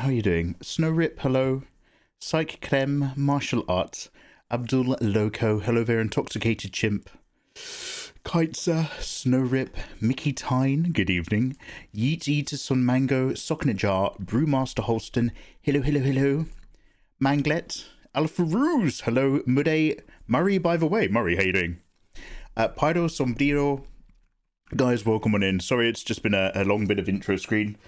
How are you doing? Snowrip, hello. Psych Clem, martial arts. Abdul Loco, hello there, intoxicated chimp. Kiteser, Snowrip, Mickey Tyne, good evening. Yeet Eater Sun Mango, Sock in a Jar, Brewmaster Holston, hello. Manglet, Alpha Ruse, hello. Mude, Murray, by the way. Murray, how you doing? Pido Sombrero, guys, welcome on in. Sorry, it's just been a long bit of intro screen.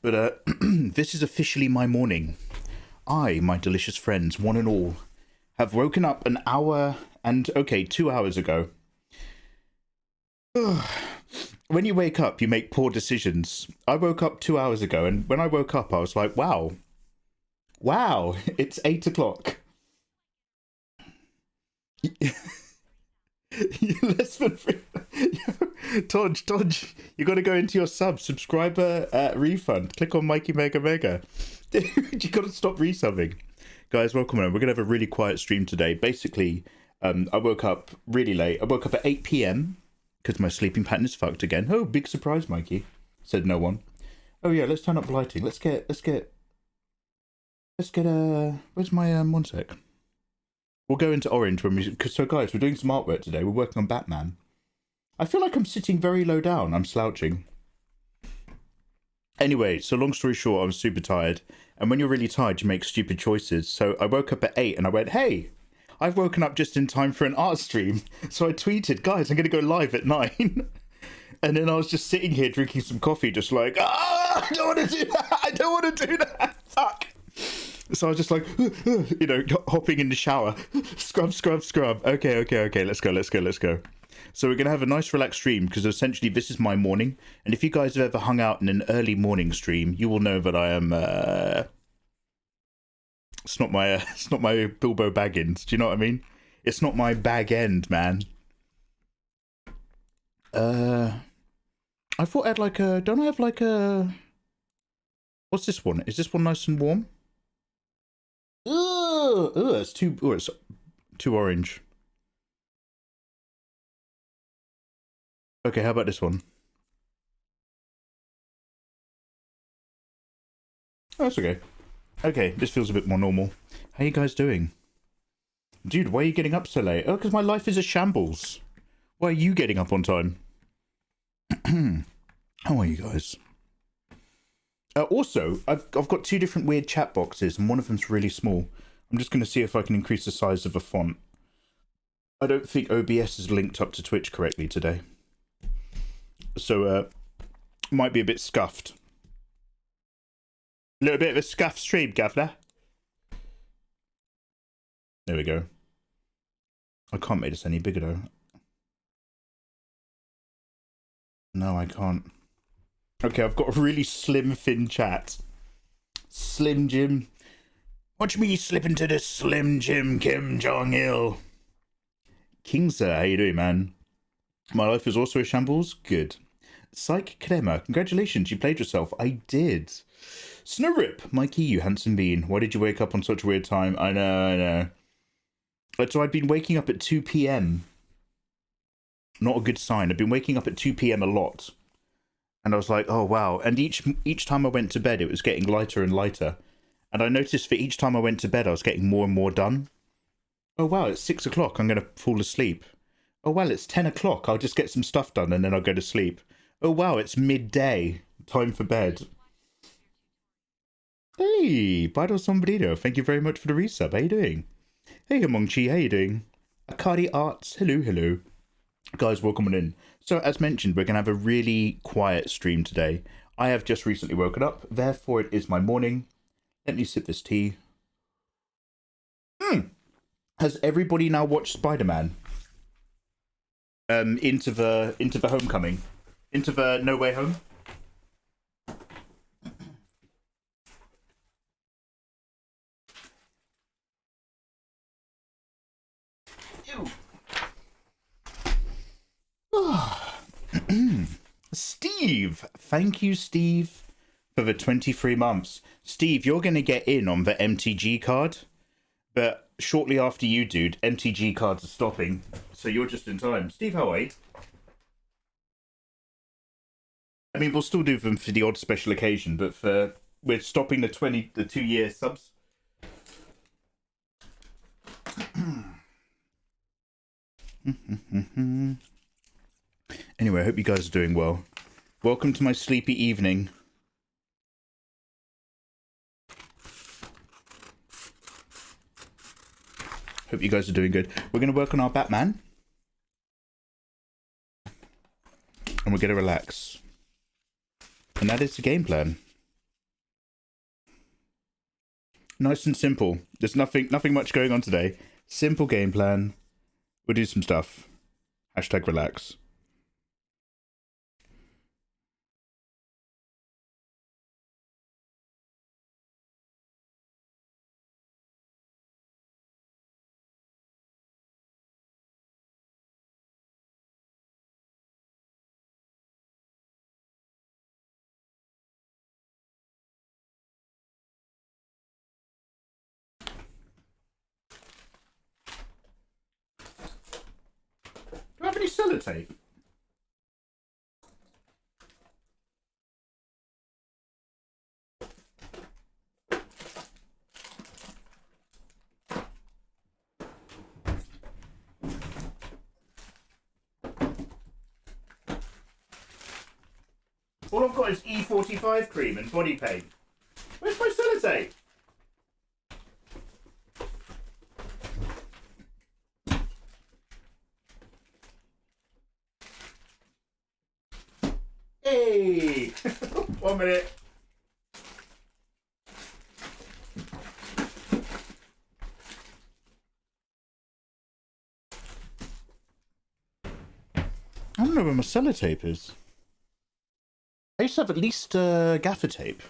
But this is officially my morning. I, my delicious friends, one and all, have woken up an hour and, 2 hours ago. When you wake up, you make poor decisions. I woke up 2 hours ago, and when I woke up, I was like, wow, it's 8 o'clock. Less than free. Dodge, you gotta go into your subscriber refund. Click on Mikey Mega. Dude, you gotta stop resubbing. Guys, welcome on. We're gonna have a really quiet stream today. Basically, I woke up really late. I woke up at 8 p.m. because my sleeping pattern is fucked again. Oh, big surprise, Mikey. Said no one. Oh yeah, let's turn up the lighting. Let's get where's my one sec. We'll go into orange when we, so guys, we're doing some artwork today. We're working on Batman. I feel like I'm sitting very low down. I'm slouching. Anyway, so long story short, I was super tired. And when you're really tired, you make stupid choices. So I woke up at 8 and I went, hey, I've woken up just in time for an art stream. So I tweeted, guys, I'm going to go live at 9. And then I was just sitting here drinking some coffee, just like, I don't want to do that. I don't want to do that. Fuck. So I was just like, hopping in the shower. Scrub. Okay. Let's go. So we're going to have a nice relaxed stream because essentially this is my morning. And if you guys have ever hung out in an early morning stream, you will know that I am, it's not my Bilbo Baggins. Do you know what I mean? It's not my bag end, man. I thought I had like a, don't I have like a, what's this one? Is this one nice and warm? It's too orange. Okay, how about this one? Oh, that's okay. Okay, this feels a bit more normal. How you guys doing? Dude, why are you getting up so late? Oh, because my life is a shambles. Why are you getting up on time? How are you guys? Also, I've got two different weird chat boxes, and one of them's really small. I'm just going to see if I can increase the size of a font. I don't think OBS is linked up to Twitch correctly today. So, might be a bit scuffed. A little bit of a scuffed stream, Governor. There we go. I can't make this any bigger, though. No, I can't. Okay, I've got a really slim, thin chat. Slim Jim. Watch me slip into the Slim Jim Kim Jong-il. King Sir, how you doing, man? My life is also a shambles? Good. Psych Crema, congratulations, you played yourself. I did. Snowrip, Mikey, you handsome bean. Why did you wake up on such a weird time? I know. So I'd been waking up at 2 p.m. Not a good sign. I've been waking up at 2 p.m. a lot. And I was like, oh, wow. And each time I went to bed, it was getting lighter and lighter. And I noticed that each time I went to bed, I was getting more and more done. Oh, wow, it's 6 o'clock. I'm going to fall asleep. Oh, well, it's 10 o'clock. I'll just get some stuff done and then I'll go to sleep. Oh, wow, it's midday. Time for bed. Hey, Paano Sombrero. Thank you very much for the resub. How you doing? Hey, Amongchi. How you doing? Akari Arts. Hello. Guys, welcome on in. So, as mentioned, we're going to have a really quiet stream today. I have just recently woken up. Therefore, it is my morning. Let me sip this tea. Has everybody now watched Spider-Man? Into the Homecoming, into the No Way Home. Steve, thank you, Steve, for the 23 months. Steve, you're going to get in on the MTG card, but shortly after you, dude, MTG cards are stopping, so you're just in time. Steve, how are you? I mean, we'll still do them for the odd special occasion, but for we're stopping the 2-year subs. Anyway, I hope you guys are doing well. Welcome to my sleepy evening. Hope you guys are doing good. We're going to work on our Batman. And we're going to relax. And that is the game plan. Nice and simple. There's nothing much going on today. Simple game plan. We'll do some stuff. Hashtag relax. Do I have any sellotape? All I've got is E45 cream and body paint. Where's my sellotape? Hey! 1 minute. I don't know where my sellotape is. I used to have at least gaffer tape.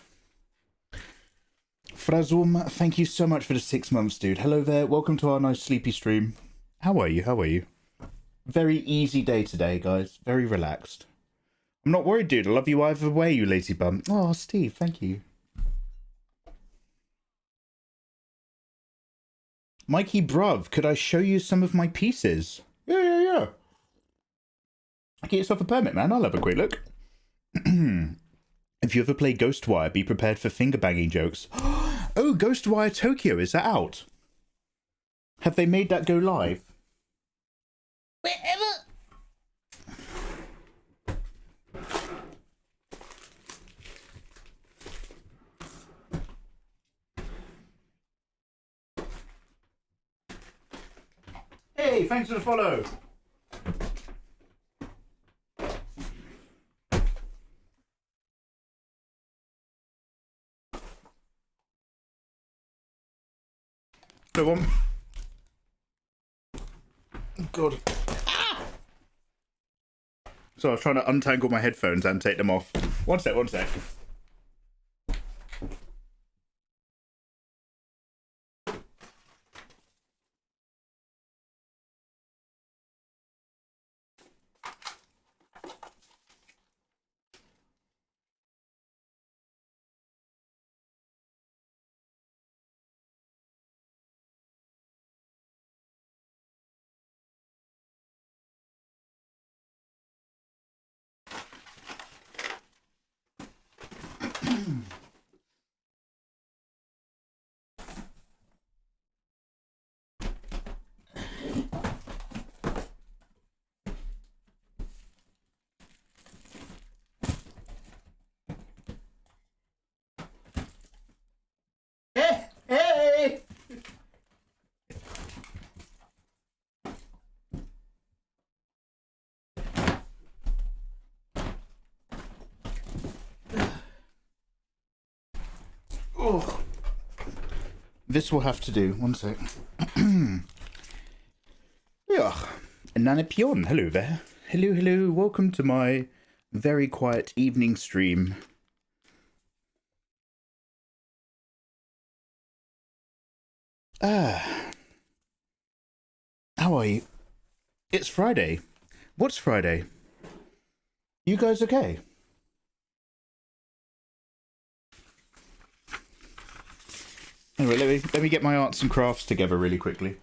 Frazum, thank you so much for the 6 months, dude. Hello there. Welcome to our nice sleepy stream. How are you? How are you? Very easy day today, guys. Very relaxed. I'm not worried, dude. I love you either way, you lazy bum. Oh, Steve, thank you. Mikey bruv, could I show you some of my pieces? Yeah. Get yourself a permit, man. I'll have a quick look. If you ever play Ghostwire, be prepared for finger banging jokes. Oh, Ghostwire Tokyo, is that out? Have they made that go live? Wherever. Hey, thanks for the follow. No one. God. Ah! So I was trying to untangle my headphones and take them off. One sec. Hey! Oh. This will have to do. One sec. Yeah. Nanapion. Hello there. Hello. Welcome to my very quiet evening stream. How are you? It's Friday. What's Friday? You guys okay? Anyway, let me get my arts and crafts together really quickly.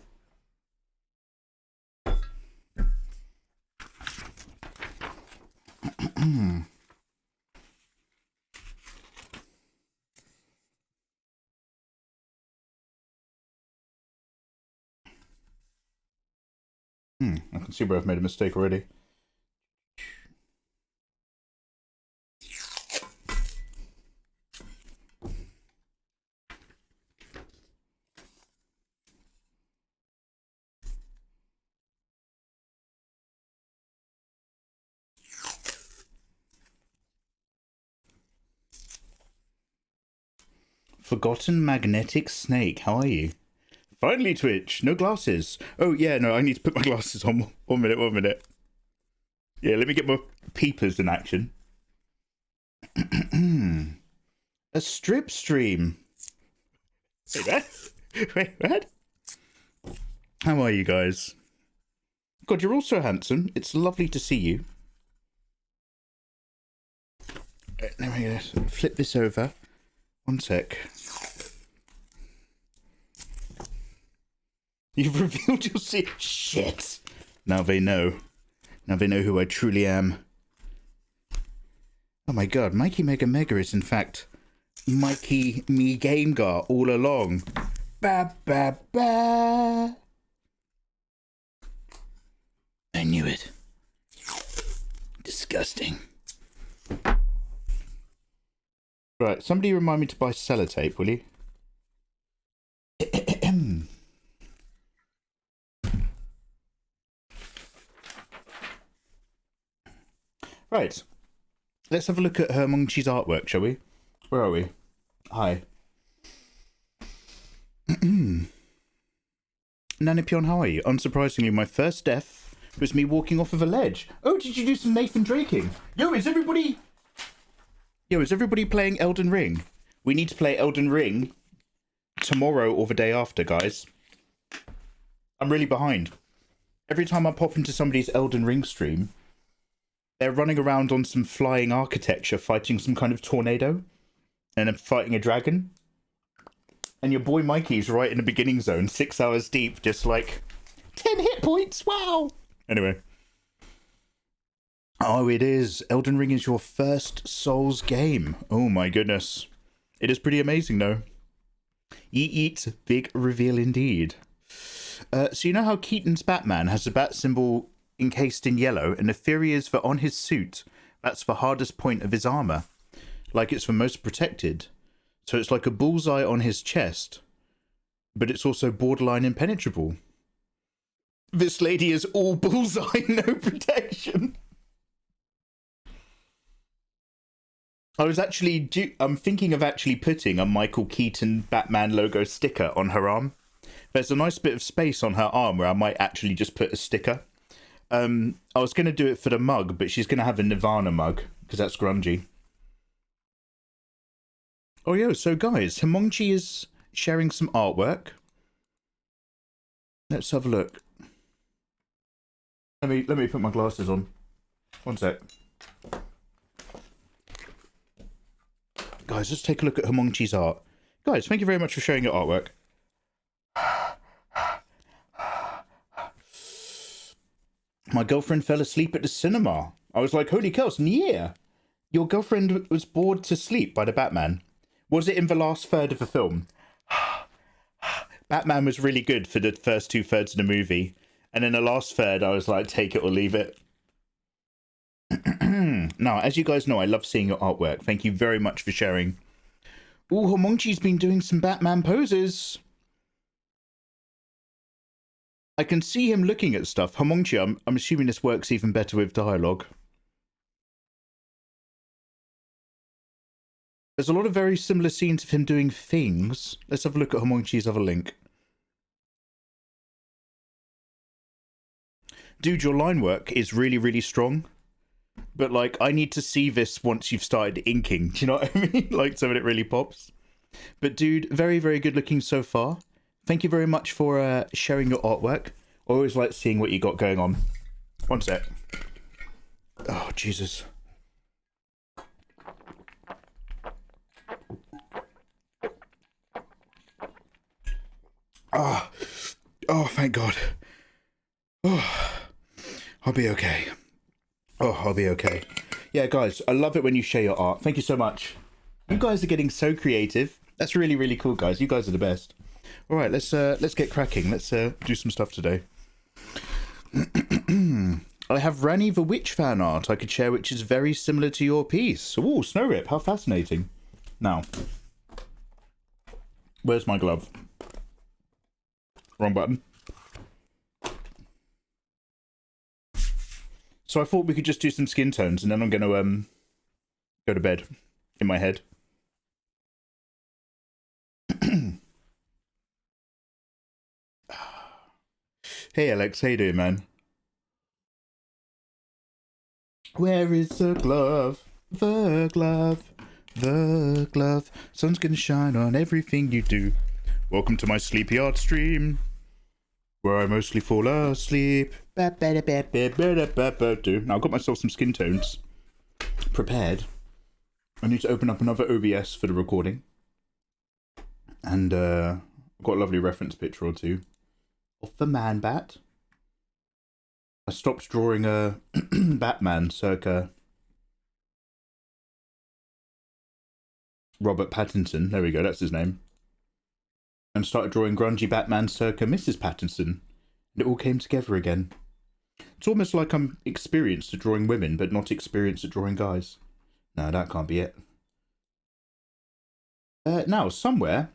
I can see where I've made a mistake already. Forgotten magnetic snake, how are you? Finally, Twitch, no glasses. Oh, yeah, no, I need to put my glasses on. 1 minute, 1 minute. Yeah, let me get my peepers in action. A strip stream. Wait, what? Wait, what? How are you guys? God, you're all so handsome. It's lovely to see you. Let me flip this over. 1 sec. You've revealed your secret. Shit. Now they know. Now they know who I truly am. Oh my god, Mikey Mega Mega is in fact Mikey Me Game Gar all along. Ba ba ba. I knew it. Disgusting. Right, somebody remind me to buy sellotape, will you? Right. Let's have a look at her Mongchi's artwork, shall we? Where are we? Hi. Nanipion, how are you? Unsurprisingly, my first death was me walking off of a ledge. Oh, did you do some Nathan Draking? Yo, is everybody playing Elden Ring? We need to play Elden Ring tomorrow or the day after, guys. I'm really behind. Every time I pop into somebody's Elden Ring stream, they're running around on some flying architecture, fighting some kind of tornado, and then fighting a dragon. And your boy Mikey's right in the beginning zone, 6 hours deep, just like 10 hit points. Wow. Anyway. Oh, it is. Elden Ring is your first Souls game. Oh my goodness. It is pretty amazing, though. Yeet, big reveal indeed. So you know how Keaton's Batman has a bat symbol encased in yellow, and the theory is that on his suit, that's the hardest point of his armor. Like it's the most protected. So it's like a bullseye on his chest, but it's also borderline impenetrable. This lady is all bullseye, no protection. I'm thinking of actually putting a Michael Keaton Batman logo sticker on her arm. There's a nice bit of space on her arm where I might actually just put a sticker. I was going to do it for the mug, but she's going to have a Nirvana mug, because that's grungy. Oh, yeah, so guys, Himonchi is sharing some artwork. Let's have a look. Let me put my glasses on. 1 sec. Guys, let's take a look at Himonchi's art. Guys, thank you very much for sharing your artwork. My girlfriend fell asleep at the cinema. I was like, holy cows, yeah. Your girlfriend was bored to sleep by the Batman. Was it in the last third of the film? Batman was really good for the first 2/3 of the movie. And then the last third, I was like, take it or leave it. Now, as you guys know, I love seeing your artwork. Thank you very much for sharing. Ooh, Himonchi's been doing some Batman poses. I can see him looking at stuff. Himonchi, I'm assuming this works even better with dialogue. There's a lot of very similar scenes of him doing things. Let's have a look at Himonchi's other link. Dude, your line work is really, really strong. But, like, I need to see this once you've started inking. Do you know what I mean? Like, so that it really pops. But, dude, very, very good looking so far. Thank you very much for sharing your artwork. I always like seeing what you got going on. 1 sec. Oh, Jesus. Oh, thank God. Oh, I'll be okay. Oh, I'll be okay. Yeah, guys, I love it when you share your art. Thank you so much. You guys are getting so creative. That's really, really cool, guys. You guys are the best. All right, let's get cracking. Let's do some stuff today. I have Rani the Witch fan art I could share, which is very similar to your piece. Ooh, Snow Rip, how fascinating. Now, where's my glove? Wrong button. So I thought we could just do some skin tones, and then I'm going to go to bed in my head. Hey Alex, how you doing, man? Where is the glove? The glove. The glove. Sun's gonna shine on everything you do. Welcome to my sleepy art stream, where I mostly fall asleep. Now I've got myself some skin tones prepared. I need to open up another OBS for the recording. And I've got a lovely reference picture or two of the Man-Bat. I stopped drawing a Batman circa Robert Pattinson. There we go, that's his name. And started drawing grungy Batman circa Mrs. Pattinson. And it all came together again. It's almost like I'm experienced at drawing women, but not experienced at drawing guys. No, that can't be it. Now, somewhere,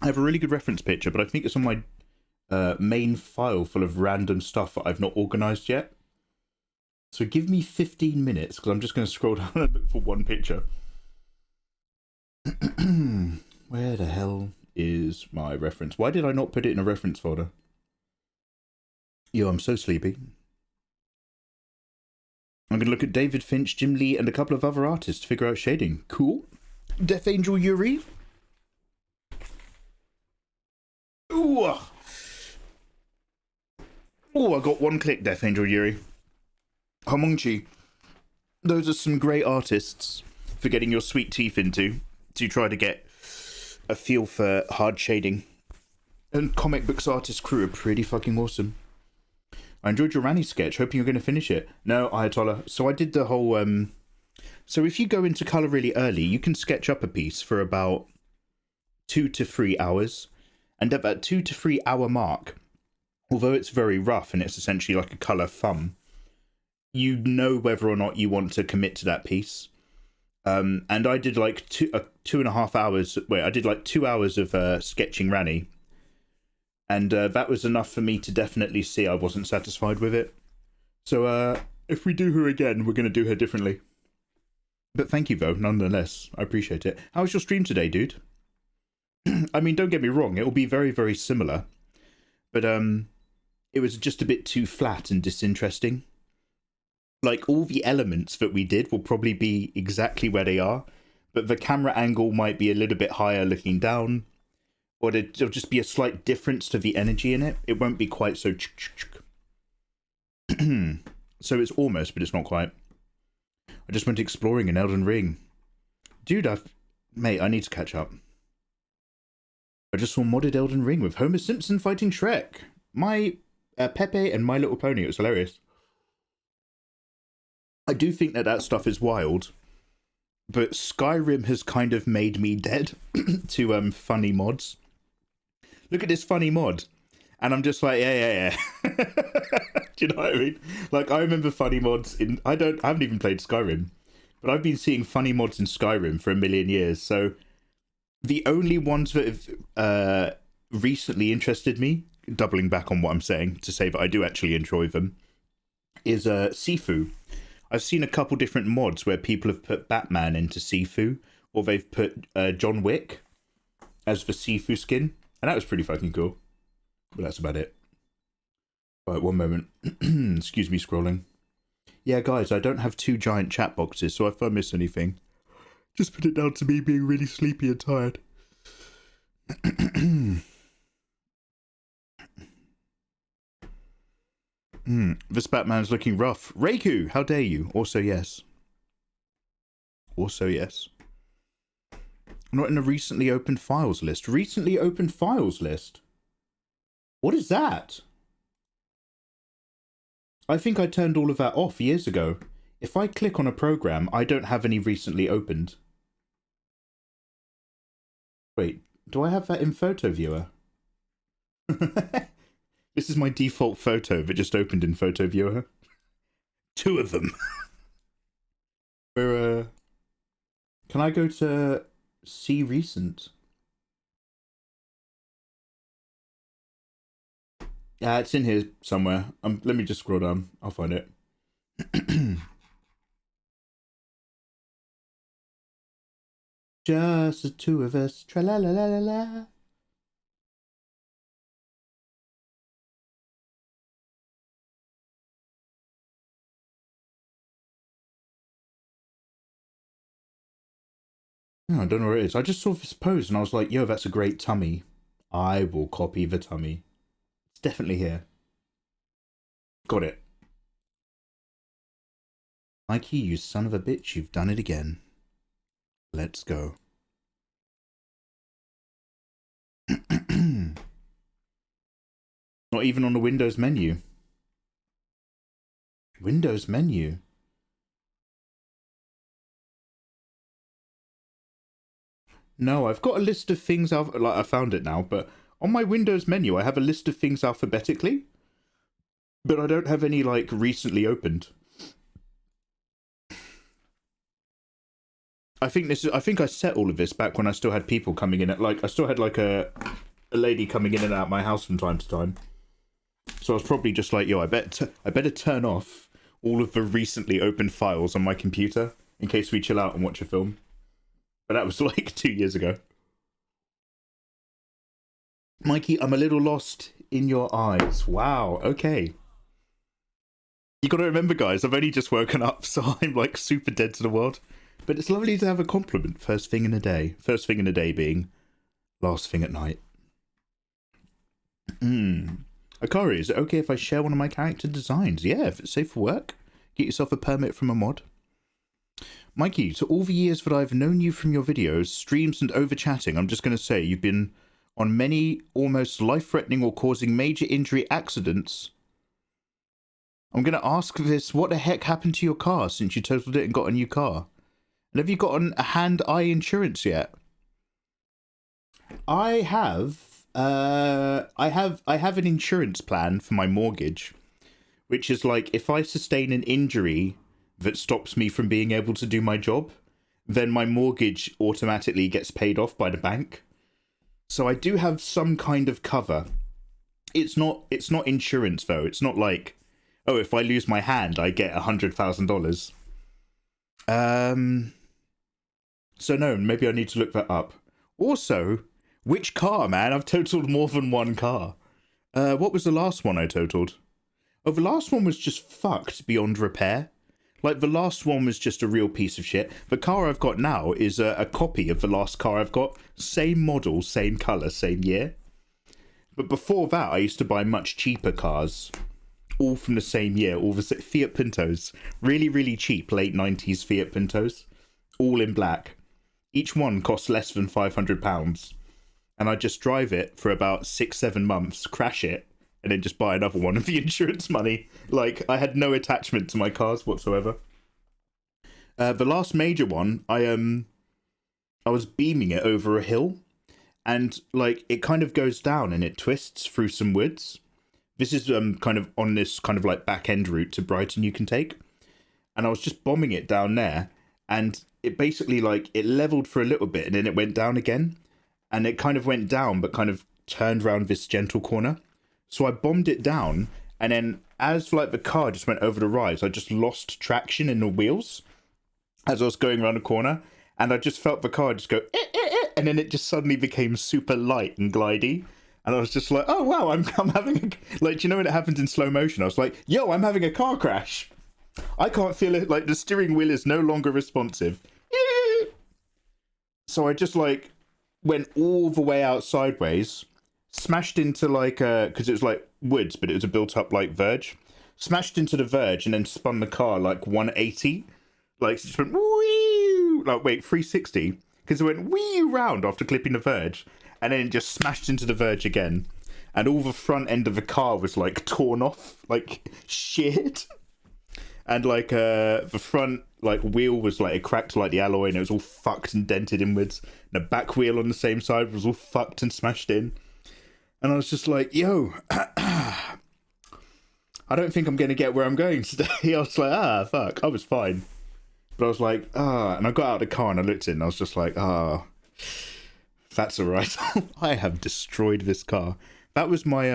I have a really good reference picture, but I think it's on my main file full of random stuff that I've not organised yet. So give me 15 minutes, because I'm just going to scroll down and look for one picture. Where the hell is my reference? Why did I not put it in a reference folder? Yo, I'm so sleepy. I'm going to look at David Finch, Jim Lee, and a couple of other artists to figure out shading. Cool. Death Angel Yuri. Ooh. Oh, I got one click, Death Angel Yuri. Homongchi. Those are some great artists for getting your sweet teeth into to try to get a feel for hard shading. And comic books artist crew are pretty fucking awesome. I enjoyed your Rani sketch, hoping you're going to finish it. No, Ayatollah. So I did the whole... So if you go into colour really early, you can sketch up a piece for about 2 to 3 hours. And at that 2 to 3 hour mark, although it's very rough and it's essentially like a colour thumb, you know whether or not you want to commit to that piece. And I did like 2.5 hours. Wait, I did like 2 hours of sketching Rani. And that was enough for me to definitely see I wasn't satisfied with it. So if we do her again, we're going to do her differently. But thank you, though, nonetheless. I appreciate it. How was your stream today, dude? I mean, don't get me wrong. It will be very, very similar. But it was just a bit too flat and disinteresting. Like, all the elements that we did will probably be exactly where they are. But the camera angle might be a little bit higher looking down. Or there'll just be a slight difference to the energy in it. It won't be quite so... So it's almost, but it's not quite. I just went exploring in Elden Ring. Dude, Mate, I need to catch up. I just saw modded Elden Ring with Homer Simpson fighting Shrek. My Pepe and My Little Pony. It was hilarious. I do think that stuff is wild. But Skyrim has kind of made me dead to funny mods. Look at this funny mod. And I'm just like, yeah. Do you know what I mean? Like, I remember funny mods in... I haven't even played Skyrim. But I've been seeing funny mods in Skyrim for a million years. So the only ones that have recently interested me, doubling back on what I'm saying, to say that I do actually enjoy them, is Sifu. I've seen a couple different mods where people have put Batman into Sifu. Or they've put John Wick as the Sifu skin. And that was pretty fucking cool. But that's about it. Right, one moment. Excuse me, scrolling. Yeah, guys, I don't have 2 giant chat boxes, so if I miss anything, just put it down to me being really sleepy and tired. This Batman's looking rough. Reiku, how dare you? Also, yes. Also, yes. Not in a recently opened files list. Recently opened files list? What is that? I think I turned all of that off years ago. If I click on a program, I don't have any recently opened. Wait, do I have that in Photo Viewer? This is my default photo that just opened in Photo Viewer. 2 of them. Where, can I go to see recent? Yeah, it's in here somewhere. Let me just scroll down. I'll find it. Just the 2 of us. Tra-la-la-la-la-la. Oh, I don't know where it is. I just saw this pose and I was like, yo, that's a great tummy. I will copy the tummy. It's definitely here. Got it. Mikey, you son of a bitch, you've done it again. Let's go. Not even on the Windows menu. Windows menu. No, I've got a list of things, like I found it now, but on my Windows menu I have a list of things alphabetically, but I don't have any like recently opened. I think I set all of this back when I still had people coming in. I still had like a lady coming in and out of my house from time to time. So I was probably just like, yo, I better turn off all of the recently opened files on my computer in case we chill out and watch a film. But that was like 2 years ago. Mikey, I'm a little lost in your eyes. Wow, okay. You gotta remember, guys, I've only just woken up, so I'm like super dead to the world. But it's lovely to have a compliment first thing in the day. First thing in the day being last thing at night. Akari, is it okay if I share one of my character designs? Yeah, if it's safe for work. Get yourself a permit from a mod. Mikey, to all the years that I've known you from your videos, streams and over chatting, I'm just going to say you've been on many almost life-threatening or causing major injury accidents. I'm going to ask this, what the heck happened to your car since you totaled it and got a new car? And have you gotten a hand-eye insurance yet? I have an insurance plan for my mortgage, which is like if I sustain an injury that stops me from being able to do my job, then my mortgage automatically gets paid off by the bank. So I do have some kind of cover. It's not insurance though. It's not like, oh, if I lose my hand, I get $100,000. So no, maybe I need to look that up. Also, which car, man? I've totaled more than one car. What was the last one I totaled? Oh, the last one was just fucked beyond repair. Like, the last one was just a real piece of shit. The car I've got now is a copy of the last car I've got. Same model, same colour, same year. But before that, I used to buy much cheaper cars. All from the same year. All the Fiat Pintos. Really, really cheap late 90s Fiat Pintos. All in black. Each one costs less than £500. And I just drive it for about 6-7 months, crash it, and then just buy another one of the insurance money. Like, I had no attachment to my cars whatsoever. The last major one, I was beaming it over a hill, and like it kind of goes down and it twists through some woods. This is kind of on this kind of like back end route to Brighton you can take, and I was just bombing it down there, and it basically like it leveled for a little bit and then it went down again, and it kind of went down but kind of turned around this gentle corner. So I bombed it down, and then as like the car just went over the rise, I just lost traction in the wheels as I was going around the corner, and I just felt the car just go and then it just suddenly became super light and glidey, and I was just like, oh wow, I'm having a, like, do you know when it happens in slow motion? I was like, yo, I'm having a car crash. I can't feel it, like the steering wheel is no longer responsive. So I just like went all the way out sideways, smashed into like because it was like woods, but it was a built up like verge, smashed into the verge and then spun the car like 180, like it just went wee, like wait 360, because it went wee round after clipping the verge, and then it just smashed into the verge again, and all the front end of the car was like torn off like shit, and like the front like wheel was like, it cracked like the alloy and it was all fucked and dented inwards, and the back wheel on the same side was all fucked and smashed in. And I was just like, yo, I don't think I'm going to get where I'm going today. I was like, fuck, I was fine. But I was like, and I got out of the car and I looked at it and I was just like, that's all right. I have destroyed this car. That was my,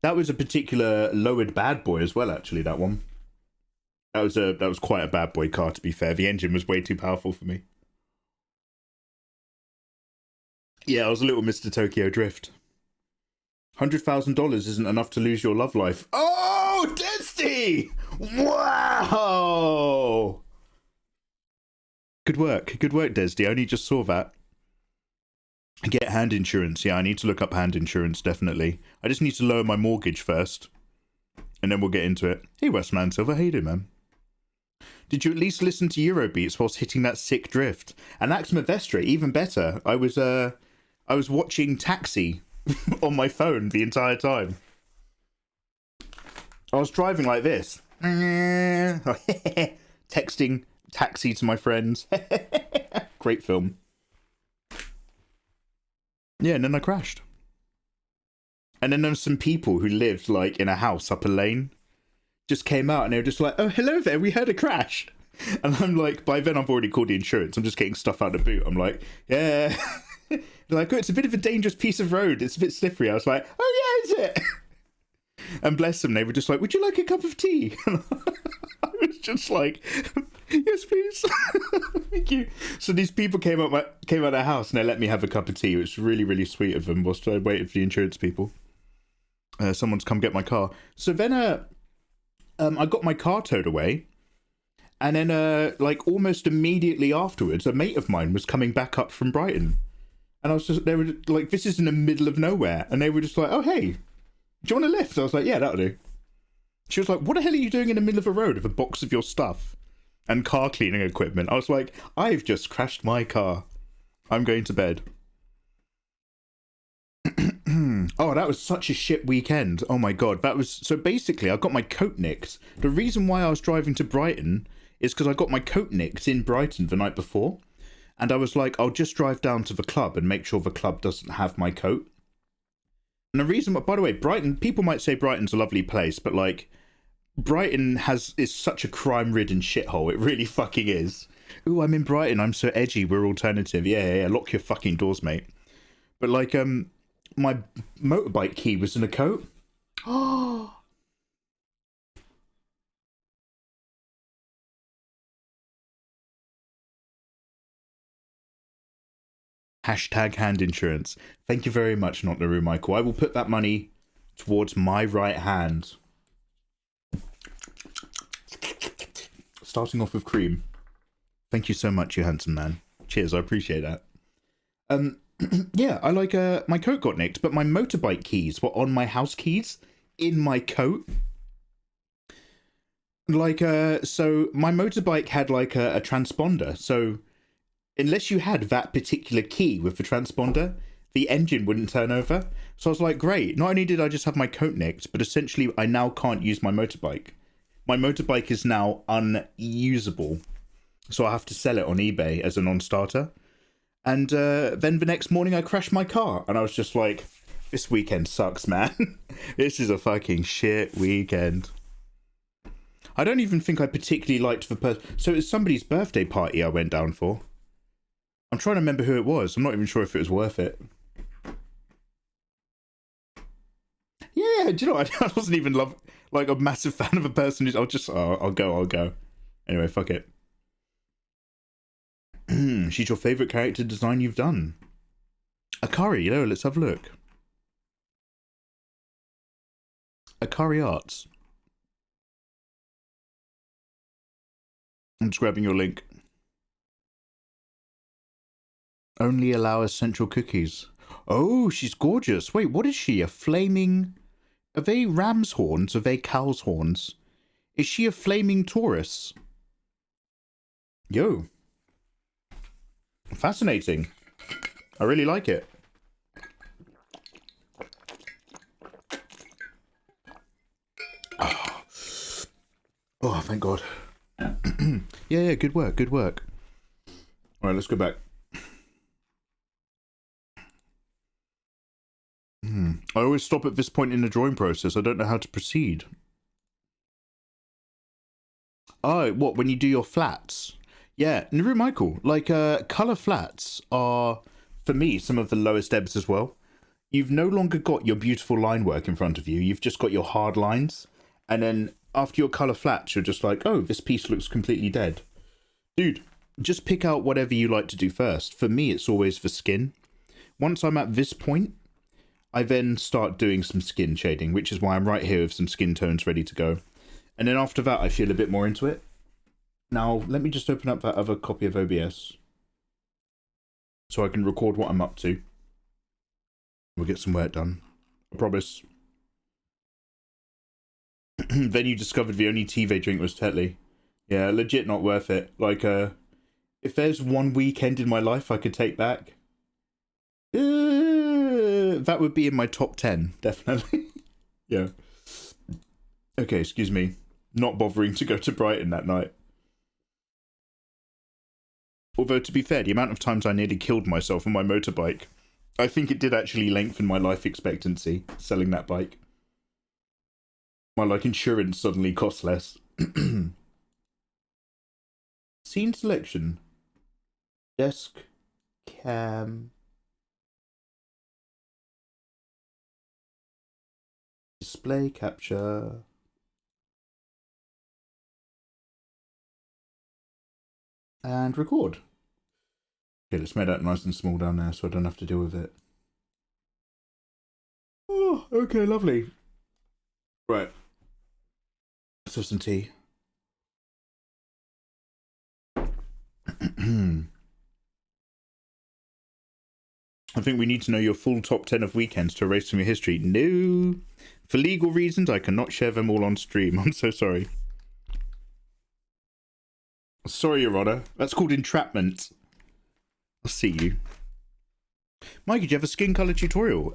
that was a particular lowered bad boy as well, actually, that one. That was quite a bad boy car, to be fair. The engine was way too powerful for me. Yeah, I was a little Mr. Tokyo Drift. $100,000 isn't enough to lose your love life. Oh, Desty! Wow! Good work, Desty. I only just saw that. Get hand insurance. Yeah, I need to look up hand insurance, definitely. I just need to lower my mortgage first. And then we'll get into it. Hey, Westman Silver, how you doing, man? Did you at least listen to Eurobeats whilst hitting that sick drift? And Axma Vestre, even better. I was watching Taxi on my phone the entire time. I was driving like this. Texting Taxi to my friends. Great film. Yeah, and then I crashed. And then there were some people who lived, like, in a house up a lane. Just came out and they were just like, oh, hello there, we heard a crash. And I'm like, by then I've already called the insurance. I'm just getting stuff out of the boot. I'm like, yeah. They're like, oh, it's a bit of a dangerous piece of road. It's a bit slippery. I was like, oh, yeah, is it? And bless them, they were just like, would you like a cup of tea? And I was just like, yes, please. Thank you. So these people came out of the house and they let me have a cup of tea, which was really, really sweet of them whilst I waited for the insurance people. Someone's come get my car. So then I got my car towed away. And then, like, almost immediately afterwards, a mate of mine was coming back up from Brighton. And I was just, they were like, this is in the middle of nowhere. And they were just like, oh, hey, do you want a lift? I was like, yeah, that'll do. She was like, what the hell are you doing in the middle of a road with a box of your stuff and car cleaning equipment? I was like, I've just crashed my car. I'm going to bed. Oh, that was such a shit weekend. Oh my God. That was, so basically I got my coat nicked. The reason why I was driving to Brighton is because I got my coat nicked in Brighton the night before. And I was like, I'll just drive down to the club and make sure the club doesn't have my coat. And the reason, by the way, Brighton, people might say Brighton's a lovely place, but like, Brighton is such a crime-ridden shithole. It really fucking is. Ooh, I'm in Brighton. I'm so edgy. We're alternative. Yeah. Lock your fucking doors, mate. But like, my motorbike key was in a coat. Oh. Hashtag hand insurance. Thank you very much, Not Naru Michael. I will put that money towards my right hand. Starting off with cream. Thank you so much, you handsome man. Cheers, I appreciate that. Yeah, I like, my coat got nicked, but my motorbike keys were on my house keys in my coat. Like, so my motorbike had like a transponder, so unless you had that particular key with the transponder, the engine wouldn't turn over. So I was like, great. Not only did I just have my coat nicked, but essentially I now can't use my motorbike. My motorbike is now unusable. So I have to sell it on eBay as a non-starter. And then the next morning I crashed my car. And I was just like, this weekend sucks, man. This is a fucking shit weekend. I don't even think I particularly liked the person. So it was somebody's birthday party I went down for. I'm trying to remember who it was. I'm not even sure if it was worth it. Yeah, do you know what? I wasn't even like a massive fan of a person who's, I'll go. Anyway, fuck it. She's your favourite character design you've done. Akari, you know, let's have a look. Akari Arts. I'm just grabbing your link. Only allow essential cookies. Oh, she's gorgeous. Wait, what is she? A flaming... Are they ram's horns? Are they cow's horns? Is she a flaming Taurus? Yo. Fascinating. I really like it. Oh, thank God. Yeah, good work. All right, let's go back. I always stop at this point in the drawing process. I don't know how to proceed. Oh, what, when you do your flats? Yeah, Naru Michael, like, colour flats are, for me, some of the lowest ebbs as well. You've no longer got your beautiful line work in front of you. You've just got your hard lines. And then after your colour flats, you're just like, oh, this piece looks completely dead. Dude, just pick out whatever you like to do first. For me, it's always for skin. Once I'm at this point, I then start doing some skin shading, which is why I'm right here with some skin tones ready to go. And then after that, I feel a bit more into it. Now, let me just open up that other copy of OBS so I can record what I'm up to. We'll get some work done. I promise. Then you discovered the only tea they drink was Tetley. Yeah, legit not worth it. Like, if there's one weekend in my life I could take back, that would be in my top 10, definitely. Yeah. Okay, excuse me. Not bothering to go to Brighton that night. Although, to be fair, the amount of times I nearly killed myself on my motorbike, I think it did actually lengthen my life expectancy, selling that bike. My, like, insurance suddenly costs less. Scene selection. Desk. Cam. Display capture. And record. Okay, let's make that nice and small down there so I don't have to deal with it. Oh, okay, lovely. Right. Let's have some tea. I think we need to know your full top 10 of weekends to erase from your history. No. For legal reasons, I cannot share them all on stream. I'm so sorry. Sorry, Your Honor. That's called entrapment. I'll see you. Mike, did you have a skin color tutorial?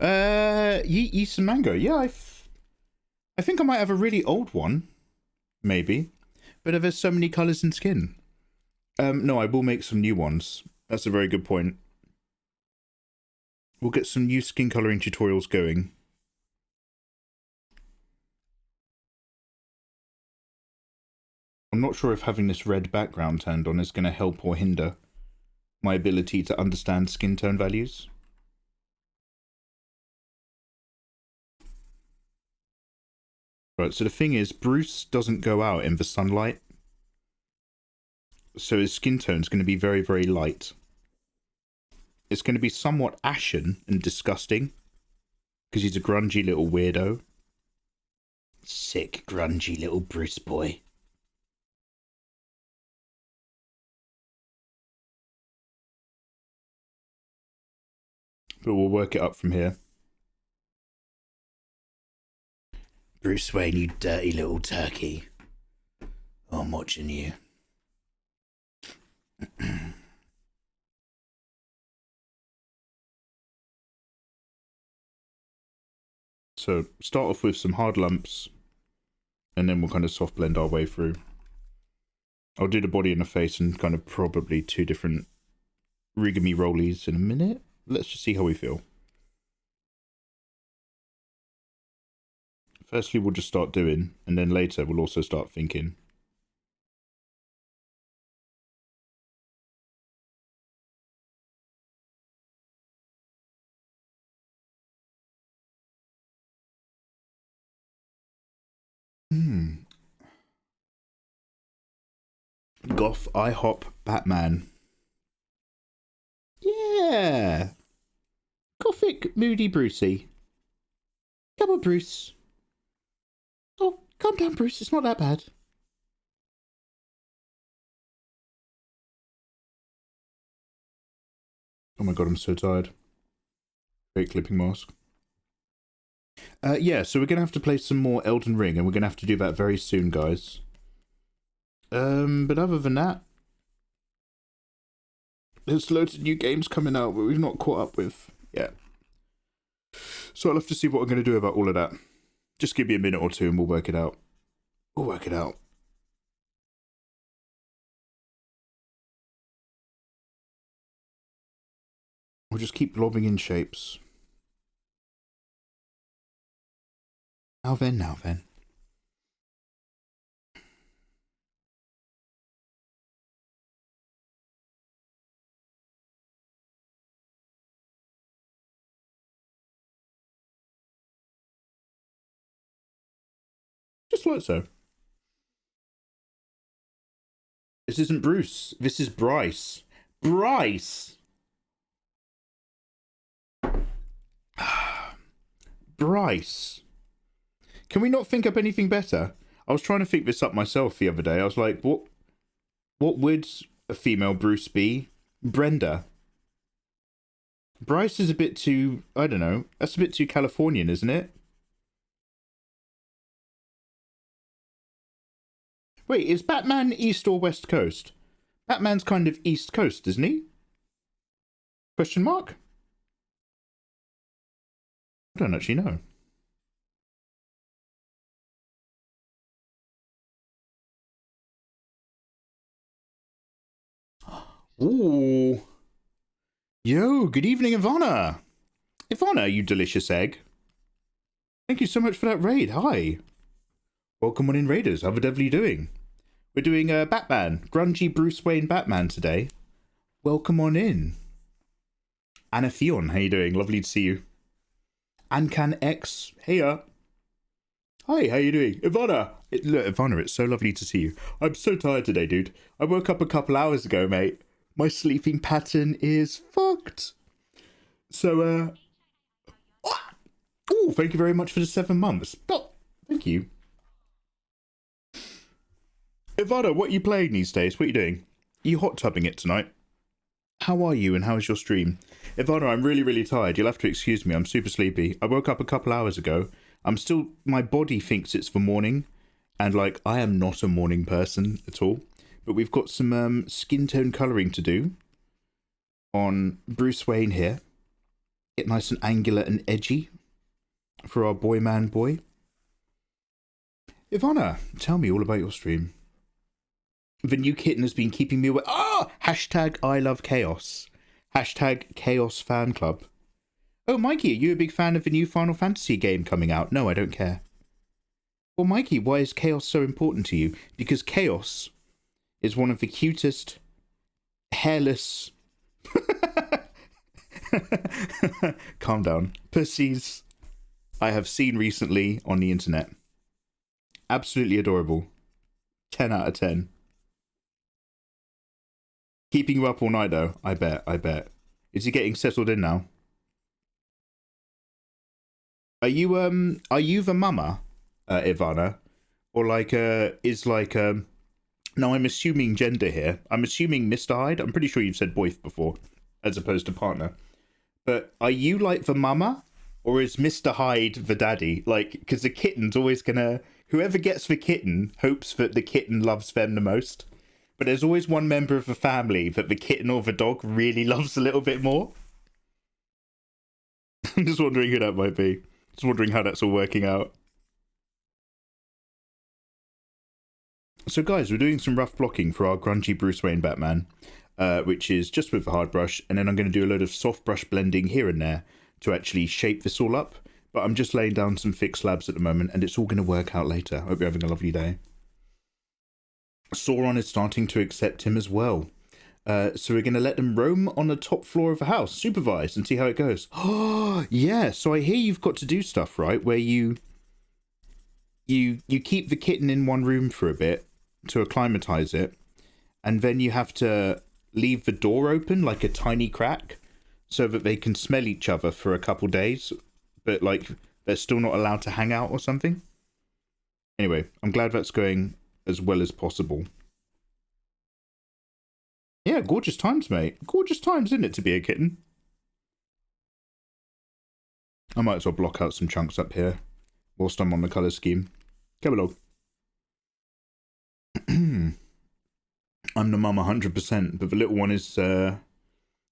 Yeast and mango. Yeah, I think I might have a really old one. Maybe. But there's so many colors in skin. No, I will make some new ones. That's a very good point. We'll get some new skin coloring tutorials going. I'm not sure if having this red background turned on is going to help or hinder my ability to understand skin tone values. Right, so the thing is, Bruce doesn't go out in the sunlight. So his skin tone is going to be very, very light. It's going to be somewhat ashen and disgusting. Because he's a grungy little weirdo. Sick, grungy little Bruce boy. But we'll work it up from here. Bruce Wayne, you dirty little turkey. Oh, I'm watching you. So, start off with some hard lumps. And then we'll kind of soft blend our way through. I'll do the body and the face and kind of probably two different rigamy rollies in a minute. Let's just see how we feel. Firstly, we'll just start doing, and then later we'll also start thinking. Goth IHOP Batman. Yeah. Gothic moody Brucey. Come on, Bruce. Oh, calm down, Bruce. It's not that bad. Oh my god, I'm so tired. Great clipping mask. Yeah, so we're going to have to play some more Elden Ring, and we're going to have to do that very soon, guys. But other than that, there's loads of new games coming out that we've not caught up with yet. So I'll have to see what I'm going to do about all of that. Just give me a minute or two and we'll work it out. We'll work it out. We'll just keep lobbing in shapes. Now then, now then. Just like so. This isn't Bruce. This is Bryce. Bryce! Bryce. Can we not think up anything better? I was trying to think this up myself the other day. I was like, what would a female Bruce be? Brenda. Bryce is a bit too, I don't know, that's a bit too Californian, isn't it? Wait, is Batman East or West Coast? Batman's kind of East Coast, isn't he? Question mark? I don't actually know. Ooh. Yo, good evening, Ivana. Ivana, you delicious egg. Thank you so much for that raid. Hi. Welcome on in, Raiders. How the devil are you doing? We're doing Batman. Grungy Bruce Wayne Batman today. Welcome on in. Anna Theon, how you doing? Lovely to see you. Ancan X, heya. Hi, how you doing? Ivana. Look, Ivana, it's so lovely to see you. I'm so tired today, dude. I woke up a couple hours ago, mate. My sleeping pattern is fucked. So, oh, thank you very much for the 7 months. Oh, thank you. Ivana, what are you playing these days? What are you doing? Are you hot tubbing it tonight? How are you and how's your stream? Ivana, I'm really, really tired. You'll have to excuse me. I'm super sleepy. I woke up a couple hours ago. My body thinks it's the morning. And, like, I am not a morning person at all. But we've got some skin tone colouring to do on Bruce Wayne here. Get nice and angular and edgy for our boy. Ivana, tell me all about your stream. The new kitten has been keeping me away. Ah! Hashtag I love chaos. Hashtag chaos fan club. Oh, Mikey, are you a big fan of the new Final Fantasy game coming out? No, I don't care. Well, Mikey, why is chaos so important to you? Because chaos is one of the cutest, hairless... Calm down. Pussies I have seen recently on the internet. Absolutely adorable. 10 out of 10. Keeping you up all night, though. I bet. Is he getting settled in now? Are you the mama, Ivana? Or no, I'm assuming gender here. I'm assuming Mr. Hyde. I'm pretty sure you've said boyf before, as opposed to partner. But are you like the mama? Or is Mr. Hyde the daddy? Like, because the kitten's always gonna... Whoever gets the kitten hopes that the kitten loves them the most. But there's always one member of the family that the kitten or the dog really loves a little bit more. I'm just wondering who that might be. Just wondering how that's all working out. So guys, we're doing some rough blocking for our grungy Bruce Wayne Batman, which is just with the hard brush, and then I'm going to do a load of soft brush blending here and there to actually shape this all up. But I'm just laying down some thick slabs at the moment, and it's all going to work out later. Hope you're having a lovely day. Sauron is starting to accept him as well. So we're going to let them roam on the top floor of the house, supervised, and see how it goes. Oh, yeah. So I hear you've got to do stuff, right, where you keep the kitten in one room for a bit to acclimatize it, and then you have to leave the door open, like a tiny crack, so that they can smell each other for a couple days, but, like, they're still not allowed to hang out or something. Anyway, I'm glad that's going as well as possible. Yeah, gorgeous times, mate. Gorgeous times, isn't it, to be a kitten? I might as well block out some chunks up here whilst I'm on the colour scheme. Come along. I'm the mum 100%, but the little one is an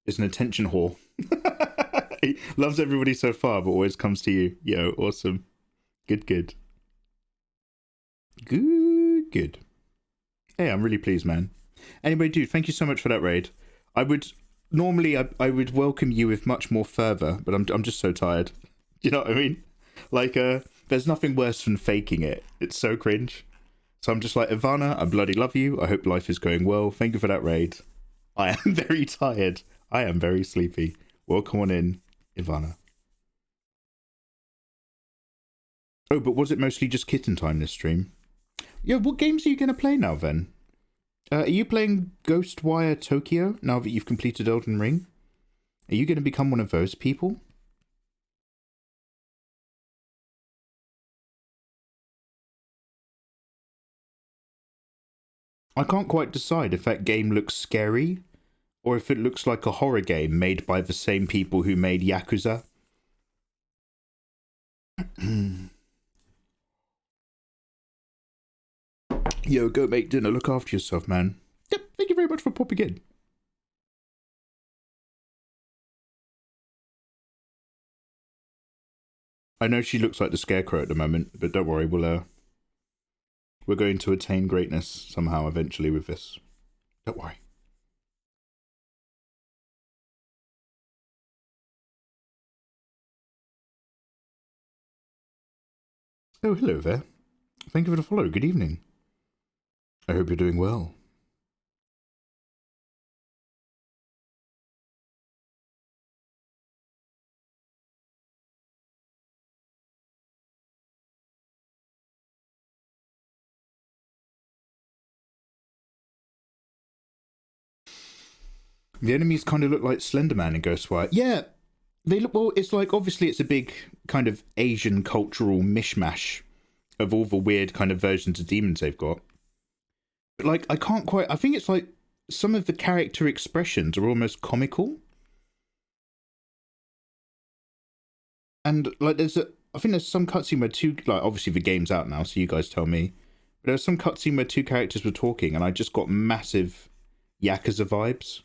attention whore. He loves everybody so far, but always comes to you. Yo, awesome. Good. Good. Hey, I'm really pleased, man. Anyway, dude, thank you so much for that raid. I would welcome you with much more fervour, but I'm just so tired. You know what I mean? Like, There's nothing worse than faking it. It's so cringe. So I'm just like, Ivana, I bloody love you. I hope life is going well. Thank you for that raid. I am very tired. I am very sleepy. Welcome on in, Ivana. Oh, but was it mostly just kitten time this stream? Yeah, what games are you going to play now then? Are you playing Ghostwire Tokyo now that you've completed Elden Ring? Are you going to become one of those people? I can't quite decide if that game looks scary or if it looks like a horror game made by the same people who made Yakuza. Yo, go make dinner. Look after yourself, man. Yep, thank you very much for popping in. I know she looks like the Scarecrow at the moment, but don't worry, we're going to attain greatness somehow eventually with this. Don't worry. Oh, hello there. Thank you for the follow. Good evening. I hope you're doing well. The enemies kind of look like Slenderman and Ghostwire. Yeah, they look, well, it's like, obviously it's a big kind of Asian cultural mishmash of all the weird kind of versions of demons they've got. But like, I can't quite, I think it's like some of the character expressions are almost comical. And like, I think there's some cutscene where like, obviously the game's out now, so you guys tell me. But there's some cutscene where two characters were talking and I just got massive Yakuza vibes.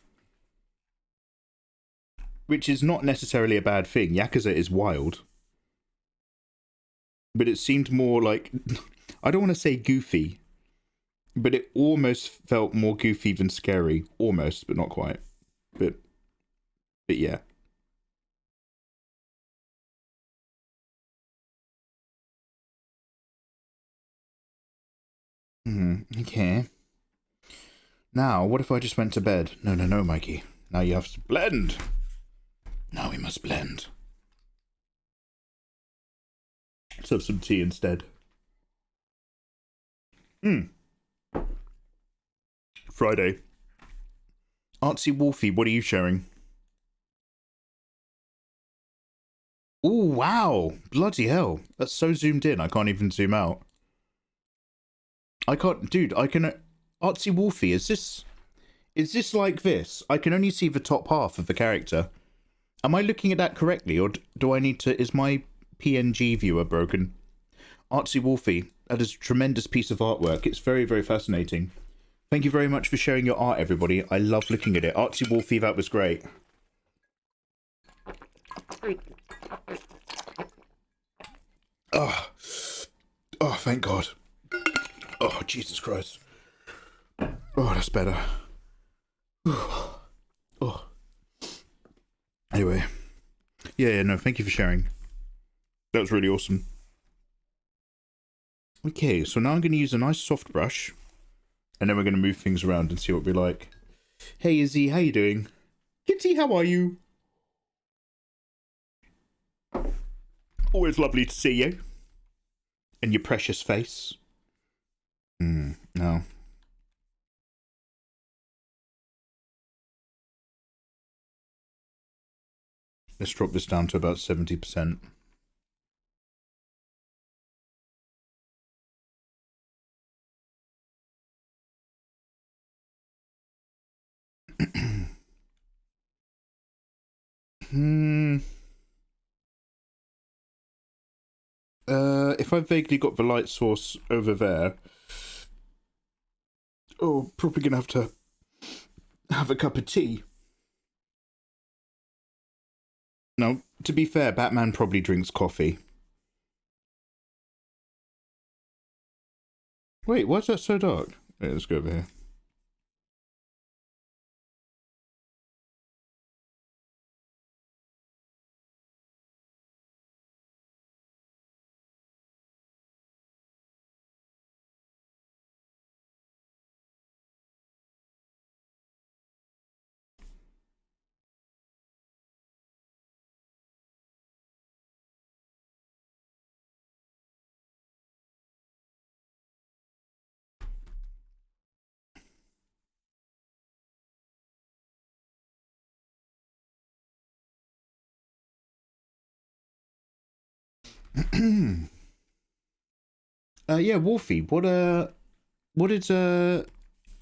Which is not necessarily a bad thing. Yakuza is wild. But it seemed more like, I don't want to say goofy, but it almost felt more goofy than scary. Almost, but not quite. But yeah. Okay. Now, what if I just went to bed? No, Mikey. Now you have to blend. Now we must blend. Let's have some tea instead. Friday. Artsy Wolfie, what are you sharing? Oh, wow. Bloody hell. That's so zoomed in, I can't even zoom out. I can't... Dude, I can... Artsy Wolfie, is this like this? I can only see the top half of the character. Am I looking at that correctly, or do I need to... Is my PNG viewer broken? Artsy Wolfie, that is a tremendous piece of artwork. It's very, very fascinating. Thank you very much for sharing your art, everybody. I love looking at it. Artsy Wolfie, that was great. Oh, thank God. Oh, Jesus Christ. Oh, that's better. Oh. Anyway. Yeah, no, thank you for sharing. That was really awesome. Okay, so now I'm going to use a nice soft brush. And then we're going to move things around and see what we like. Hey, Izzy, how you doing? Kitty, how are you? Always lovely to see you. And your precious face. No. Let's drop this down to about 70%. If I've vaguely got the light source over there, probably gonna have to have a cup of tea. No, to be fair, Batman probably drinks coffee. Wait, why is that so dark? Wait, let's go over here. Yeah, Wolfie, what is,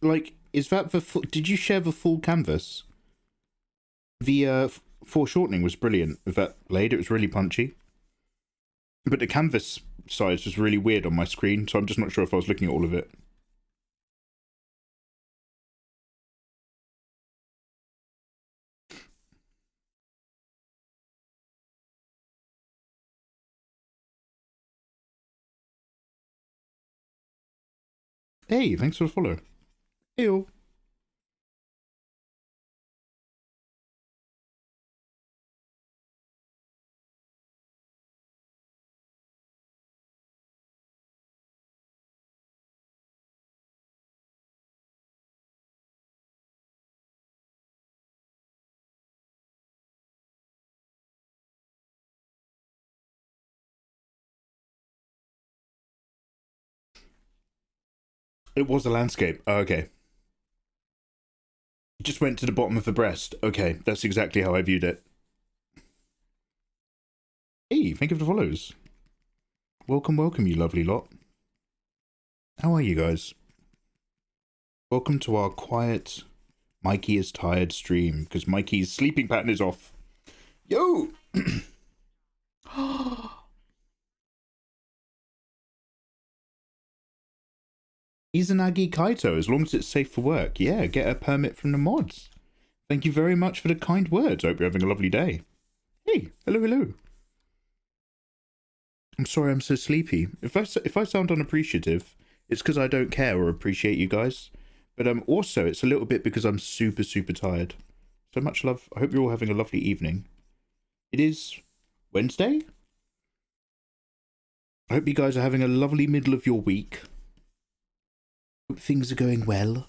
like, is that the full, did you share the full canvas? The, foreshortening was brilliant with that blade, it was really punchy. But the canvas size was really weird on my screen, so I'm just not sure if I was looking at all of it. Hey, thanks for the follow. Ew. It was a landscape. Oh, okay. It just went to the bottom of the breast. Okay, that's exactly how I viewed it. Hey, thank you for the follows. Welcome, welcome, you lovely lot. How are you guys? Welcome to our quiet Mikey is tired stream, because Mikey's sleeping pattern is off. Yo! Izanagi Kaito, as long as it's safe for work. Yeah, get a permit from the mods. Thank you very much for the kind words. I hope you're having a lovely day. Hey, hello, hello. I'm sorry I'm so sleepy. If I sound unappreciative, it's because I don't care or appreciate you guys. But also, it's a little bit because I'm super, super tired. So much love. I hope you're all having a lovely evening. It is Wednesday? I hope you guys are having a lovely middle of your week. Hope things are going well.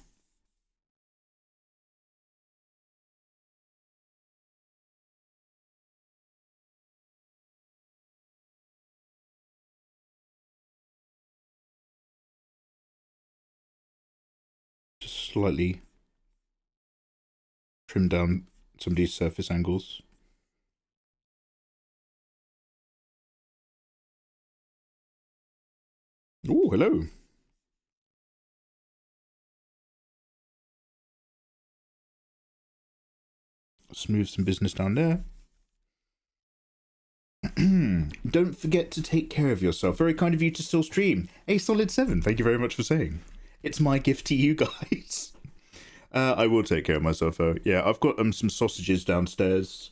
Just slightly trim down some of these surface angles. Oh, hello. Smooth some business down there. Don't forget to take care of yourself. Very kind of you to still stream. A solid 7. Thank you very much for saying. It's my gift to you guys. I will take care of myself though. Yeah, I've got some sausages downstairs.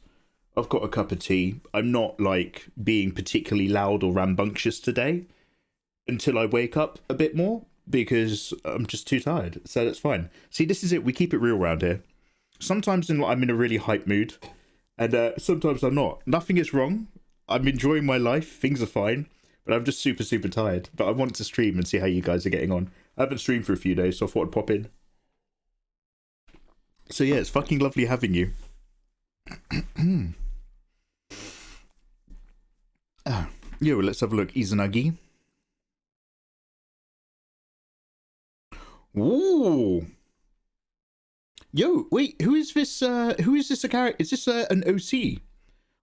I've got a cup of tea. I'm not like being particularly loud or rambunctious today until I wake up a bit more because I'm just too tired. So that's fine. See, this is it. We keep it real around here. Sometimes I'm in a really hype mood and sometimes I'm not. Nothing is wrong. I'm enjoying my life. Things are fine. But I'm just super, super tired. But I want to stream and see how you guys are getting on. I haven't streamed for a few days, so I thought I'd pop in. So yeah, it's fucking lovely having you. Yo, let's have a look. Izanagi. Ooh. Yo, wait, who is this a character? Is this an OC?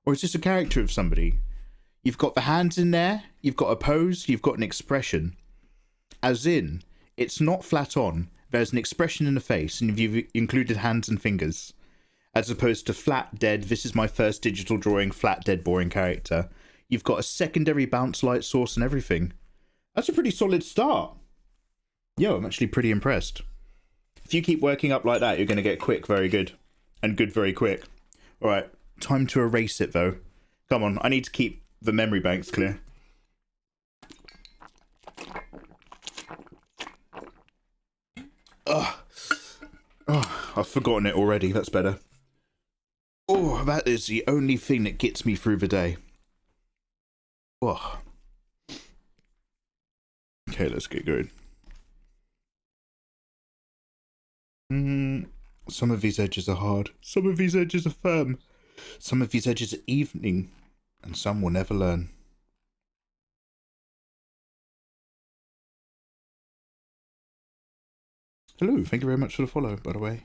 Or is this a character of somebody? You've got the hands in there, you've got a pose, you've got an expression. As in, it's not flat on, there's an expression in the face, and you've included hands and fingers. As opposed to flat, dead, this is my first digital drawing, flat, dead, boring character. You've got a secondary bounce light source and everything. That's a pretty solid start. Yo, I'm actually pretty impressed. If you keep working up like that, you're going to get quick very good. And good very quick. Alright, time to erase it though. Come on, I need to keep the memory banks clear. Ugh. Oh, I've forgotten it already, that's better. Oh, that is the only thing that gets me through the day. Oh. Okay, let's get going. Some of these edges are hard. Some of these edges are firm. Some of these edges are evening. And some will never learn. Hello, thank you very much for the follow, by the way.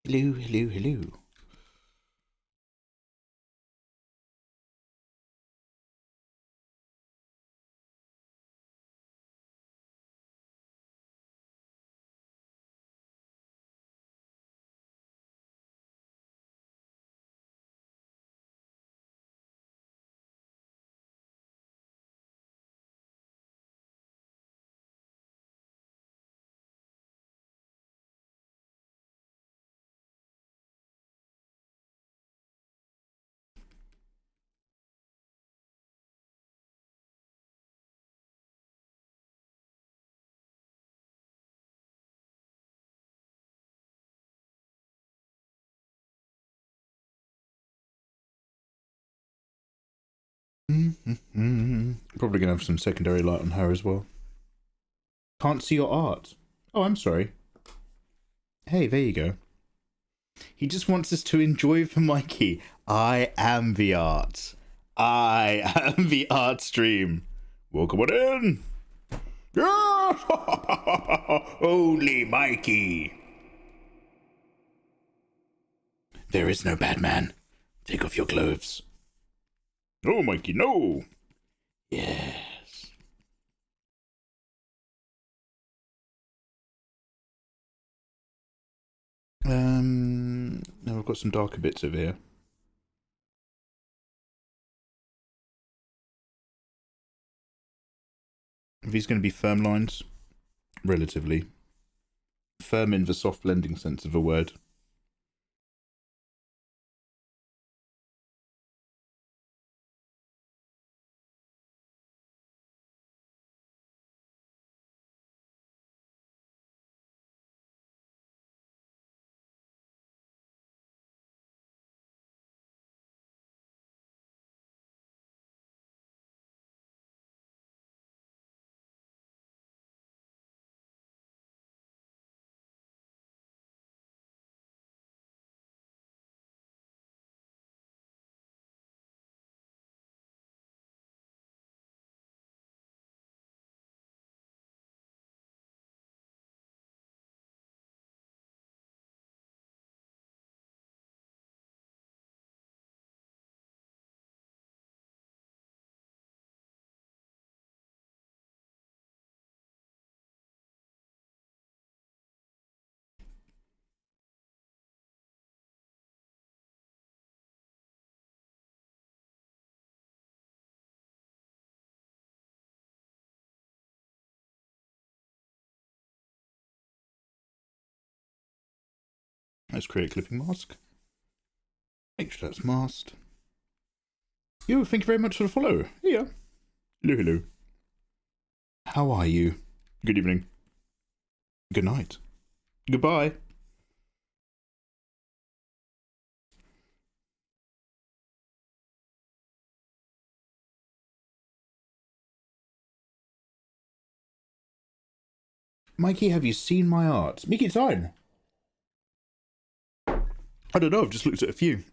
Hello, hello, hello. Probably gonna have some secondary light on her as well. Can't see your art. Oh, I'm sorry. Hey, there you go. He just wants us to enjoy for Mikey. I am the art. I am the art stream. Welcome on in. Yeah! Only Mikey. There is no bad man. Take off your clothes. No, Mikey, no. Yes. Now we've got some darker bits over here. These going to be firm lines, relatively. Firm in the soft blending sense of the word. Let's create a clipping mask. Make sure that's masked. Yo, thank you very much for the follow. Yeah. Hello, hello. How are you? Good evening. Good night. Goodbye. Mikey, have you seen my art? Mickey, it's on. I don't know, I've just looked at a few.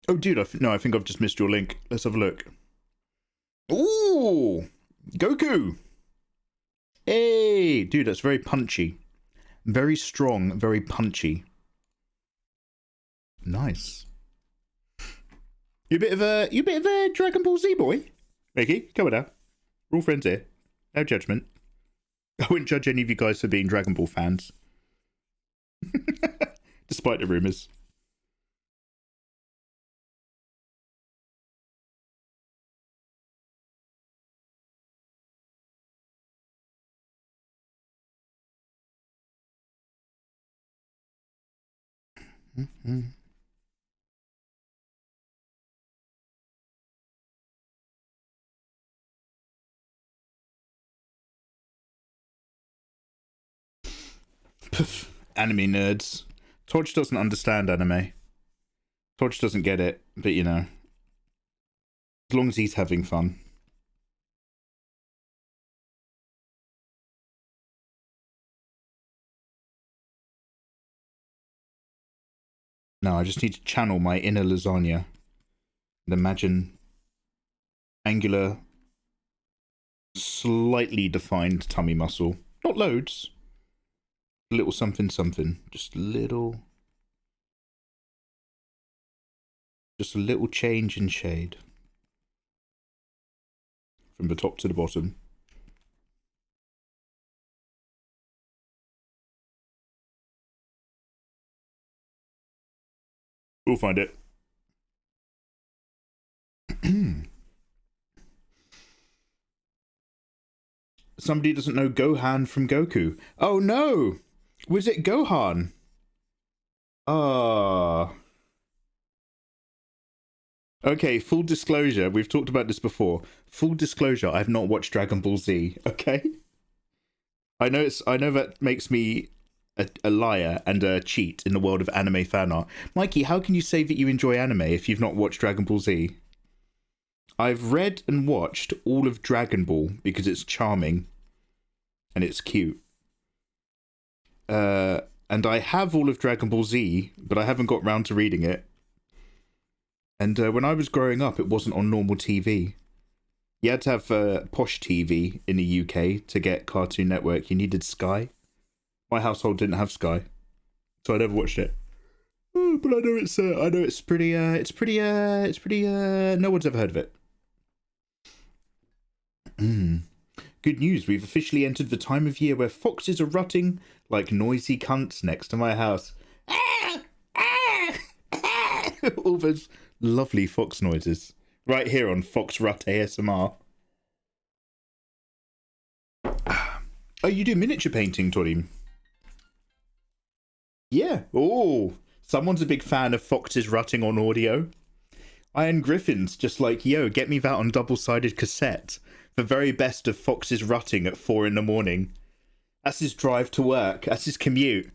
Oh, dude, I think I've just missed your link. Let's have a look. Ooh! Goku! Hey! Dude, that's very punchy. Very strong, very punchy. Nice. You a bit of a Dragon Ball Z boy? Mickey, come on now. We're all friends here. No judgment. I wouldn't judge any of you guys for being Dragon Ball fans. Despite the rumours. Anime nerds. Todge doesn't understand anime. Todge doesn't get it, but you know. As long as he's having fun. No, I just need to channel my inner lasagna. And imagine angular, slightly defined tummy muscle. Not loads. A little something something. Just a little change in shade. From the top to the bottom. We'll find it. Somebody doesn't know Gohan from Goku. Oh no! Was it Gohan? Ah. Okay, full disclosure. We've talked about this before. Full disclosure, I've not watched Dragon Ball Z, okay? I know that makes me a liar and a cheat in the world of anime fan art. Mikey, how can you say that you enjoy anime if you've not watched Dragon Ball Z? I've read and watched all of Dragon Ball because it's charming and it's cute. And I have all of Dragon Ball Z, but I haven't got round to reading it. And when I was growing up, it wasn't on normal TV. You had to have posh TV in the UK to get Cartoon Network. You needed Sky. My household didn't have Sky, so I never watched it. Oh, but I know it's pretty. No one's ever heard of it. Good news, we've officially entered the time of year where foxes are rutting like noisy cunts next to my house. All those lovely fox noises. Right here on Fox Rut ASMR. Oh, you do miniature painting, Torim? Yeah. Oh, someone's a big fan of foxes rutting on audio. Iron Griffin's just like, yo, get me that on double-sided cassette. The very best of foxes rutting at 4 a.m. That's his drive to work. That's his commute.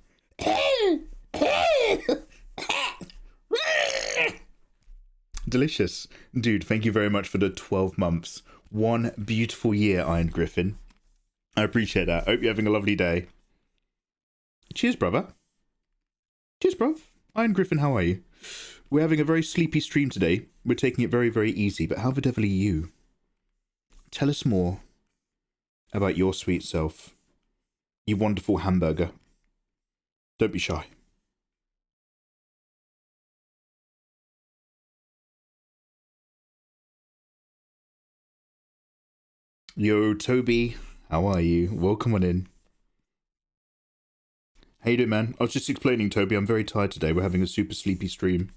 Delicious. Dude, thank you very much for the 12 months. One beautiful year, Iron Griffin. I appreciate that. Hope you're having a lovely day. Cheers, brother. Cheers, bruv. Iron Griffin, how are you? We're having a very sleepy stream today. We're taking it very, very easy, but how the devil are you? Tell us more about your sweet self. You wonderful hamburger. Don't be shy. Yo, Toby. How are you? Welcome on in. How you doing, man? I was just explaining, Toby, I'm very tired today. We're having a super sleepy stream.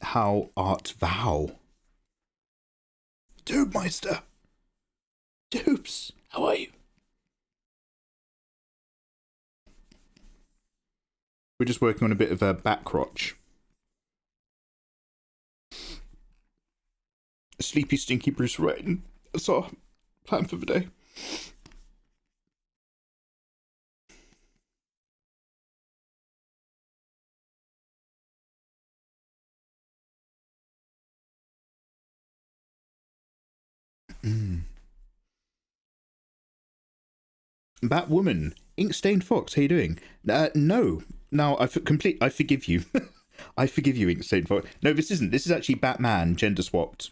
How art thou? Tubemeister! Tubes, how are you? We're just working on a bit of a back crotch. Sleepy, stinky Bruce Wayne. That's our plan for the day. Batwoman, Ink-stained Fox, how you doing? No. Now, I forgive you. I forgive you, Ink-stained Fox. No, this isn't. This is actually Batman, gender swapped.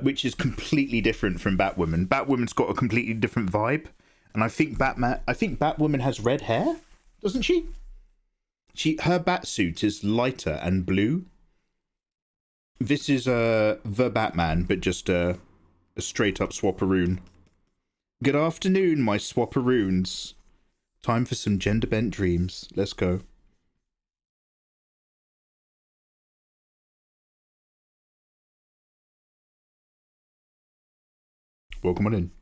Which is completely different from Batwoman. Batwoman's got a completely different vibe. And I think Batwoman has red hair, doesn't she? Her batsuit is lighter and blue. This is the Batman, but just a straight up swapperoon. Good afternoon, my swapperoons. Time for some Genderbent dreams. Let's go. Welcome on in.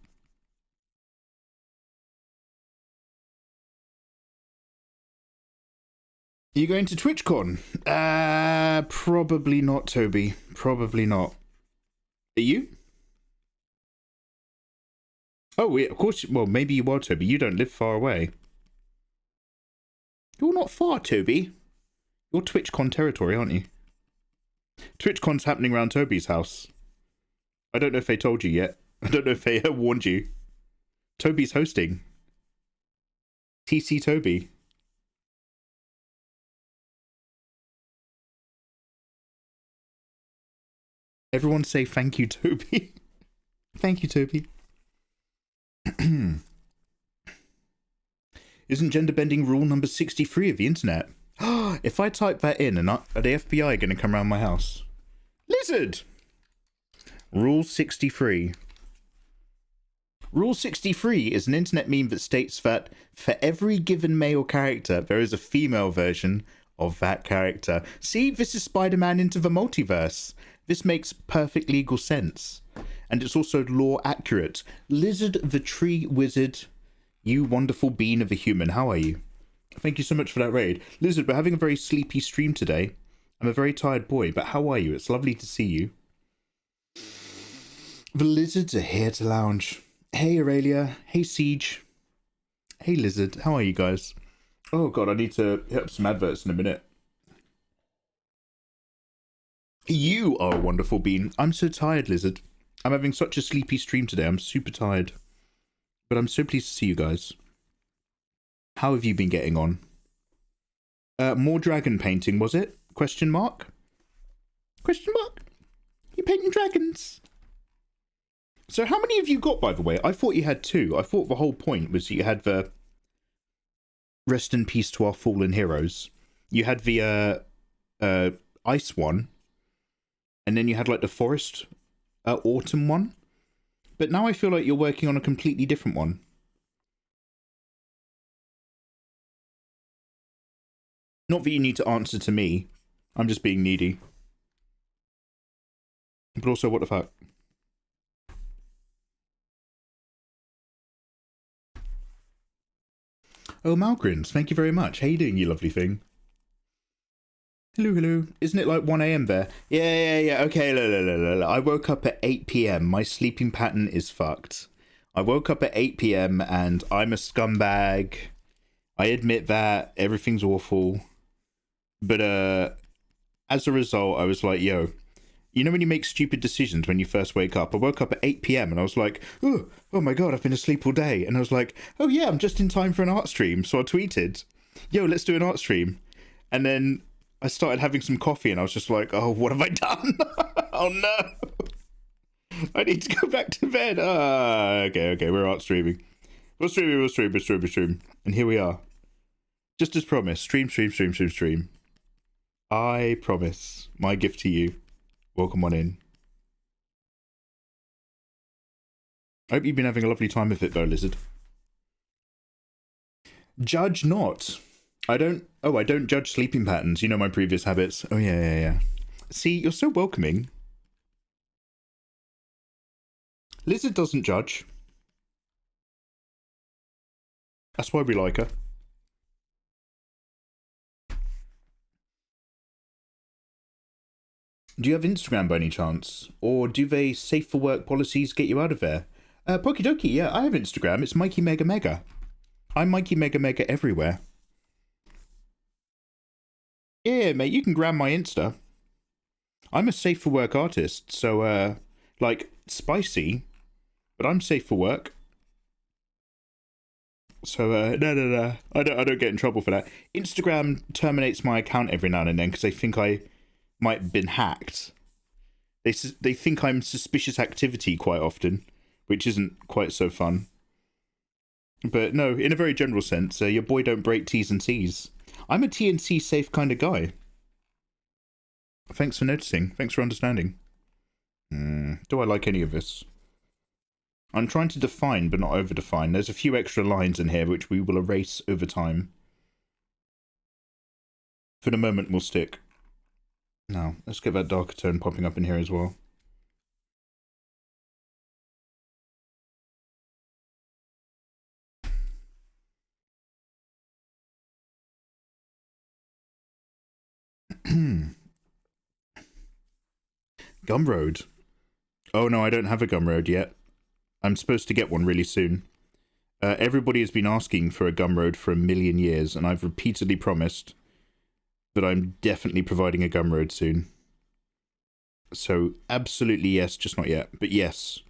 Are you going to TwitchCon? Probably not, Toby. Probably not. Are you? Oh, yeah, of course. Well, maybe you are, Toby. You don't live far away. You're not far, Toby. You're TwitchCon territory, aren't you? TwitchCon's happening around Toby's house. I don't know if they told you yet. I don't know if they warned you. Toby's hosting. TC Toby. Everyone say thank you, Toby. Thank you, Toby. Isn't gender bending rule number 63 of the internet? If I type that in, are the FBI going to come around my house? Lizard! Rule 63. Rule 63 is an internet meme that states that for every given male character, there is a female version of that character. See, this is Spider-Man into the multiverse. This makes perfect legal sense. And it's also law accurate. Lizard the Tree Wizard, you wonderful bean of a human, how are you? Thank you so much for that raid. Lizard, we're having a very sleepy stream today. I'm a very tired boy, but how are you? It's lovely to see you. The lizards are here to lounge. Hey Aurelia, hey Siege. Hey Lizard, how are you guys? Oh god, I need to hit up some adverts in a minute. You are a wonderful bean. I'm so tired, Lizard. I'm having such a sleepy stream today. I'm super tired. But I'm so pleased to see you guys. How have you been getting on? More dragon painting, was it? Question mark? Question mark? You painting dragons? So how many have you got, by the way? I thought you had 2. I thought the whole point was that you had the rest in peace to our fallen heroes. You had the ice one. And then you had like the forest autumn one. But now I feel like you're working on a completely different one. Not that you need to answer to me. I'm just being needy. But also, what the fuck? Oh, Malgrins, thank you very much. How you doing, you lovely thing? Hello, hello. Isn't it like 1 a.m. there? Yeah. Okay, I woke up at 8 p.m. My sleeping pattern is fucked. I woke up at 8 p.m. and I'm a scumbag. I admit that. Everything's awful. But as a result, I was like, yo, you know when you make stupid decisions when you first wake up? I woke up at 8 p.m. and I was like, oh my god, I've been asleep all day. And I was like, oh yeah, I'm just in time for an art stream. So I tweeted, yo, let's do an art stream. And then I started having some coffee and I was just like, oh, what have I done? Oh no. I need to go back to bed. Okay, we're art streaming. We'll stream. And here we are. Just as promised, stream. I promise, my gift to you. Welcome on in. I hope you've been having a lovely time with it though, Lizard. Judge not. I don't judge sleeping patterns. You know my previous habits. Oh yeah. See, you're so welcoming. Lizard doesn't judge. That's why we like her. Do you have Instagram by any chance? Or do they safe for work policies get you out of there? Pokidoki, yeah, I have Instagram. It's Mikey Mega Mega. I'm Mikey Mega Mega everywhere. Yeah, mate, you can grab my Insta. I'm a safe for work artist, so, like, spicy, but I'm safe for work. So, no. I don't get in trouble for that. Instagram terminates my account every now and then because they think I might have been hacked. They think I'm suspicious activity quite often, which isn't quite so fun. But no, in a very general sense, your boy don't break T's and C's. I'm a T and C safe kind of guy. Thanks for noticing. Thanks for understanding. Do I like any of this? I'm trying to define, but not over-define. There's a few extra lines in here which we will erase over time. For the moment, we'll stick. Now, let's get that darker tone popping up in here as well. Gumroad. Oh no, I don't have a Gumroad yet. I'm supposed to get one really soon. Everybody has been asking for a Gumroad for a million years, and I've repeatedly promised that I'm definitely providing a Gumroad soon. So, absolutely yes, just not yet. But yes,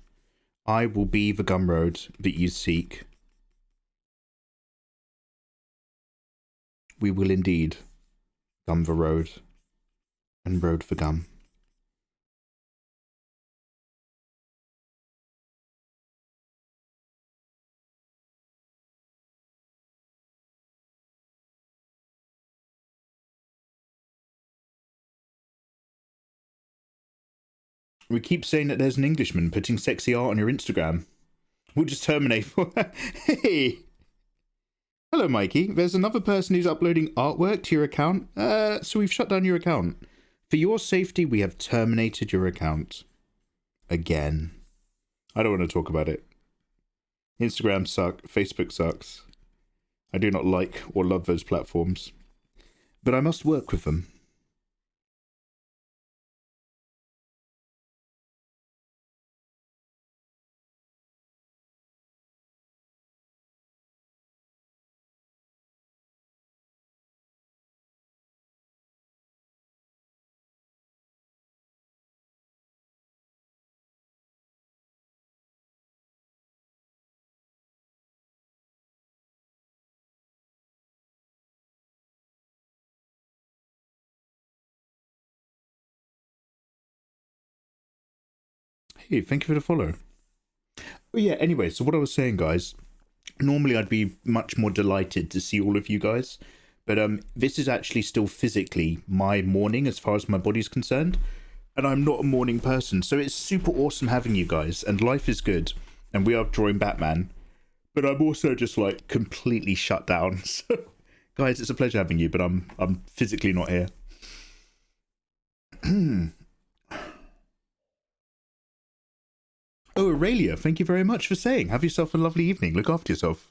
I will be the Gumroad that you seek. We will indeed gum the road and road for gum. We keep saying that there's an Englishman putting sexy art on your Instagram. We'll just terminate. Hey! Hello, Mikey. There's another person who's uploading artwork to your account. So we've shut down your account. For your safety, we have terminated your account. Again. I don't want to talk about it. Instagram sucks. Facebook sucks. I do not like or love those platforms. But I must work with them. Hey, thank you for the follow. Oh yeah, anyway, so what I was saying, guys, normally I'd be much more delighted to see all of you guys, but this is actually still physically my morning as far as my body's concerned, and I'm not a morning person, so it's super awesome having you guys, and life is good, and we are drawing Batman, but I'm also just like completely shut down. So guys, it's a pleasure having you, but I'm physically not here. Oh, Aurelia, thank you very much for saying. Have yourself a lovely evening. Look after yourself.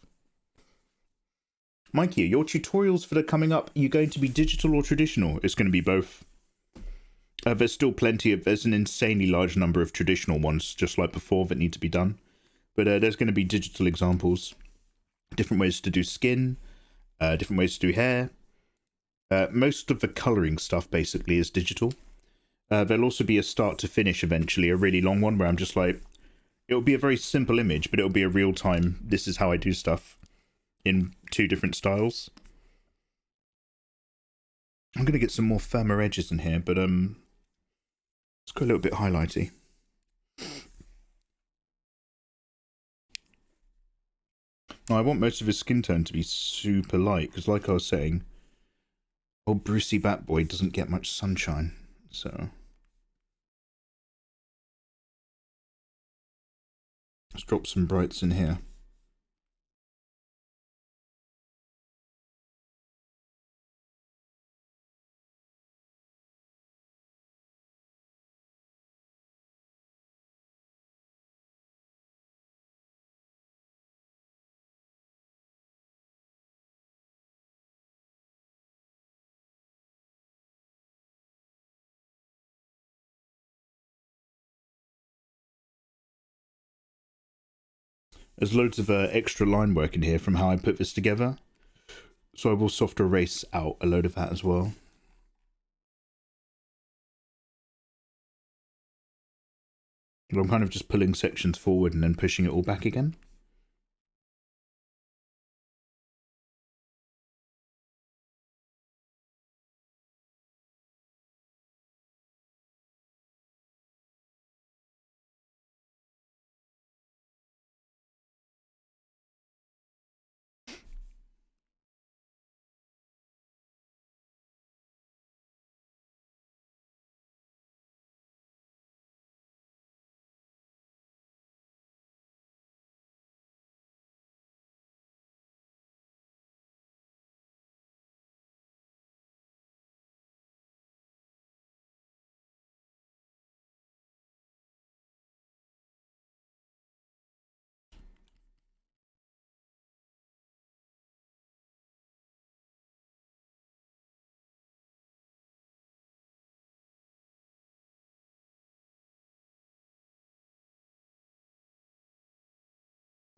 Mikey, your tutorials that are coming up, are you going to be digital or traditional? It's going to be both. There's still there's an insanely large number of traditional ones, just like before, that need to be done. But there's going to be digital examples. Different ways to do skin, different ways to do hair. Most of the colouring stuff, basically, is digital. There'll also be a start to finish eventually, a really long one, where I'm just like, it'll be a very simple image, but it'll be a real-time, this is how I do stuff in 2 different styles. I'm going to get some more firmer edges in here, but let's go a little bit highlighty. Now, I want most of his skin tone to be super light, because like I was saying, old Brucey Batboy doesn't get much sunshine, so... Let's drop some brights in here. There's loads of extra line work in here from how I put this together. So I will soft erase out a load of that as well. But I'm kind of just pulling sections forward and then pushing it all back again.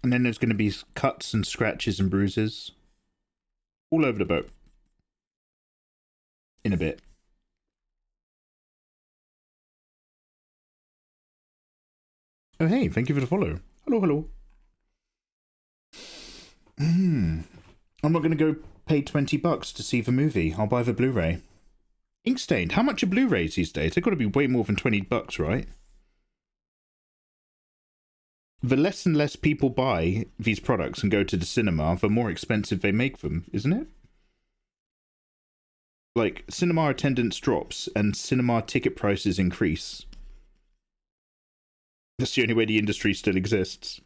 And then there's going to be cuts and scratches and bruises all over the boat in a bit. Oh, hey, thank you for the follow. Hello, hello. I'm not going to go pay $20 to see the movie. I'll buy the Blu-ray. Inkstained, how much are Blu-rays these days? They've got to be way more than $20, right? The less and less people buy these products and go to the cinema, the more expensive they make them, isn't it? Like, cinema attendance drops and cinema ticket prices increase. That's the only way the industry still exists.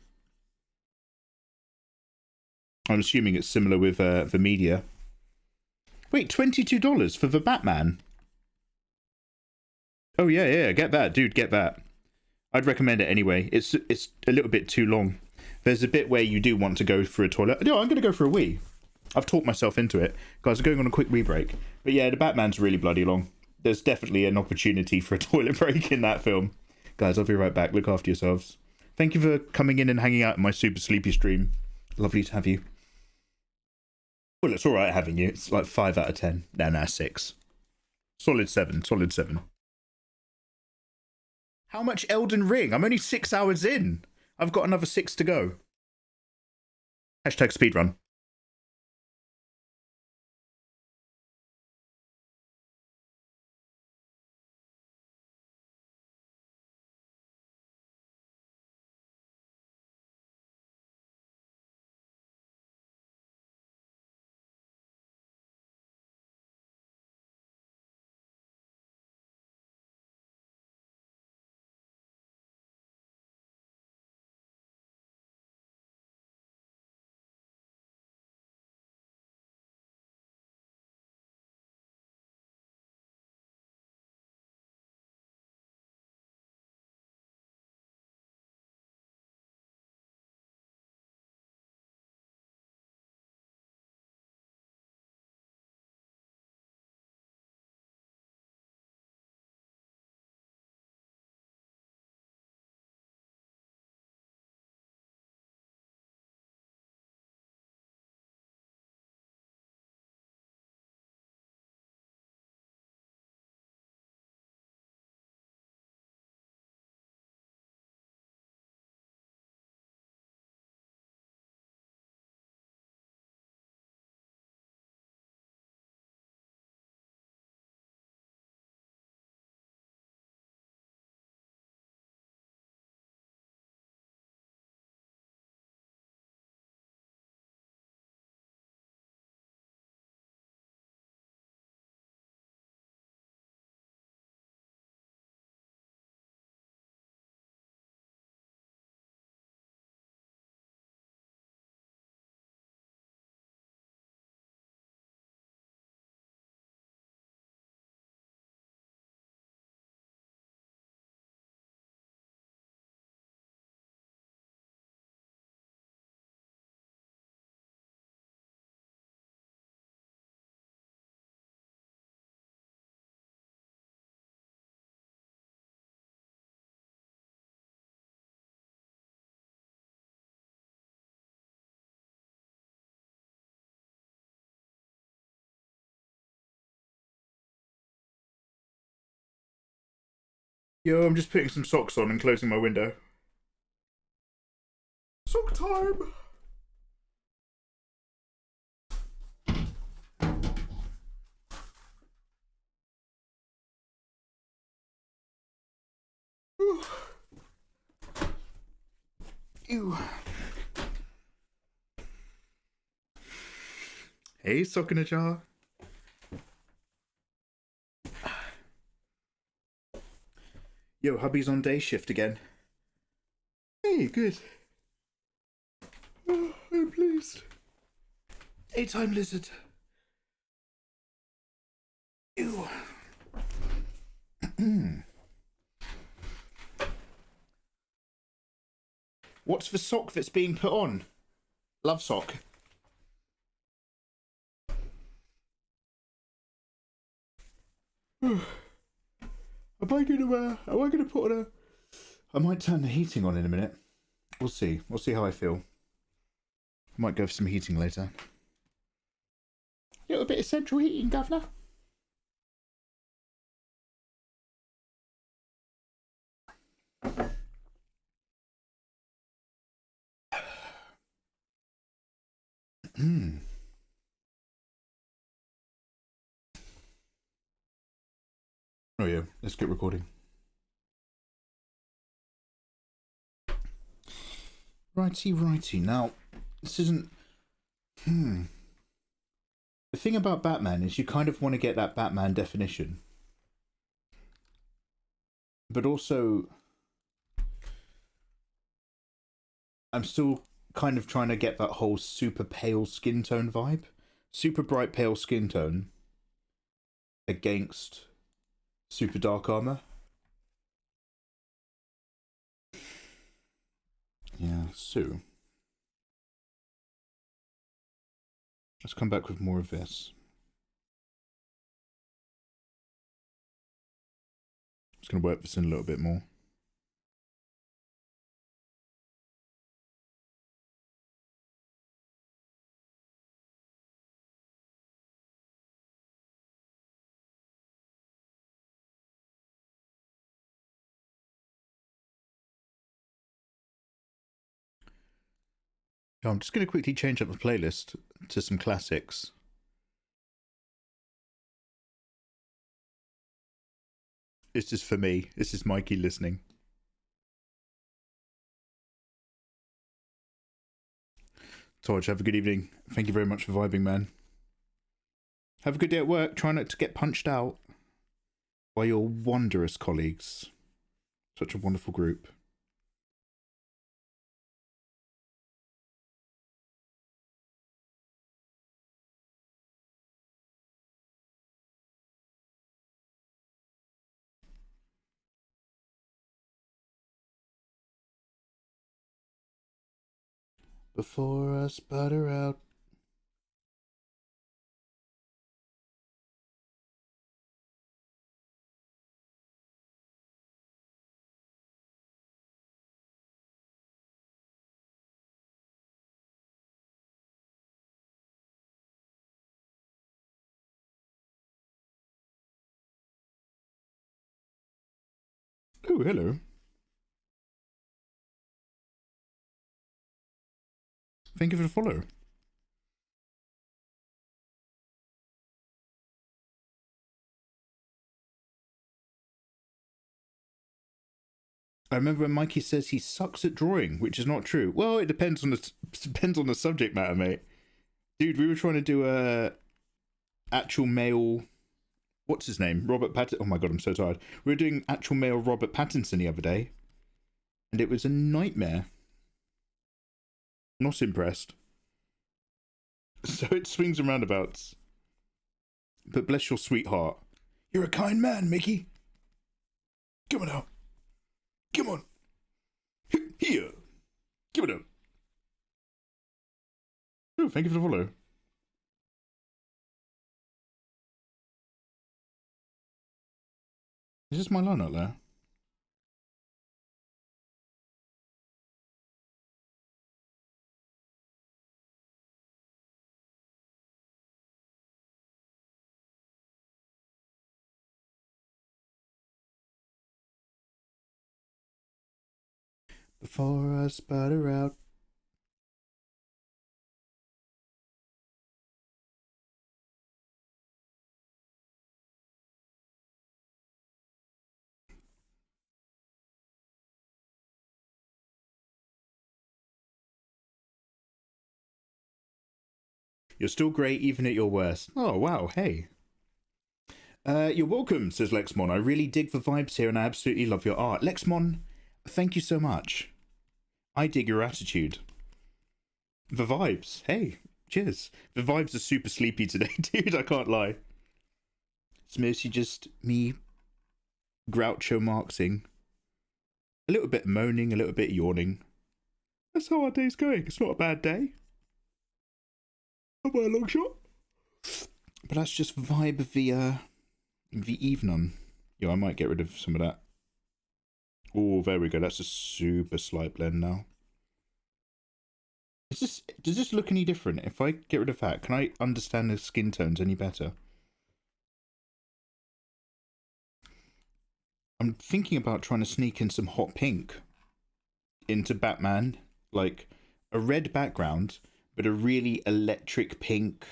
I'm assuming it's similar with the media. Wait, $22 for the Batman? Oh yeah, get that, dude, get that. I'd recommend it anyway. It's a little bit too long. There's a bit where you do want to go for a toilet. No, I'm going to go for a wee. I've talked myself into it. Guys, I'm going on a quick wee break. But yeah, the Batman's really bloody long. There's definitely an opportunity for a toilet break in that film. Guys, I'll be right back. Look after yourselves. Thank you for coming in and hanging out in my super sleepy stream. Lovely to have you. Well, it's alright having you. It's like 5 out of 10. No, 6. Solid 7. Solid 7. How much Elden Ring? I'm only 6 hours in. I've got another 6 to go. Hashtag speedrun. Yo, I'm just putting some socks on and closing my window. Sock time! Ew. Hey, sock in a jar. Yo, hubby's on day shift again. Hey, good. Oh, I'm pleased. Daytime lizard. Ew. What's the sock that's being put on? Love sock. Am I gonna put on a... I might turn the heating on in a minute. We'll see. We'll see how I feel. I might go for some heating later. A little bit of central heating, governor. Oh yeah, let's get recording. Righty. Now, this isn't... The thing about Batman is you kind of want to get that Batman definition. But also... I'm still kind of trying to get that whole super pale skin tone vibe. Super bright pale skin tone against super dark armor. Yeah, so let's come back with more of this. Just going to work this in a little bit more. I'm just going to quickly change up the playlist to some classics. This is for me. This is Mikey listening. Torch, have a good evening. Thank you very much for vibing, man. Have a good day at work. Try not to get punched out by your wondrous colleagues. Such a wonderful group. Before I sputter out. Oh, hello. Thank you for the follow. I remember when Mikey says he sucks at drawing, which is not true. Well, it depends on the subject matter, mate. Dude, we were trying to do a actual male... What's his name? Robert Pattinson. Oh my god, I'm so tired. We were doing actual male Robert Pattinson the other day. And it was a nightmare. Not impressed. So it swings and roundabouts. But bless your sweetheart. You're a kind man, Mickey. Come on out. Come on. Here. Give it up. Oh, thank you for the follow. Is this my line out there? before I sputter out. You're still great even at your worst. Oh, wow, hey. You're welcome, says Lexmon. I really dig the vibes here and I absolutely love your art. Lexmon, thank you so much. I dig your attitude. The vibes, hey, cheers. The vibes are super sleepy today, dude, I can't lie. It's mostly just me Groucho Marxing. A little bit moaning, a little bit yawning. That's how our day's going. It's not a bad day. Not by a long shot. But that's just the vibe of the evening. Yeah, I might get rid of some of that. Oh, there we go. That's a super slight blend now. Does this look any different? If I get rid of that, can I understand the skin tones any better? I'm thinking about trying to sneak in some hot pink into Batman. Like a red background, but a really electric pink.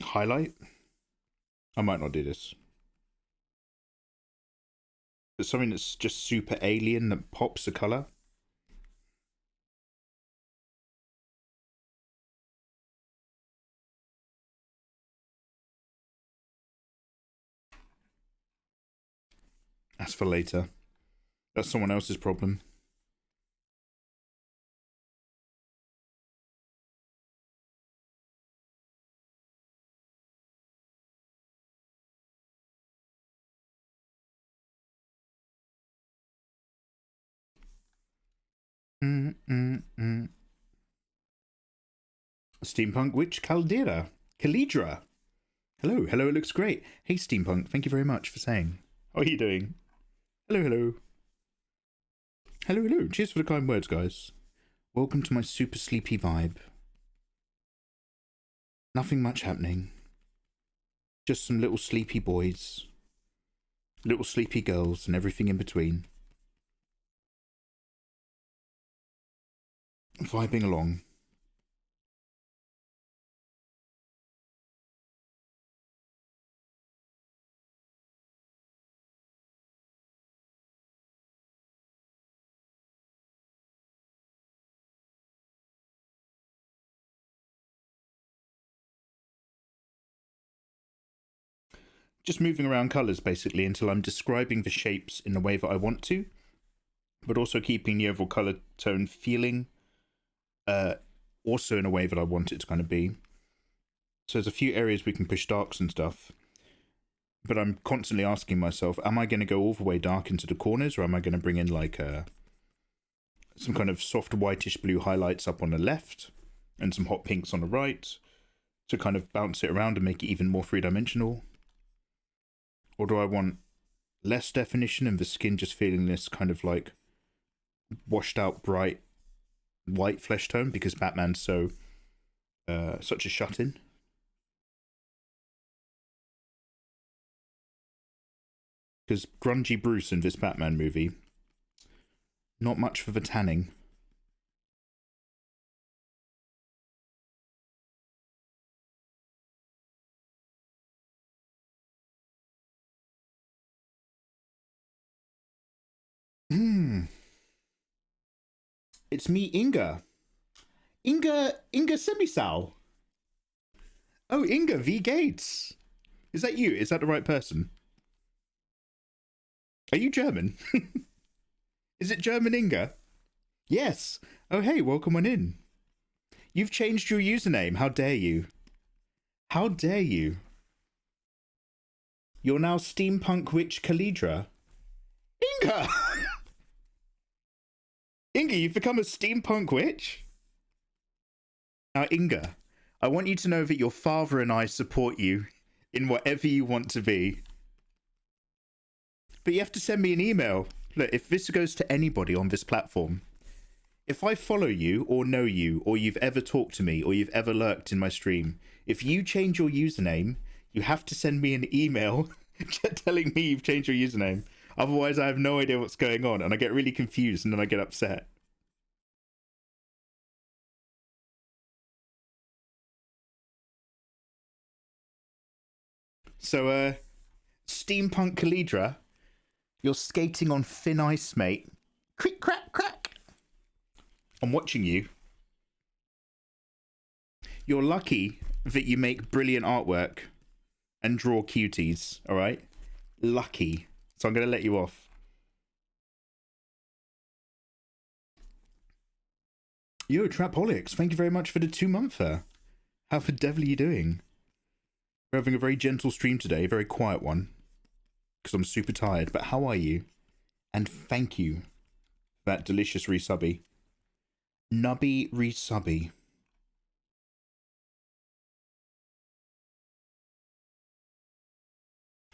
Highlight? I might not do this. But something that's just super alien that pops a colour. That's for later. That's someone else's problem. Steampunk Witch Caldera. Calidra. Hello, hello, it looks great. Hey, Steampunk, thank you very much for saying. How are you doing? Hello, hello. Hello, hello. Cheers for the kind words, guys. Welcome to my super sleepy vibe. Nothing much happening. Just some little sleepy boys. Little sleepy girls and everything in between. Vibing along. Just moving around colours, basically, until I'm describing the shapes in the way that I want to, but also keeping the overall colour tone feeling also in a way that I want it to kind of be. So there's a few areas we can push darks and stuff, but I'm constantly asking myself, am I going to go all the way dark into the corners, or am I going to bring in like some kind of soft whitish blue highlights up on the left and some hot pinks on the right to kind of bounce it around and make it even more three-dimensional? Or do I want less definition and the skin just feeling this kind of like washed out bright white flesh tone because Batman's so such a shut-in? Because grungy Bruce in this Batman movie, not much for the tanning. It's me, Inga. Inga Semisal. Oh, Inga V. Gates. Is that you? Is that the right person? Are you German? Is it German Inga? Yes. Oh, hey, welcome on in. You've changed your username. How dare you? How dare you? You're now Steampunk Witch Calidra. Inga! Inga, you've become a steampunk witch? Now, Inga, I want you to know that your father and I support you in whatever you want to be. But you have to send me an email. Look, if this goes to anybody on this platform, if I follow you or know you, or you've ever talked to me, or you've ever lurked in my stream, if you change your username, you have to send me an email telling me you've changed your username. Otherwise, I have no idea what's going on, and I get really confused, and then I get upset. So, Steampunk Calidra, you're skating on thin ice, mate. Crick, crack, crack. I'm watching you. You're lucky that you make brilliant artwork and draw cuties, all right? Lucky. So I'm going to let you off. Yo, Trapaholics, thank you very much for the 2-monther. How the devil are you doing? We're having a very gentle stream today, a very quiet one, because I'm super tired. But how are you? And thank you for that delicious resubby. Nubby resubby.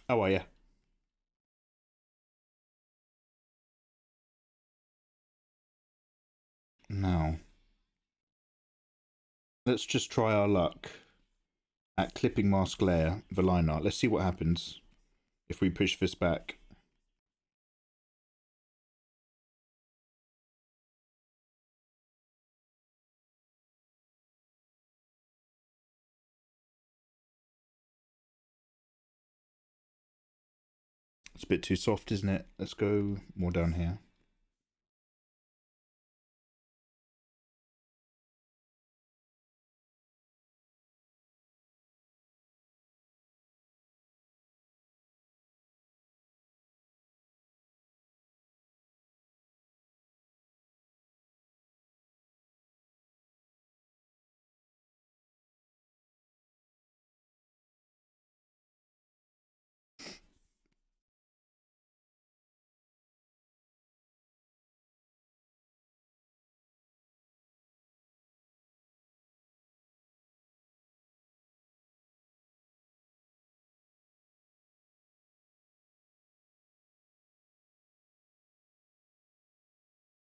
How are you? Now, let's just try our luck at clipping mask layer, the line art. Let's see what happens if we push this back. It's a bit too soft, isn't it? Let's go more down here.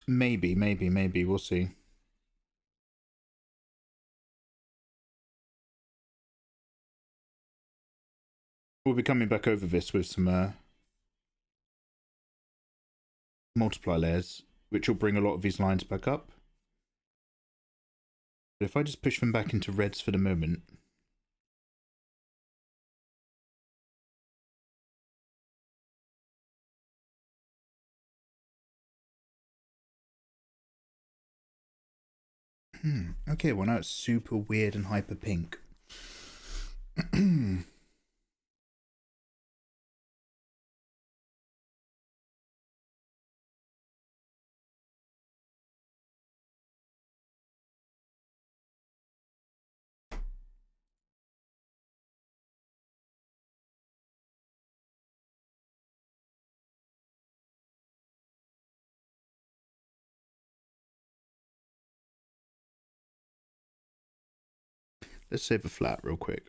Maybe, we'll see. We'll be coming back over this with some multiply layers, which will bring a lot of these lines back up. But if I just push them back into reds for the moment. Okay, well now it's super weird and hyper pink. Let's save a flat real quick.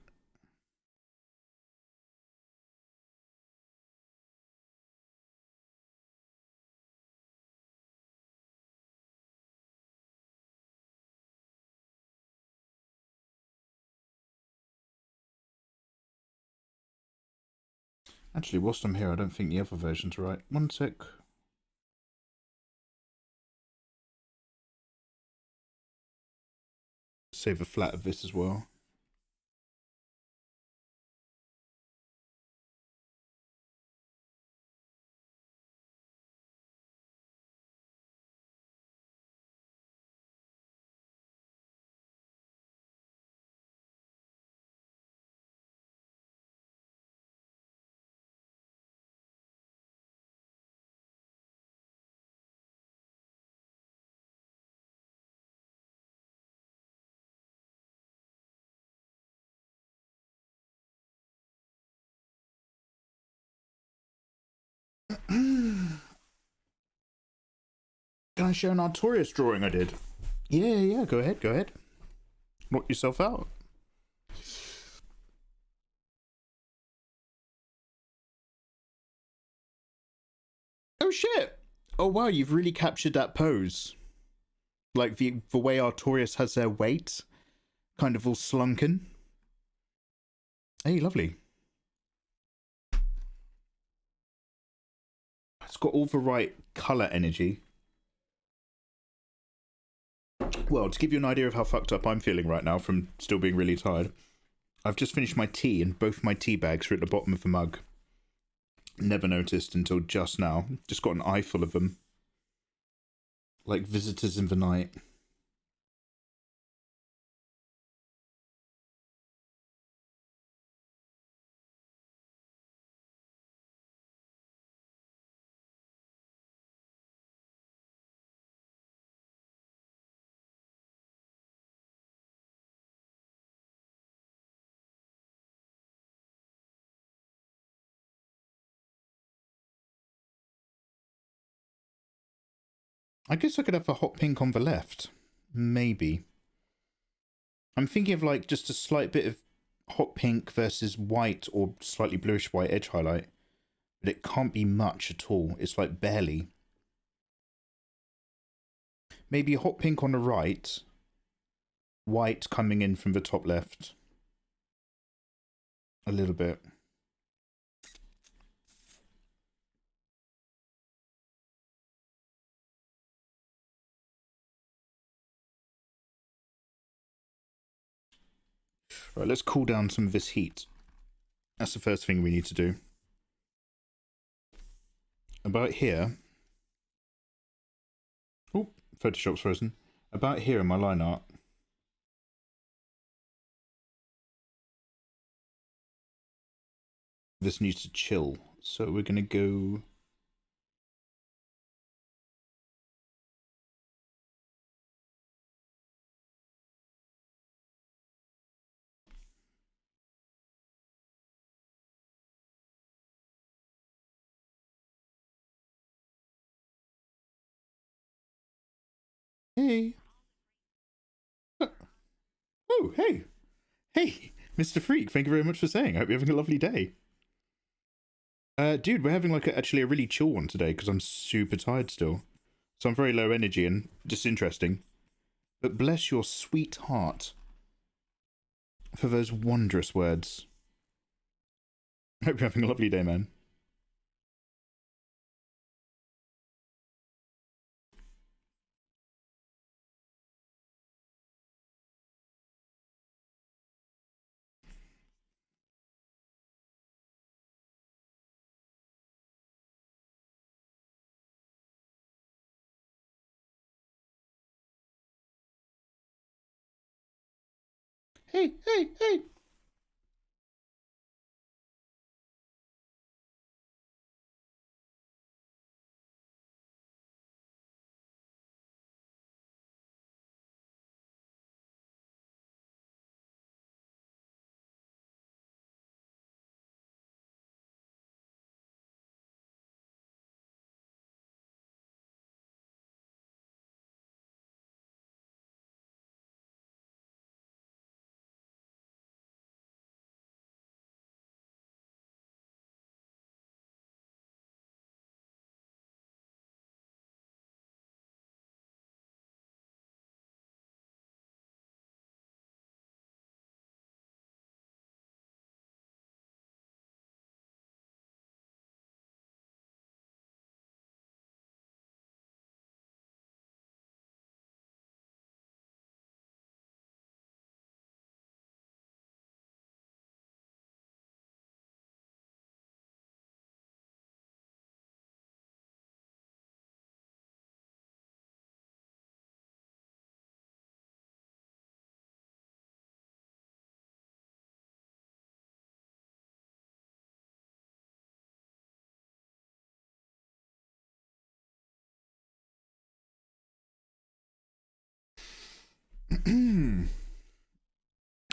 Actually, whilst I'm here, I don't think the other version's right. One sec. Save a flat of this as well. Can I show an Artorias drawing I did? Yeah, go ahead. Knock yourself out. Oh shit! Oh wow, you've really captured that pose. Like the way Artorias has their weight. Kind of all slunken. Hey, lovely. It's got all the right colour energy. Well, to give you an idea of how fucked up I'm feeling right now from still being really tired, I've just finished my tea and both my tea bags are at the bottom of the mug. Never noticed until just now. Just got an eye full of them. Like visitors in the night. I guess I could have a hot pink on the left. Maybe. I'm thinking of like just a slight bit of hot pink versus white or slightly bluish white edge highlight. But it can't be much at all. It's like barely. Maybe hot pink on the right. White coming in from the top left. A little bit. Right, let's cool down some of this heat. That's the first thing we need to do. About here. Oh, Photoshop's frozen. About here in my line art. This needs to chill. So we're going to go... Hey. Oh, hey. Hey, Mr. Freak, thank you very much for saying. I hope you're having a lovely day. Dude, we're having like actually a really chill one today because I'm super tired still. So I'm very low energy and just interesting. But bless your sweet heart for those wondrous words. I hope you're having a lovely day, man. Hey, hey, hey.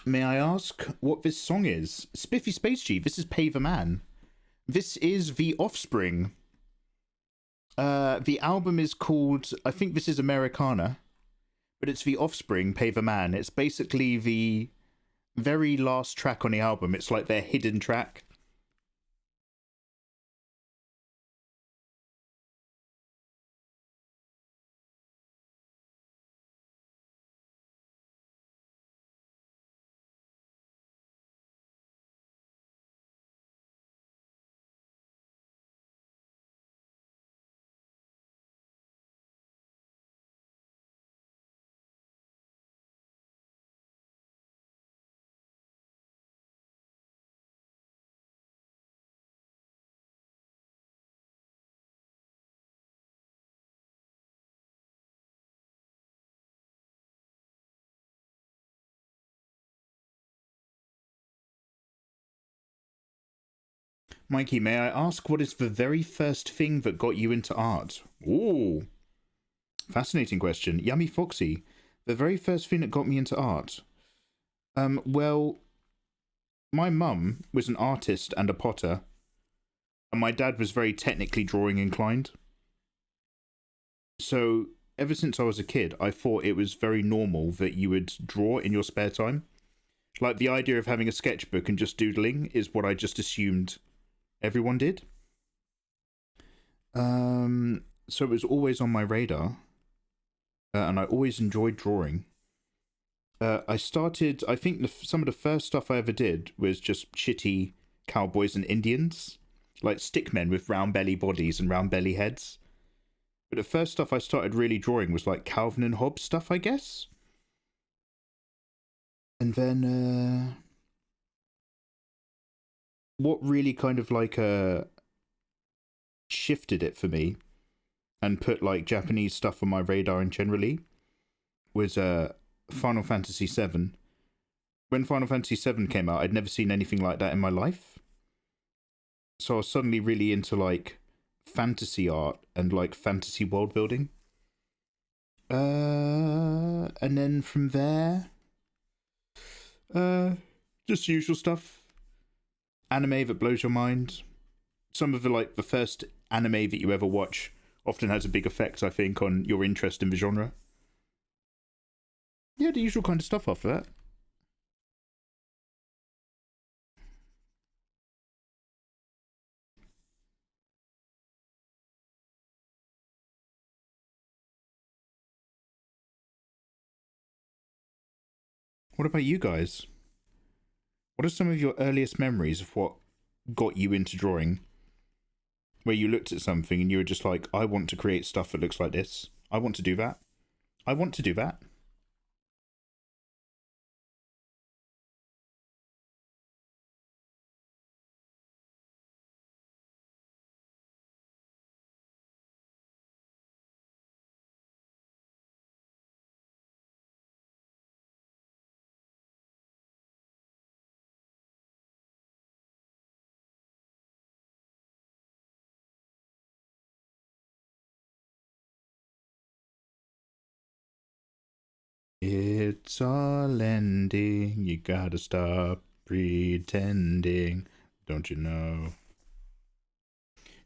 May I ask what this song is? Spiffy Space G, this is Pay the Man. This is The Offspring. The album is called, I think this is Americana, but it's The Offspring, Pay the Man. It's basically the very last track on the album. It's like their hidden track. Mikey, may I ask what is the very first thing that got you into art? Ooh, fascinating question. Yummy Foxy. The very first thing that got me into art. Well, my mum was an artist and a potter, and my dad was very technically drawing inclined. So ever since I was a kid, I thought it was very normal that you would draw in your spare time. Like, the idea of having a sketchbook and just doodling is what I just assumed everyone did. So it was always on my radar, and I always enjoyed drawing. I think some of the first stuff I ever did was just shitty cowboys and Indians, like stickmen with round belly bodies and round belly heads. But the first stuff I started really drawing was like Calvin and Hobbes stuff, I guess. And then what really kind of like shifted it for me and put like Japanese stuff on my radar and generally was Final Fantasy VII. When Final Fantasy VII came out, I'd never seen anything like that in my life. So I was suddenly really into like fantasy art and like fantasy world building. And then from there, just usual stuff. Anime that blows your mind. Some of the first anime that you ever watch often has a big effect, I think, on your interest in the genre. Yeah, the usual kind of stuff after that. What about you guys? What are some of your earliest memories of what got you into drawing? Where you looked at something and you were just like, I want to create stuff that looks like this. I want to do that. I want to do that. It's all ending. You gotta stop pretending. Don't you know?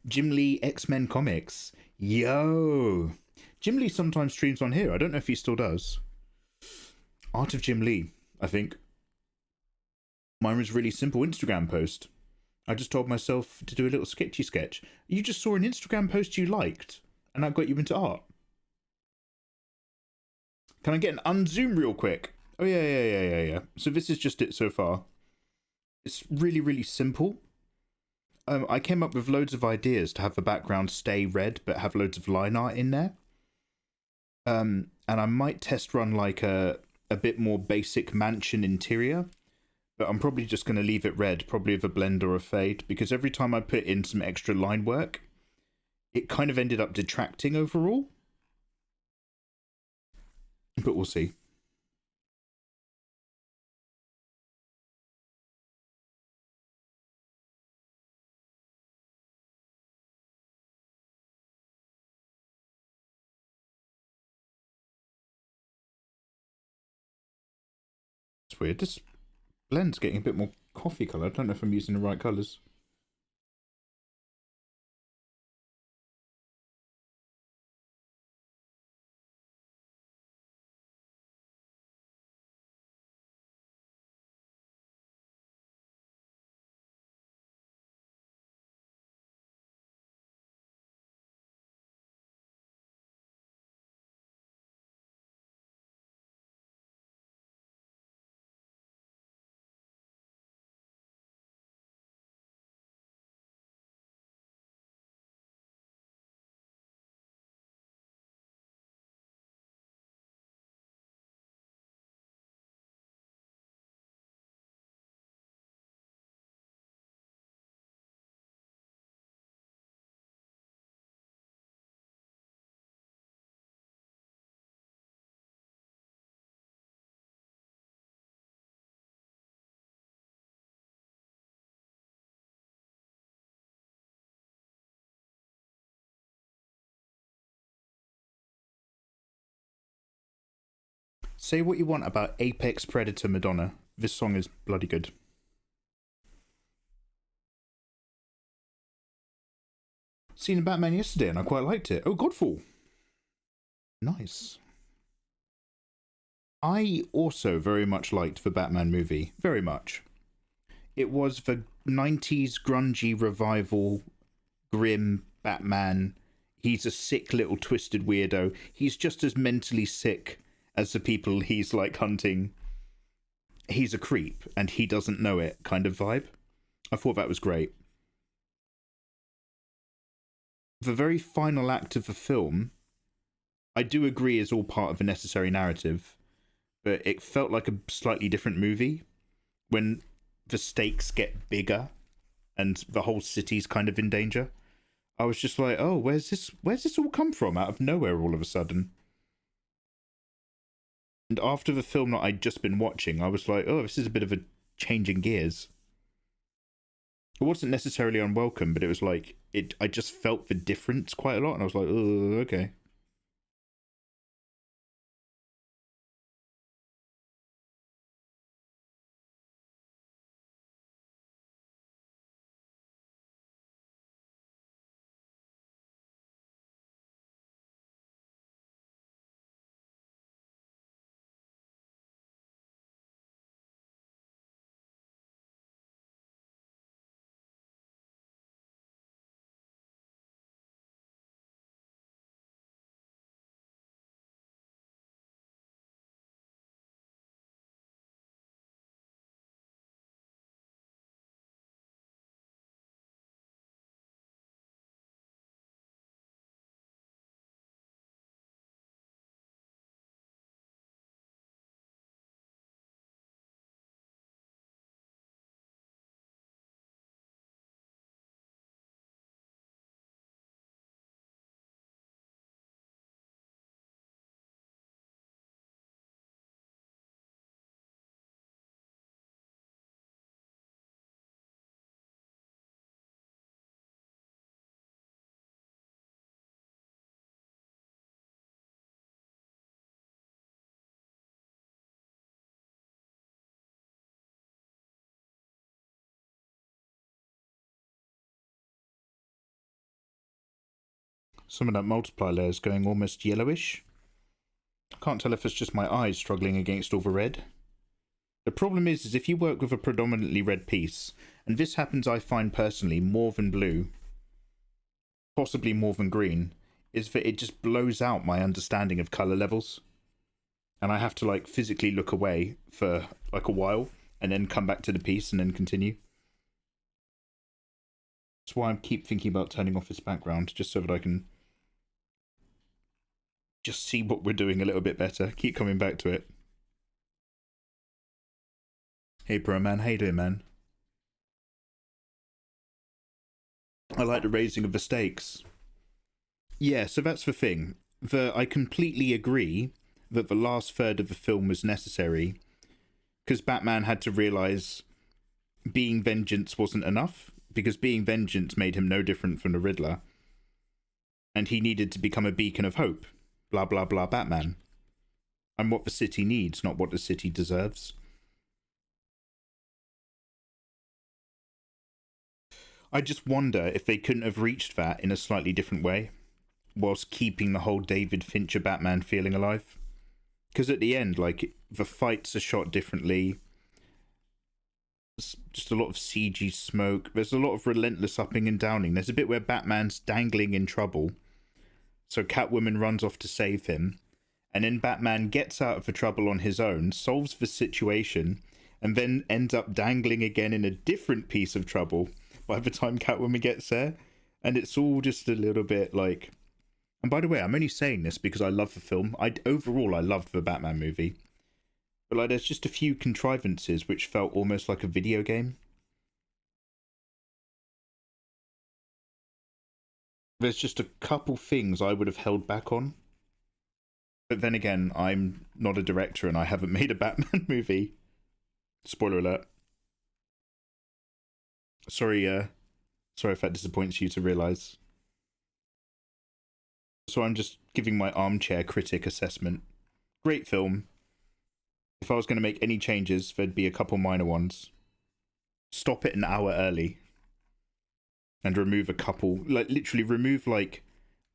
Jim Lee X-Men Comics. Yo! Jim Lee sometimes streams on here. I don't know if he still does. Art of Jim Lee, I think. Mine was a really simple Instagram post. I just told myself to do a little sketchy sketch. You just saw an Instagram post you liked, and that got you into art. Can I get an unzoom real quick? Oh, yeah. So this is just it so far. It's really, really simple. I came up with loads of ideas to have the background stay red, but have loads of line art in there. And I might test run like a bit more basic mansion interior, but I'm probably just going to leave it red, probably with a blend or a fade, because every time I put in some extra line work, it kind of ended up detracting overall. But we'll see. It's weird. This blend's getting a bit more coffee colour. I don't know if I'm using the right colours. Say what you want about Apex Predator Madonna. This song is bloody good. Seen Batman yesterday and I quite liked it. Oh, Godfall. Nice. I also very much liked the Batman movie. Very much. It was the 90s grungy revival, grim Batman. He's a sick little twisted weirdo. He's just as mentally sick as the people he's like hunting. He's a creep and he doesn't know it kind of vibe. I thought that was great. The very final act of the film, I do agree, is all part of a necessary narrative, but it felt like a slightly different movie when the stakes get bigger and the whole city's kind of in danger. I was just like, oh, where's this all come from out of nowhere all of a sudden? And after the film that I'd just been watching, I was like, oh, this is a bit of a change in gears. It wasn't necessarily unwelcome, but it was like, I just felt the difference quite a lot, and I was like, oh, okay. Some of that multiply layer is going almost yellowish. I can't tell if it's just my eyes struggling against all the red. The problem is if you work with a predominantly red piece, and this happens I find personally more than blue, possibly more than green, is that it just blows out my understanding of colour levels. And I have to like physically look away for like a while, and then come back to the piece and then continue. That's why I keep thinking about turning off this background, just so that I can just see what we're doing a little bit better. Keep coming back to it. Hey bro man, how you doing, man? I like the raising of the stakes. Yeah, so that's the thing. I completely agree that the last third of the film was necessary, because Batman had to realise being vengeance wasn't enough, because being vengeance made him no different from the Riddler, and he needed to become a beacon of hope. Blah blah blah Batman. I'm what the city needs, not what the city deserves. I just wonder if they couldn't have reached that in a slightly different way, whilst keeping the whole David Fincher Batman feeling alive. Because at the end, like, the fights are shot differently. There's just a lot of CG smoke. There's a lot of relentless upping and downing. There's a bit where Batman's dangling in trouble, so Catwoman runs off to save him, and then Batman gets out of the trouble on his own, solves the situation, and then ends up dangling again in a different piece of trouble by the time Catwoman gets there. And it's all just a little bit like... And by the way, I'm only saying this because I love the film. Overall, I loved the Batman movie. But like, there's just a few contrivances which felt almost like a video game. There's just a couple things I would have held back on. But then again, I'm not a director and I haven't made a Batman movie. Spoiler alert. Sorry if that disappoints you to realise. So I'm just giving my armchair critic assessment. Great film. If I was going to make any changes, there'd be a couple minor ones. Stop it an hour early. And remove a couple, like literally remove like,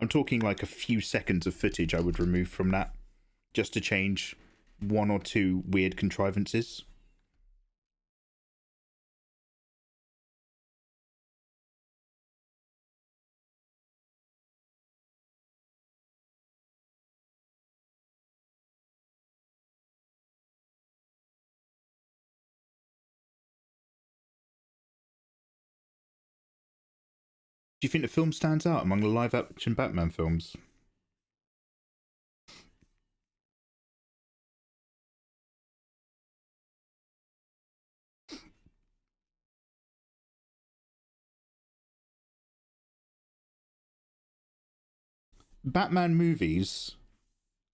I'm talking like a few seconds of footage I would remove from that. Just to change one or two weird contrivances. Do you think the film stands out among the live-action Batman films? Batman movies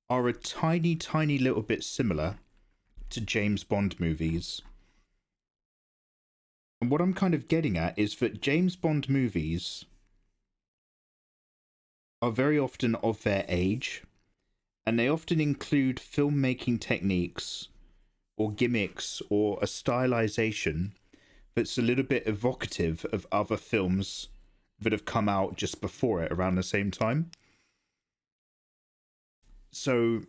are a tiny, tiny little bit similar to James Bond movies. And what I'm kind of getting at is that James Bond movies are very often of their age, and they often include filmmaking techniques or gimmicks or a stylization that's a little bit evocative of other films that have come out just before it around the same time. So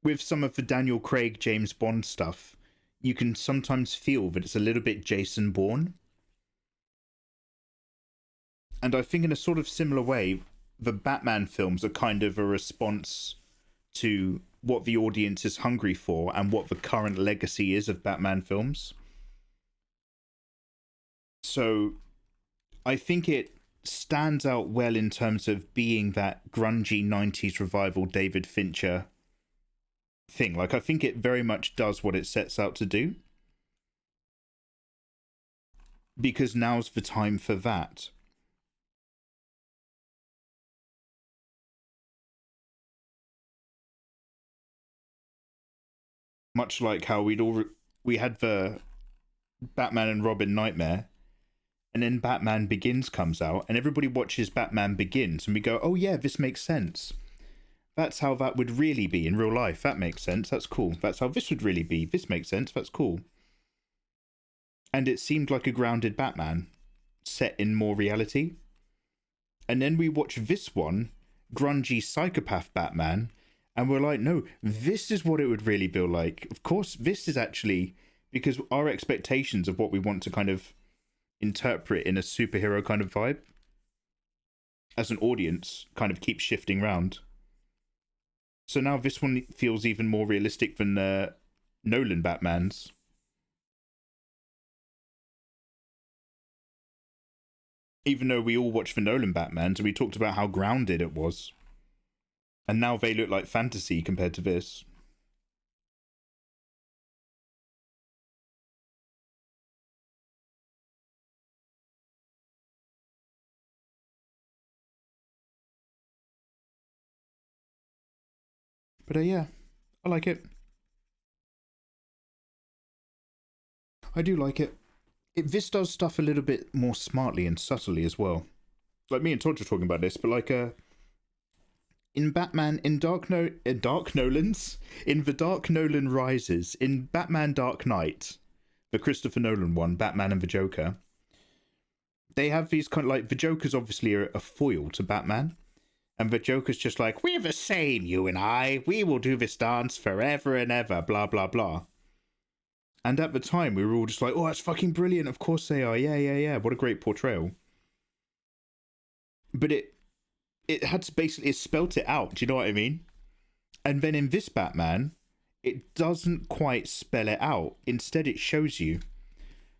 with some of the Daniel Craig James Bond stuff, you can sometimes feel that it's a little bit Jason Bourne. And I think in a sort of similar way, the Batman films are kind of a response to what the audience is hungry for and what the current legacy is of Batman films. So I think it stands out well in terms of being that grungy 90s revival David Fincher thing. Like, I think it very much does what it sets out to do. Because now's the time for that. Much like how we had the Batman and Robin Nightmare, and then Batman Begins comes out, and everybody watches Batman Begins, and we go, oh yeah, this makes sense. That's how that would really be in real life. That makes sense. That's cool. That's how this would really be. This makes sense. That's cool. And it seemed like a grounded Batman, set in more reality. And then we watch this one, grungy psychopath Batman, and we're like, no, this is what it would really feel like. Of course, this is actually, because our expectations of what we want to kind of interpret in a superhero kind of vibe, as an audience, kind of keeps shifting round. So now this one feels even more realistic than Nolan Batman's. Even though we all watched the Nolan Batmans and we talked about how grounded it was. And now they look like fantasy compared to this. But yeah, I like it. I do like it. This does stuff a little bit more smartly and subtly as well. Like me and Todd were talking about this, but like in Batman, in the Dark Nolan Rises, in Batman Dark Knight, the Christopher Nolan one, Batman and the Joker, they have these kind of like, the Joker's obviously a foil to Batman, and the Joker's just like, we're the same, you and I, we will do this dance forever and ever, blah blah blah. And at the time we were all just like, oh, that's fucking brilliant, of course they are, yeah, what a great portrayal. But it had to basically, it spelt it out, do you know what I mean? And then in this Batman, it doesn't quite spell it out. Instead, it shows you.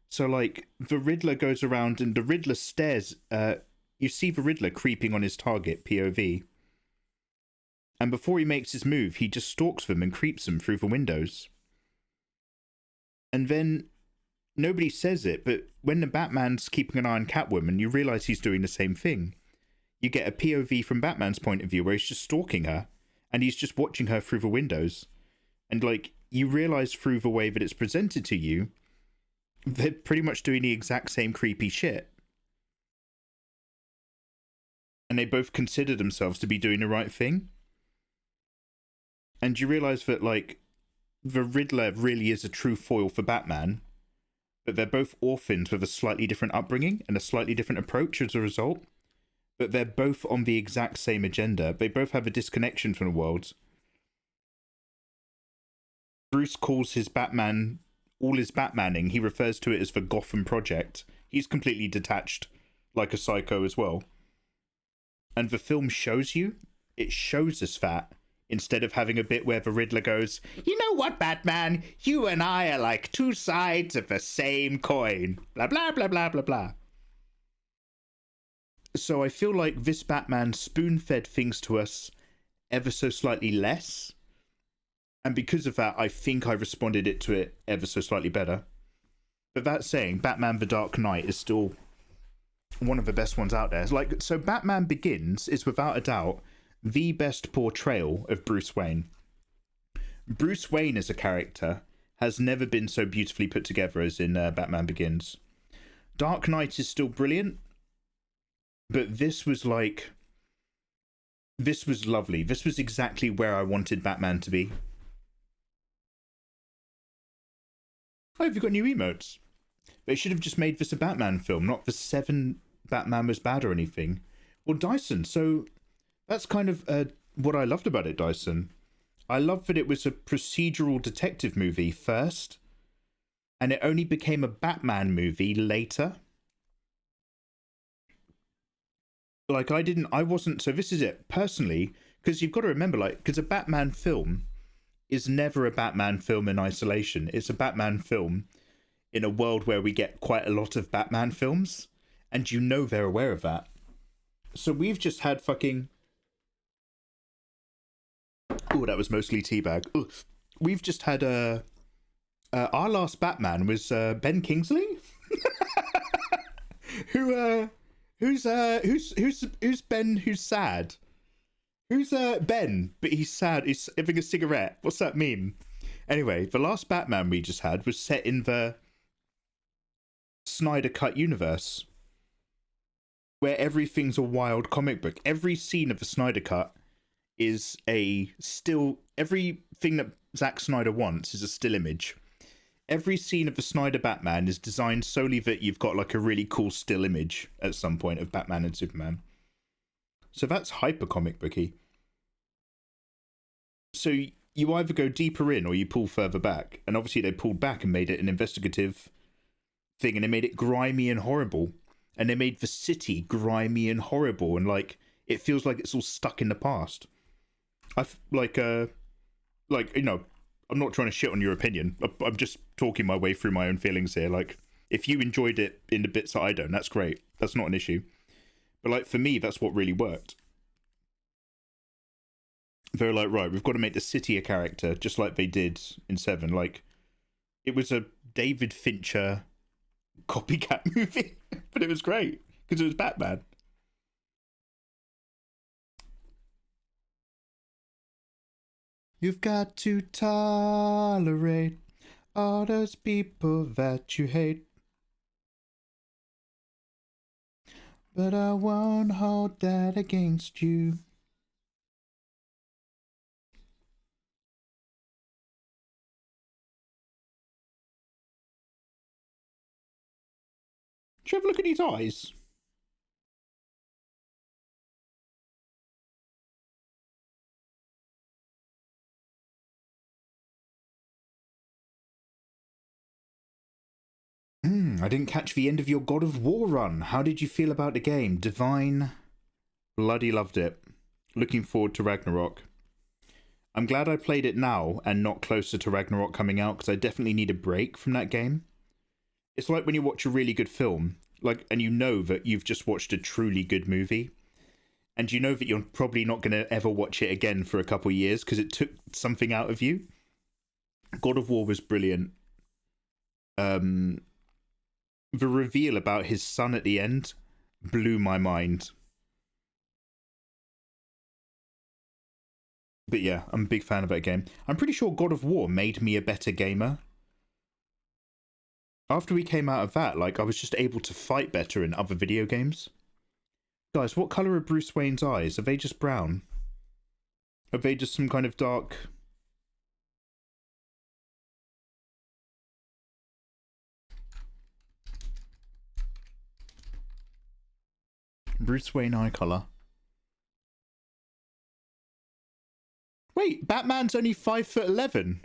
So, like, the Riddler goes around and the Riddler stares. You see the Riddler creeping on his target, POV. And before he makes his move, he just stalks them and creeps them through the windows. And then nobody says it, but when the Batman's keeping an eye on Catwoman, you realise he's doing the same thing. You get a POV from Batman's point of view where he's just stalking her and he's just watching her through the windows. And like, you realize through the way that it's presented to you, they're pretty much doing the exact same creepy shit. And they both consider themselves to be doing the right thing. And you realize that, like, the Riddler really is a true foil for Batman, but they're both orphans with a slightly different upbringing and a slightly different approach as a result. But they're both on the exact same agenda. They both have a disconnection from the world. Bruce calls his Batman, all his Batmaning, he refers to it as the Gotham Project. He's completely detached, like a psycho as well. And the film shows us that, instead of having a bit where the Riddler goes, you know what, Batman? You and I are like two sides of the same coin. Blah, blah, blah, blah, blah, blah. So I feel like this Batman spoon-fed things to us ever so slightly less. And because of that, I think I responded to it ever so slightly better. But that saying, Batman The Dark Knight is still one of the best ones out there. Like, so Batman Begins is without a doubt the best portrayal of Bruce Wayne. Bruce Wayne as a character has never been so beautifully put together as in Batman Begins. Dark Knight is still brilliant, but this was lovely. This was exactly where I wanted Batman to be. Oh, have you got new emotes? They should have just made this a Batman film, not the 7 Batman was bad or anything. Well, Dyson, so that's kind of what I loved about it, Dyson. I loved that it was a procedural detective movie first, and it only became a Batman movie later. Like, so this is it, personally, because you've got to remember, like, because a Batman film is never a Batman film in isolation. It's a Batman film in a world where we get quite a lot of Batman films, and you know they're aware of that. So we've just had fucking... Oh, that was mostly teabag. Ugh. We've just had our last Batman was Ben Kingsley, who's Ben? Who's sad? Who's Ben? But he's sad. He's having a cigarette. What's that mean? Anyway, the last Batman we just had was set in the Snyder Cut universe, where everything's a wild comic book. Every scene of the Snyder Cut is everything that Zack Snyder wants is a still image. Every scene of the Snyder Batman is designed solely that you've got like a really cool still image at some point of Batman and Superman. So that's hyper comic booky. So you either go deeper in or you pull further back. And obviously they pulled back and made it an investigative thing, and they made it grimy and horrible. And they made the city grimy and horrible, and like it feels like it's all stuck in the past. I'm not trying to shit on your opinion. I'm just talking my way through my own feelings here. Like, if you enjoyed it in the bits that I don't, that's great. That's not an issue. But like for me, that's what really worked. They're like, right, we've got to make the city a character, just like they did in 7. Like, it was a David Fincher copycat movie, but it was great because it was Batman. You've got to tolerate all those people that you hate, but I won't hold that against you. Did you ever look at his eyes? I didn't catch the end of your God of War run. How did you feel about the game? Divine. Bloody loved it. Looking forward to Ragnarok. I'm glad I played it now and not closer to Ragnarok coming out, because I definitely need a break from that game. It's like when you watch a really good film, like, and you know that you've just watched a truly good movie, and you know that you're probably not going to ever watch it again for a couple of years because it took something out of you. God of War was brilliant. The reveal about his son at the end blew my mind. But yeah, I'm a big fan of that game. I'm pretty sure God of War made me a better gamer. After we came out of that, like, I was just able to fight better in other video games. Guys, what colour are Bruce Wayne's eyes? Are they just brown? Are they just some kind of dark... Bruce Wayne eye colour. Wait, Batman's only 5'11".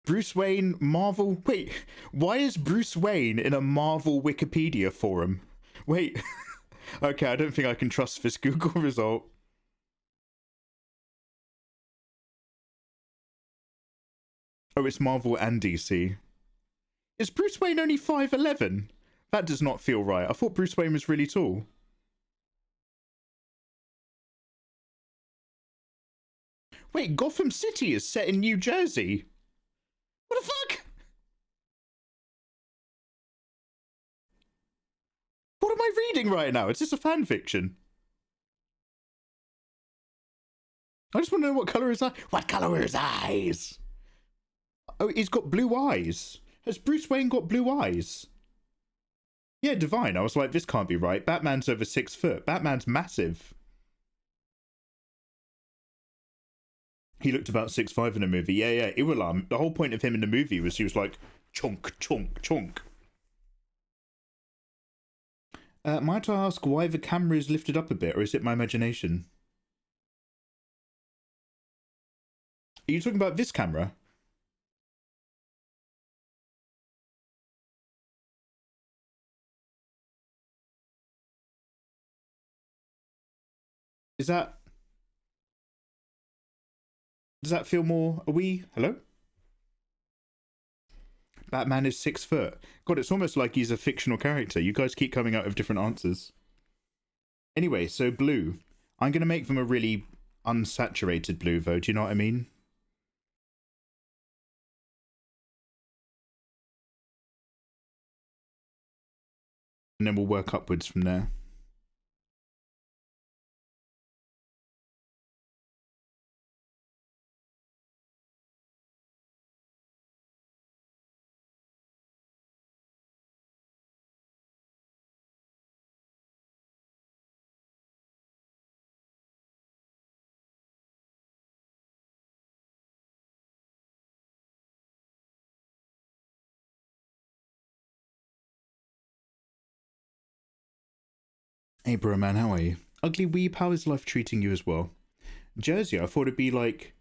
Bruce Wayne, Marvel. Wait, why is Bruce Wayne in a Marvel Wikipedia forum? Wait. Okay, I don't think I can trust this Google result. Oh, it's Marvel and DC. Is Bruce Wayne only 5'11"? That does not feel right. I thought Bruce Wayne was really tall. Wait, Gotham City is set in New Jersey. What the fuck? What am I reading right now? Is this a fan fiction? I just want to know what colour his eyes. What colour are his eyes? Oh, he's got blue eyes. Has Bruce Wayne got blue eyes? Yeah, divine. I was like, this can't be right. Batman's over 6 foot. Batman's massive. He looked about 6'5" in the movie. Yeah. Iwalam. The whole point of him in the movie was he was like, chunk, chunk, chunk. Might I ask why the camera is lifted up a bit, or is it my imagination? Are you talking about this camera? Is that... Does that feel more... Are we... Hello? Batman is 6 foot. God, it's almost like he's a fictional character. You guys keep coming out with different answers. Anyway, so blue. I'm going to make them a really unsaturated blue, though. Do you know what I mean? And then we'll work upwards from there. Hey bro man, how are you? Ugly Weeb, how is life treating you as well? Jersey, I thought it'd be like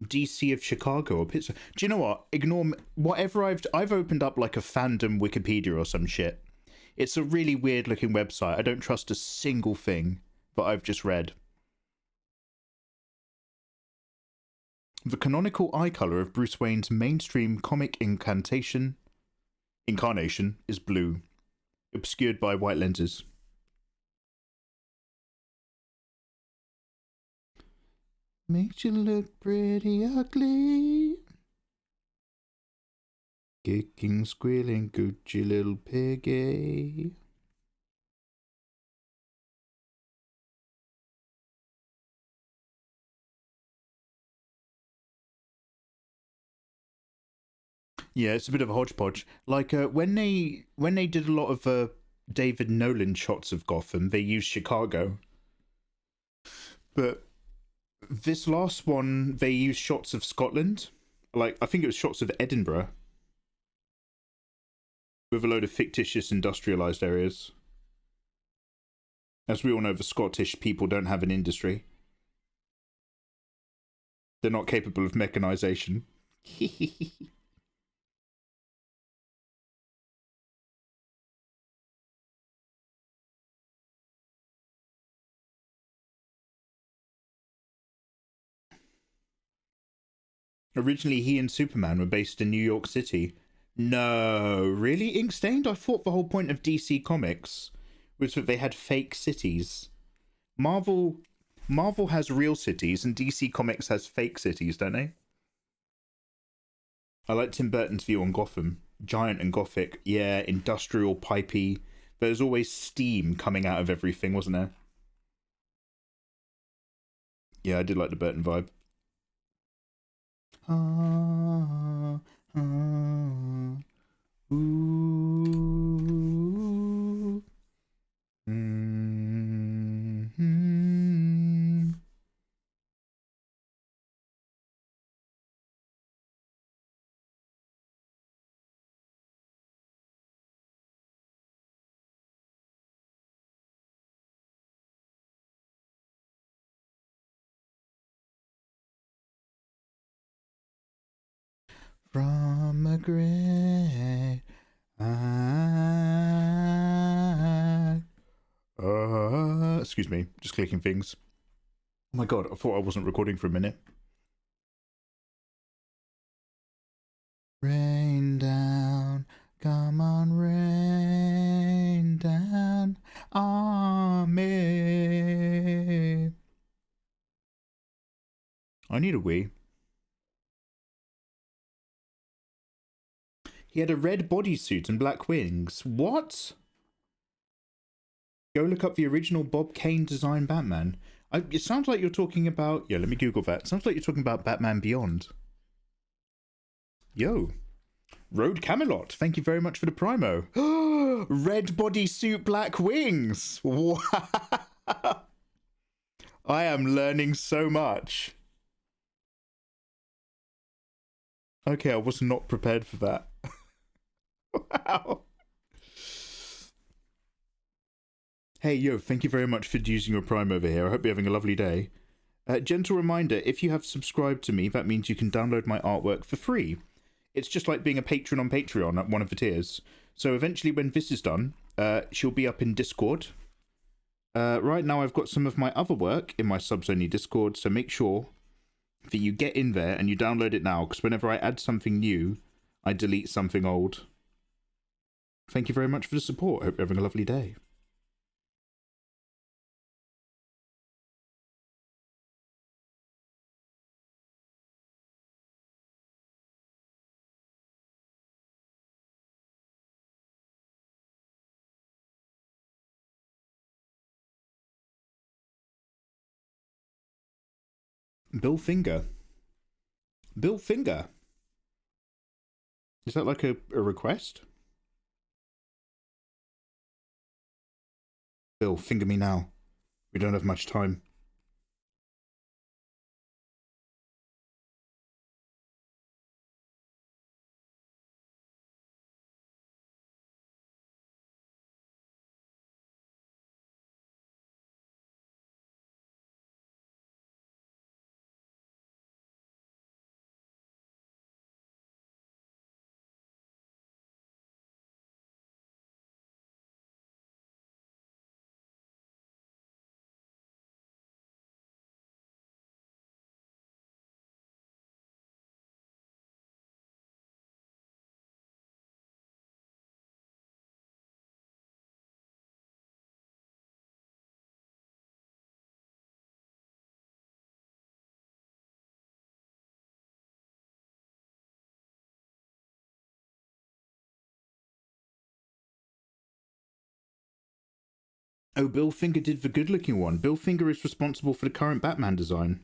DC of Chicago or Pittsburgh. Do you know what? Ignore whatever I've opened up like a fandom Wikipedia or some shit. It's a really weird looking website. I don't trust a single thing that I've just read. The canonical eye color of Bruce Wayne's mainstream comic incarnation is blue, obscured by white lenses. Makes you look pretty ugly. Kicking, squealing, Gucci little piggy. Yeah, it's a bit of a hodgepodge. Like when they did a lot of David Nolan shots of Gotham, they used Chicago. But this last one, they used shots of Scotland. Like, I think it was shots of Edinburgh. With a load of fictitious industrialised areas. As we all know, the Scottish people don't have an industry. They're not capable of mechanisation. Originally, he and Superman were based in New York City. No, really? Inkstained? I thought the whole point of DC Comics was that they had fake cities. Marvel has real cities, and DC Comics has fake cities, don't they? I like Tim Burton's view on Gotham. Giant and gothic. Yeah, industrial, pipey. There's always steam coming out of everything, wasn't there? Yeah, I did like the Burton vibe. Ooh. From a great excuse me, just clicking things. Oh my god, I thought I wasn't recording for a minute. Rain down, come on, rain down on me. I need a wee. He had a red bodysuit and black wings. What? Go look up the original Bob Kane design Batman. It sounds like you're talking about... Yeah, let me Google that. It sounds like you're talking about Batman Beyond. Yo. Road Camelot. Thank you very much for the primo. Red bodysuit, black wings. Wow. I am learning so much. Okay, I was not prepared for that. Wow. Hey, yo, thank you very much for using your Prime over here. I hope you're having a lovely day. Gentle reminder, if you have subscribed to me, that means you can download my artwork for free. It's just like being a patron on Patreon at one of the tiers. So eventually when this is done, she'll be up in Discord. Right now I've got some of my other work in my subs-only Discord, so make sure that you get in there and you download it now, because whenever I add something new, I delete something old. Thank you very much for the support. Hope you're having a lovely day. Bill Finger. Bill Finger. Is that like a request? Bill, finger me now. We don't have much time. Oh, Bill Finger did the good-looking one. Bill Finger is responsible for the current Batman design.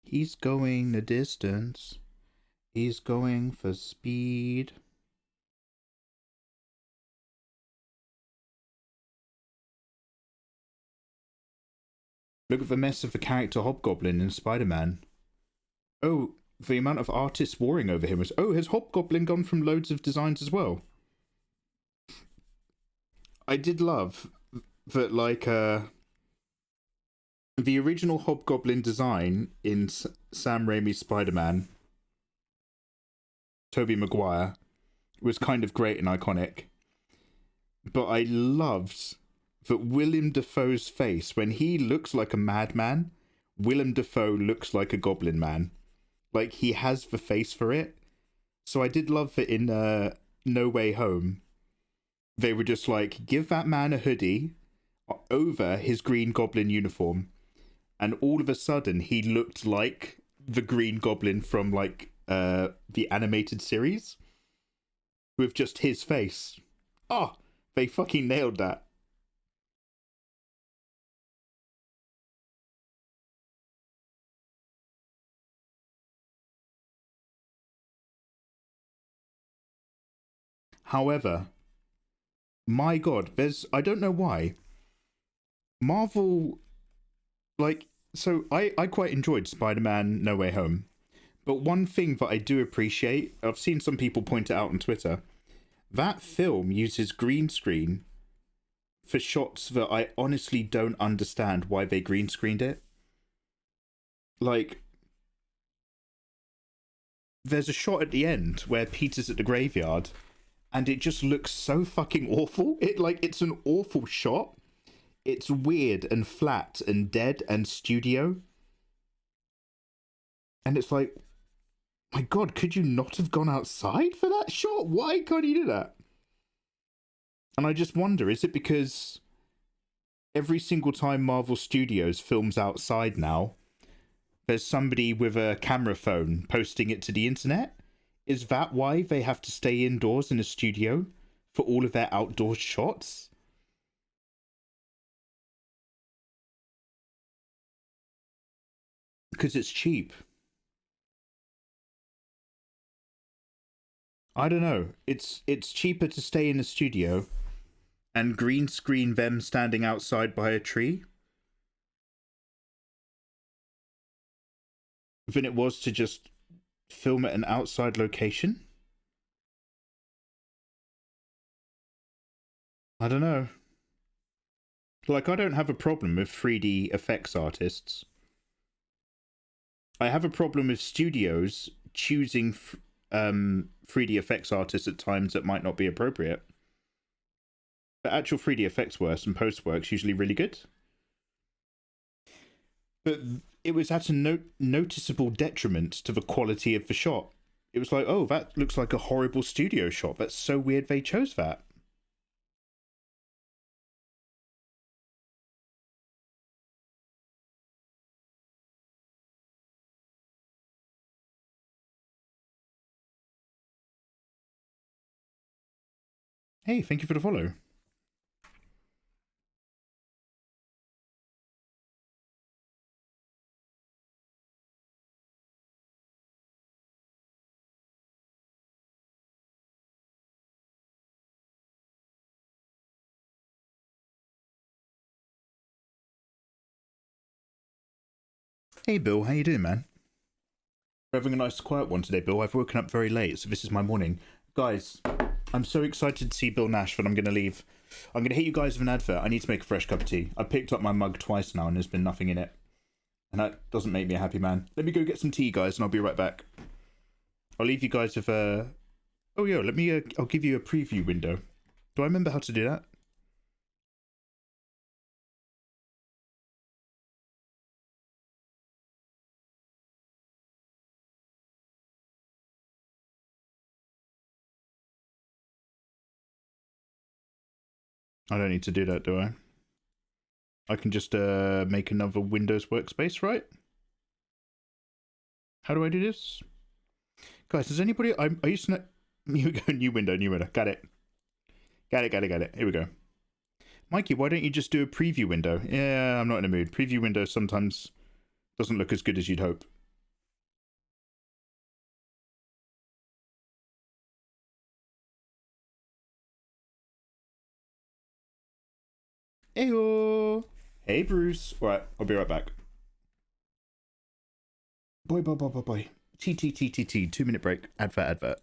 He's going the distance. He's going for speed. Look at the mess of the character Hobgoblin in Spider-Man. Oh, the amount of artists warring over him is... Oh, has Hobgoblin gone from loads of designs as well? I did love that, like, the original Hobgoblin design in Sam Raimi's Spider-Man, Tobey Maguire, was kind of great and iconic. But I loved that Willem Dafoe's face, when he looks like a madman, Willem Dafoe looks like a goblin man. Like, he has the face for it. So I did love that in No Way Home, they were just like, give that man a hoodie over his Green Goblin uniform, and all of a sudden he looked like the Green Goblin from like the animated series with just his face. Oh, they fucking nailed that. However, my god, I don't know why Marvel, like, so I quite enjoyed Spider-Man No Way Home, but one thing that I do appreciate, I've seen some people point it out on Twitter, that film uses green screen for shots that I honestly don't understand why they green screened it. Like, there's a shot at the end where Peter's at the graveyard and it just looks so fucking awful. It's an awful shot. It's weird and flat and dead and studio. And it's like, my god, could you not have gone outside for that shot? Why can't you do that? And I just wonder, is it because every single time Marvel Studios films outside now, there's somebody with a camera phone posting it to the internet? Is that why they have to stay indoors in a studio for all of their outdoor shots? Because it's cheap. I don't know. It's cheaper to stay in a studio and green screen them standing outside by a tree than it was to just film at an outside location. I don't know. Like, I don't have a problem with 3D effects artists. I have a problem with studios choosing 3D effects artists at times that might not be appropriate. But actual 3D effects work and post work's usually really good. But it was at a noticeable detriment to the quality of the shot. It was like, oh, that looks like a horrible studio shot. That's so weird they chose that. Hey, thank you for the follow. Hey, Bill, how you doing, man? We're having a nice quiet one today, Bill. I've woken up very late, so this is my morning. Guys, I'm so excited to see Bill Nash that I'm going to leave. I'm going to hit you guys with an advert. I need to make a fresh cup of tea. I picked up my mug twice now and there's been nothing in it. And that doesn't make me a happy man. Let me go get some tea, guys, and I'll be right back. I'll leave you guys with a... Oh, yeah, I'll give you a preview window. Do I remember how to do that? I don't need to do that, do I? I can just make another Windows workspace, right? How do I do this? Guys, does anybody... I used to know... Here we go, new window. Got it. Got it. Here we go. Mikey, why don't you just do a preview window? Yeah, I'm not in a mood. Preview window sometimes doesn't look as good as you'd hope. Heyo! Hey, Bruce. All right, I'll be right back. Boy. T. 2-minute break. Advert.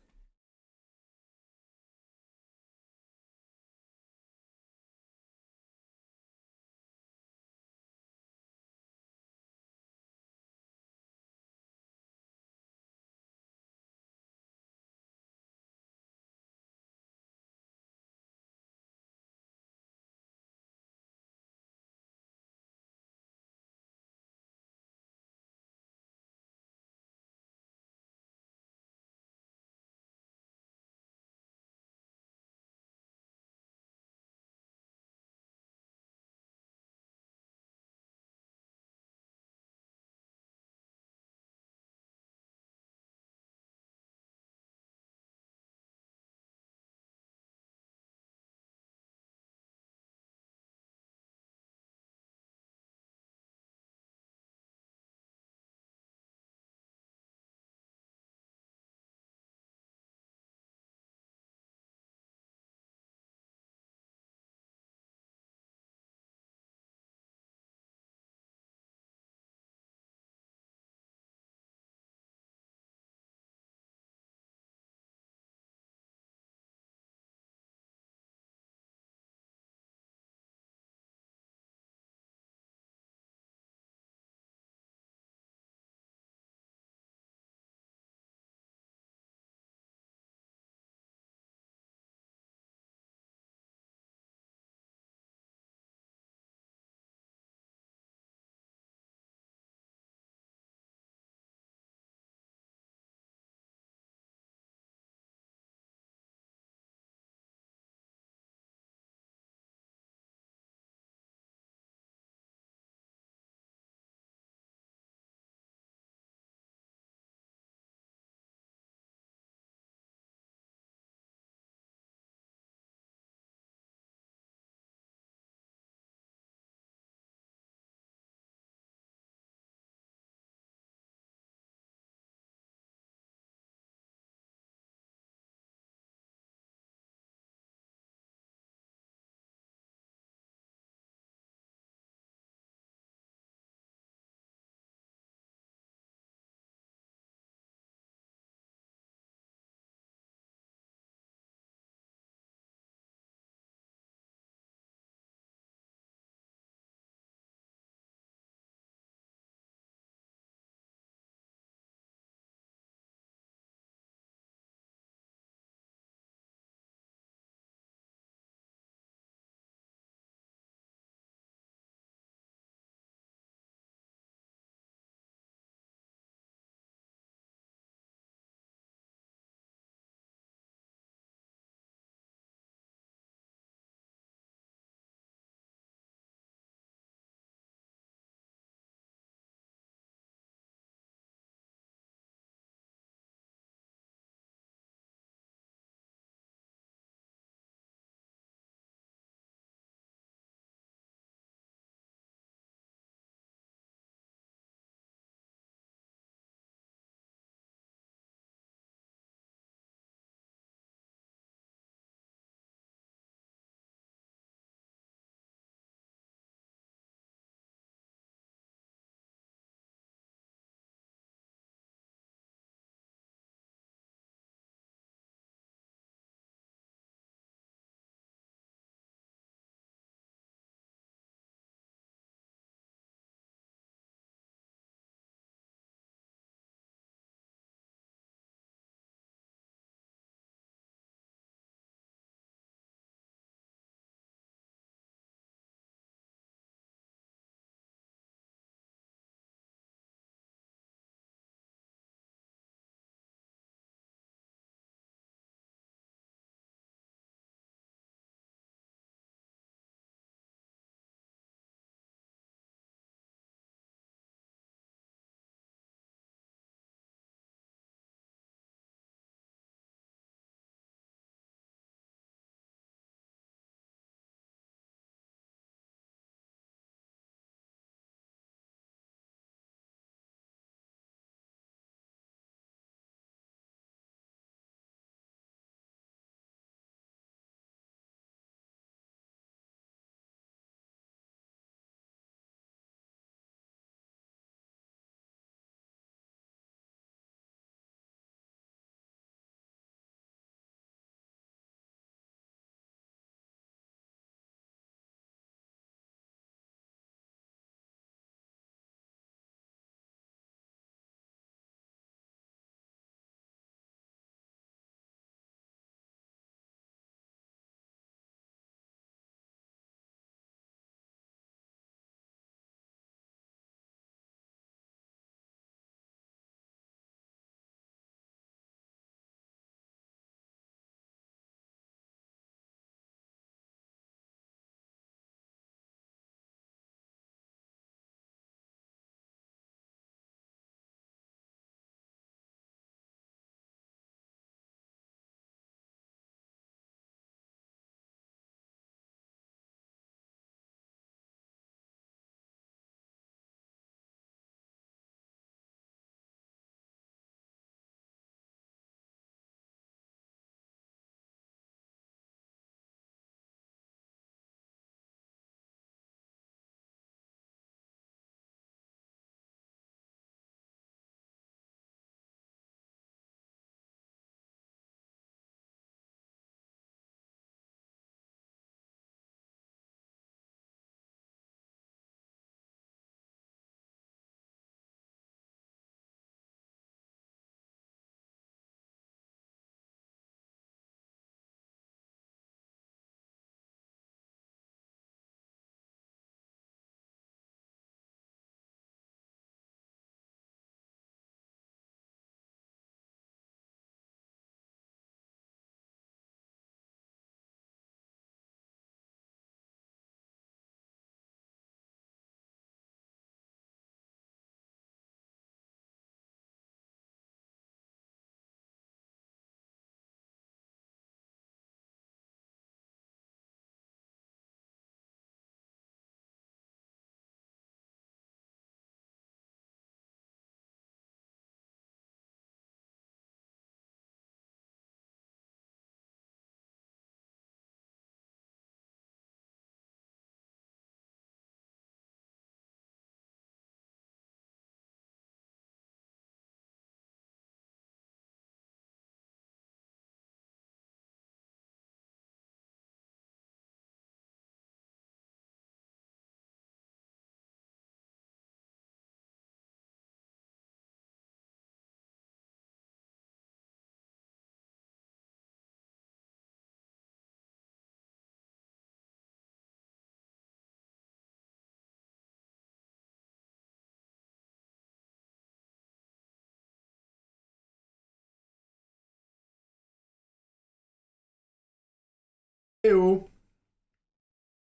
Ew.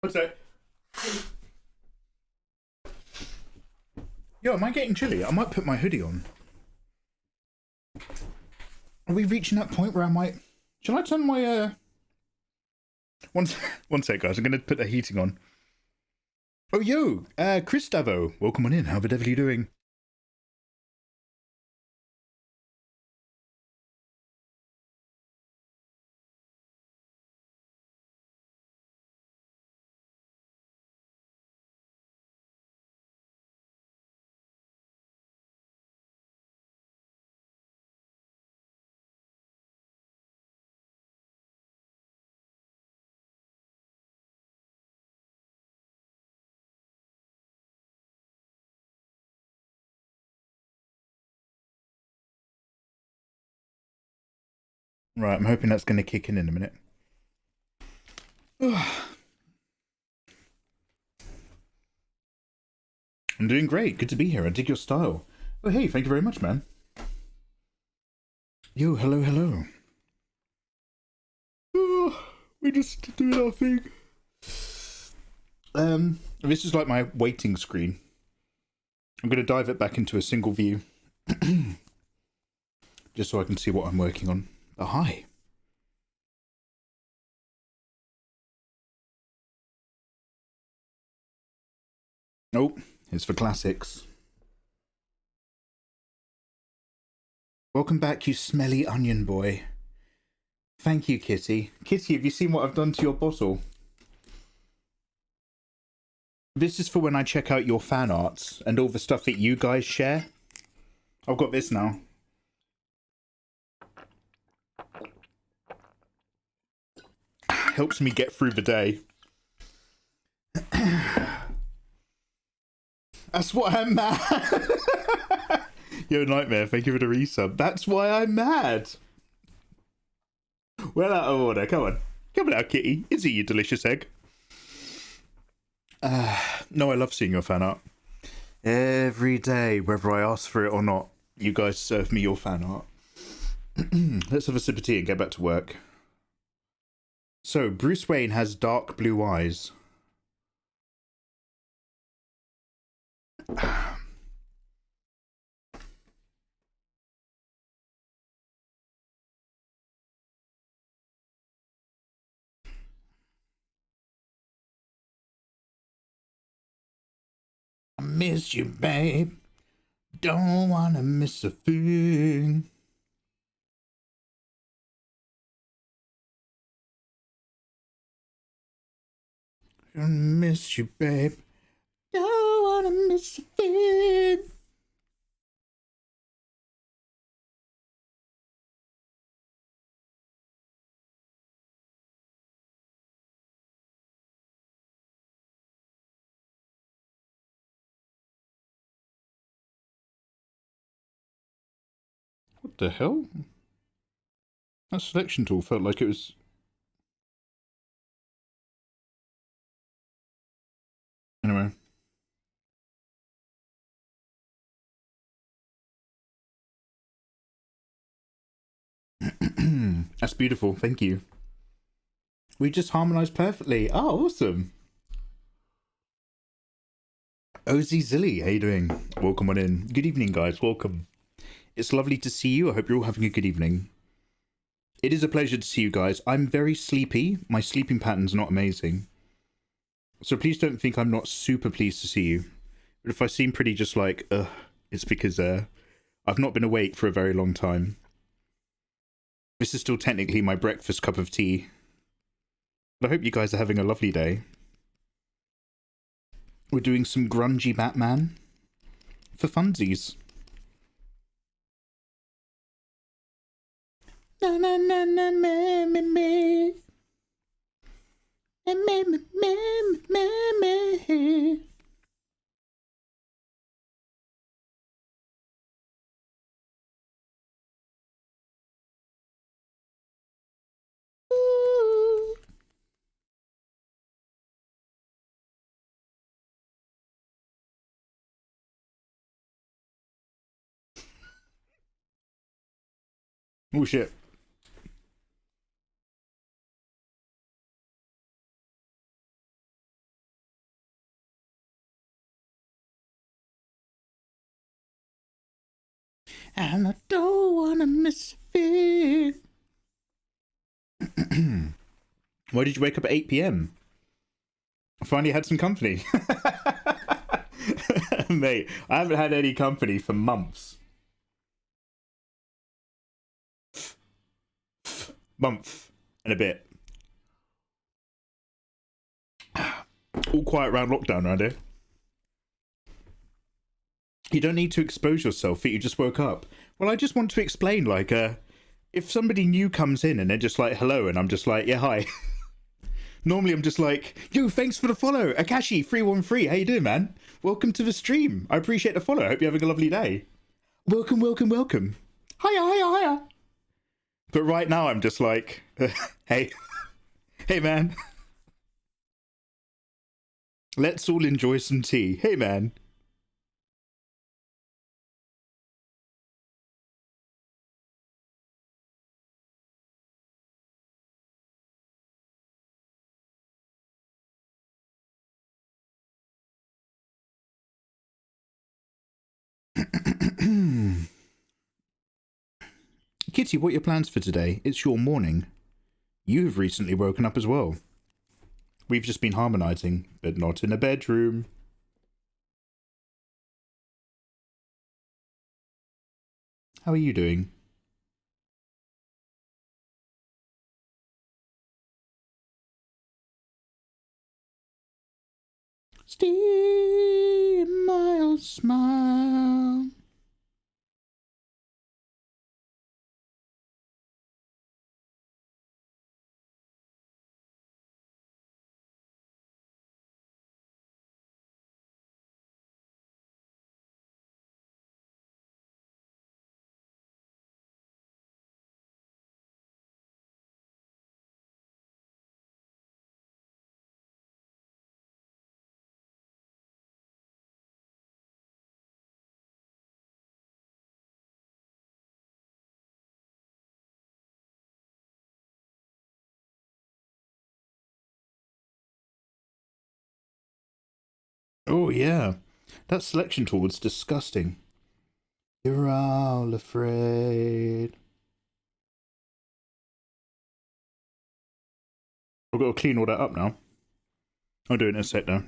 What's that? Yo, am I getting chilly? I might put my hoodie on. Are we reaching that point where I might... Shall I turn my... One sec, guys. I'm going to put the heating on. Oh, yo! Chris Davo. Welcome on in. How the devil are you doing? Right, I'm hoping that's going to kick in a minute. I'm doing great. Good to be here. I dig your style. Oh, hey, thank you very much, man. Yo, hello, hello. Oh, we're just doing our thing. This is like my waiting screen. I'm going to dive it back into a single view. Just so I can see what I'm working on. Oh, hi. Nope, it's for classics. Welcome back, you smelly onion boy. Thank you, Kitty. Kitty, have you seen what I've done to your bottle? This is for when I check out your fan arts and all the stuff that you guys share. I've got this now. Helps me get through the day. That's why I'm mad. Yo, Nightmare, thank you for the resub. That's why I'm mad. Well out of order, come on. Come on out, Kitty. Is it you delicious egg? No, I love seeing your fan art. Every day, whether I ask for it or not, you guys serve me your fan art. Let's have a sip of tea and get back to work. So, Bruce Wayne has dark blue eyes. I miss you, babe. Don't wanna miss a thing. I miss you, babe. Don't wanna miss a thing. What the hell? That selection tool felt like it was... Anyway. That's beautiful, thank you. We just harmonised perfectly. Oh, awesome. OZ Zilly, how you doing? Welcome on in. Good evening, guys. Welcome. It's lovely to see you. I hope you're all having a good evening. It is a pleasure to see you guys. I'm very sleepy. My sleeping pattern's not amazing. So please don't think I'm not super pleased to see you. But if I seem pretty just like, it's because I've not been awake for a very long time. This is still technically my breakfast cup of tea. But I hope you guys are having a lovely day. We're doing some grungy Batman for funsies. Na na na na me me me. Me me me me me. Oh shit. and I don't wanna miss it. Why did you wake up at 8 p.m? I finally had some company. Mate, I haven't had any company for months. Month and a bit. All quiet around lockdown around here. You don't need to expose yourself that you just woke up. Well, I just want to explain, like, if somebody new comes in and they're just like, hello, and I'm just like, yeah, hi. Normally I'm just like, yo, thanks for the follow. Akashi313, how you doing, man? Welcome to the stream. I appreciate the follow. I hope you're having a lovely day. Welcome, welcome, welcome. Hiya, hiya, hiya. But right now I'm just like, hey. Hey, man. Let's all enjoy some tea. Hey, man. Kitty, what are your plans for today? It's your morning. You've recently woken up as well. We've just been harmonizing, but not in a bedroom. How are you doing? Steam my smile. Oh, yeah. That selection tool was disgusting. You're all afraid. I've got to clean all that up now. I'll do it in a sec now.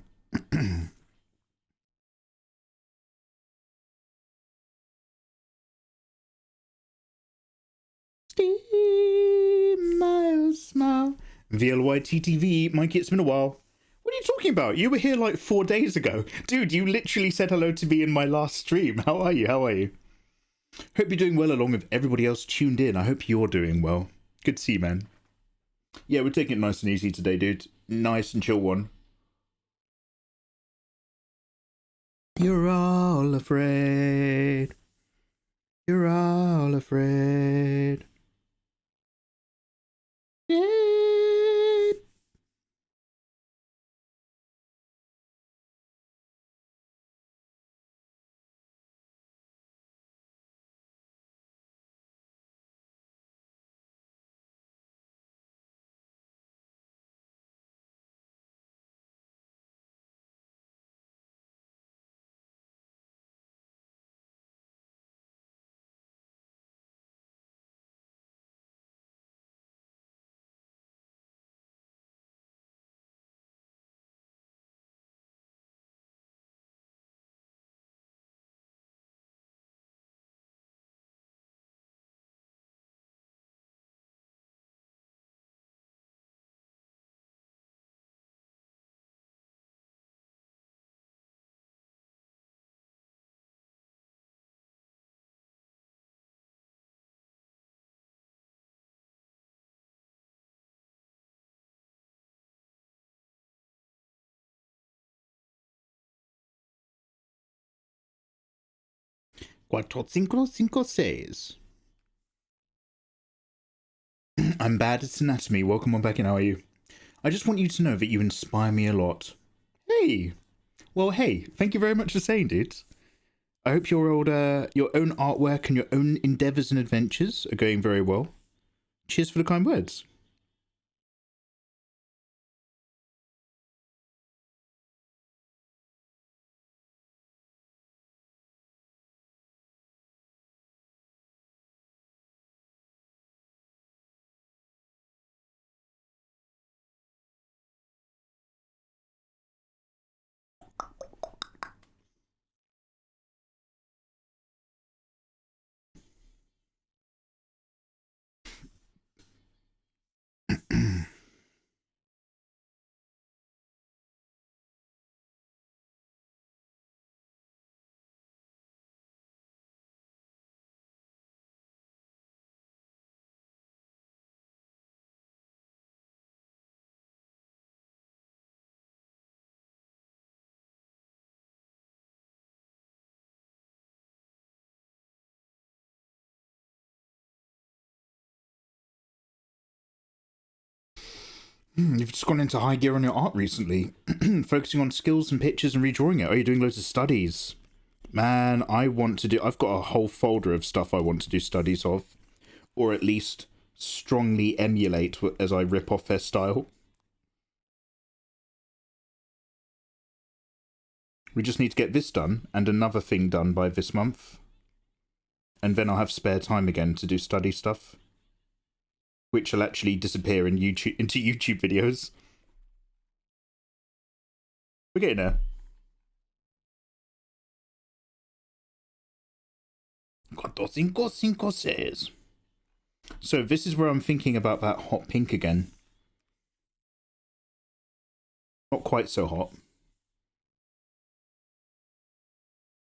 Steam my smile. VLYTTV, Mikey, it's been a while. What are you talking about? You were here like 4 days ago. Dude, you literally said hello to me in my last stream. How are you? How are you? Hope you're doing well along with everybody else tuned in. I hope you're doing well. Good to see you, man. Yeah, we're taking it nice and easy today, dude. Nice and chill one. You're all afraid. You're all afraid. Yeah. Cuatro, cinco, cinco, seis. I'm bad at anatomy. Welcome on back in. How are you? I just want you to know that you inspire me a lot. Hey. Well, hey. Thank you very much for saying, dude. I hope your own artwork and your own endeavours and adventures are going very well. Cheers for the kind words. You've just gone into high gear on your art recently, focusing on skills and pictures and redrawing it. Oh, you're doing loads of studies. Man, I've got a whole folder of stuff I want to do studies of, or at least strongly emulate as I rip off their style. We just need to get this done and another thing done by this month. And then I'll have spare time again to do study stuff, which will actually disappear into YouTube videos. We're getting there. says. So this is where I'm thinking about that hot pink again. Not quite so hot.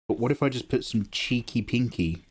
But what if I just put some cheeky pinky?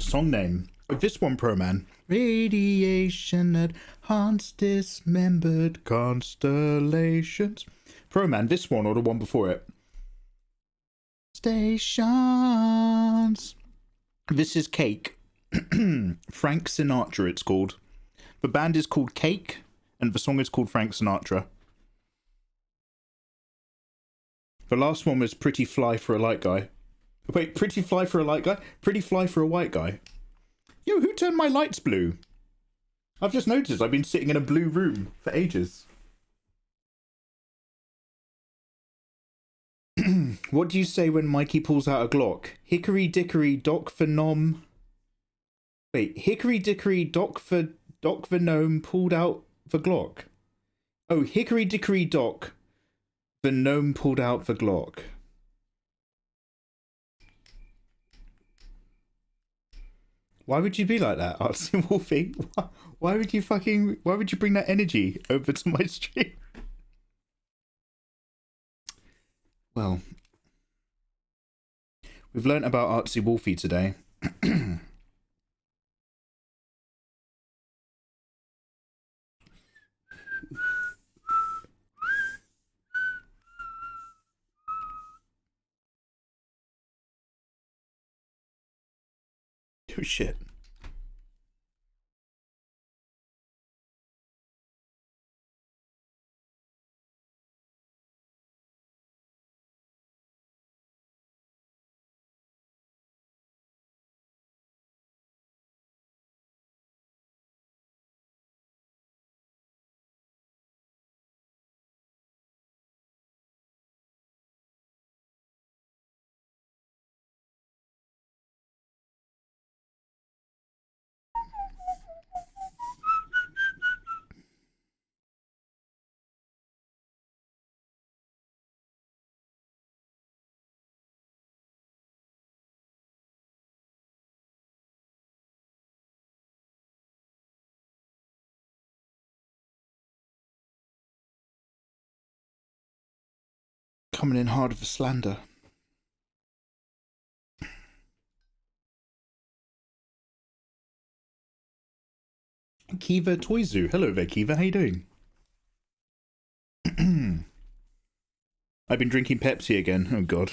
Song name. This one, Pro Man. Radiation that haunts dismembered constellations. Pro Man, this one or the one before it? Stations. This is Cake. Frank Sinatra, it's called. The band is called Cake, and the song is called Frank Sinatra. The last one was Pretty Fly for a Light Guy. Wait, Pretty Fly for a Light Guy? Pretty Fly for a White Guy? Yo, who turned my lights blue? I've just noticed I've been sitting in a blue room for ages. What do you say when Mikey pulls out a Glock? Hickory dickory dock for nom. Wait, hickory dickory dock for gnome pulled out the Glock. Oh, hickory dickory dock, the gnome pulled out the Glock. Why would you be like that, Artsy Wolfie? Why would you bring that energy over to my stream? Well, we've learnt about Artsy Wolfie today. Oh shit. Coming in hard with the slander. Kiva Toyzu. Hello there, Kiva. How you doing? I've been drinking Pepsi again. Oh, God.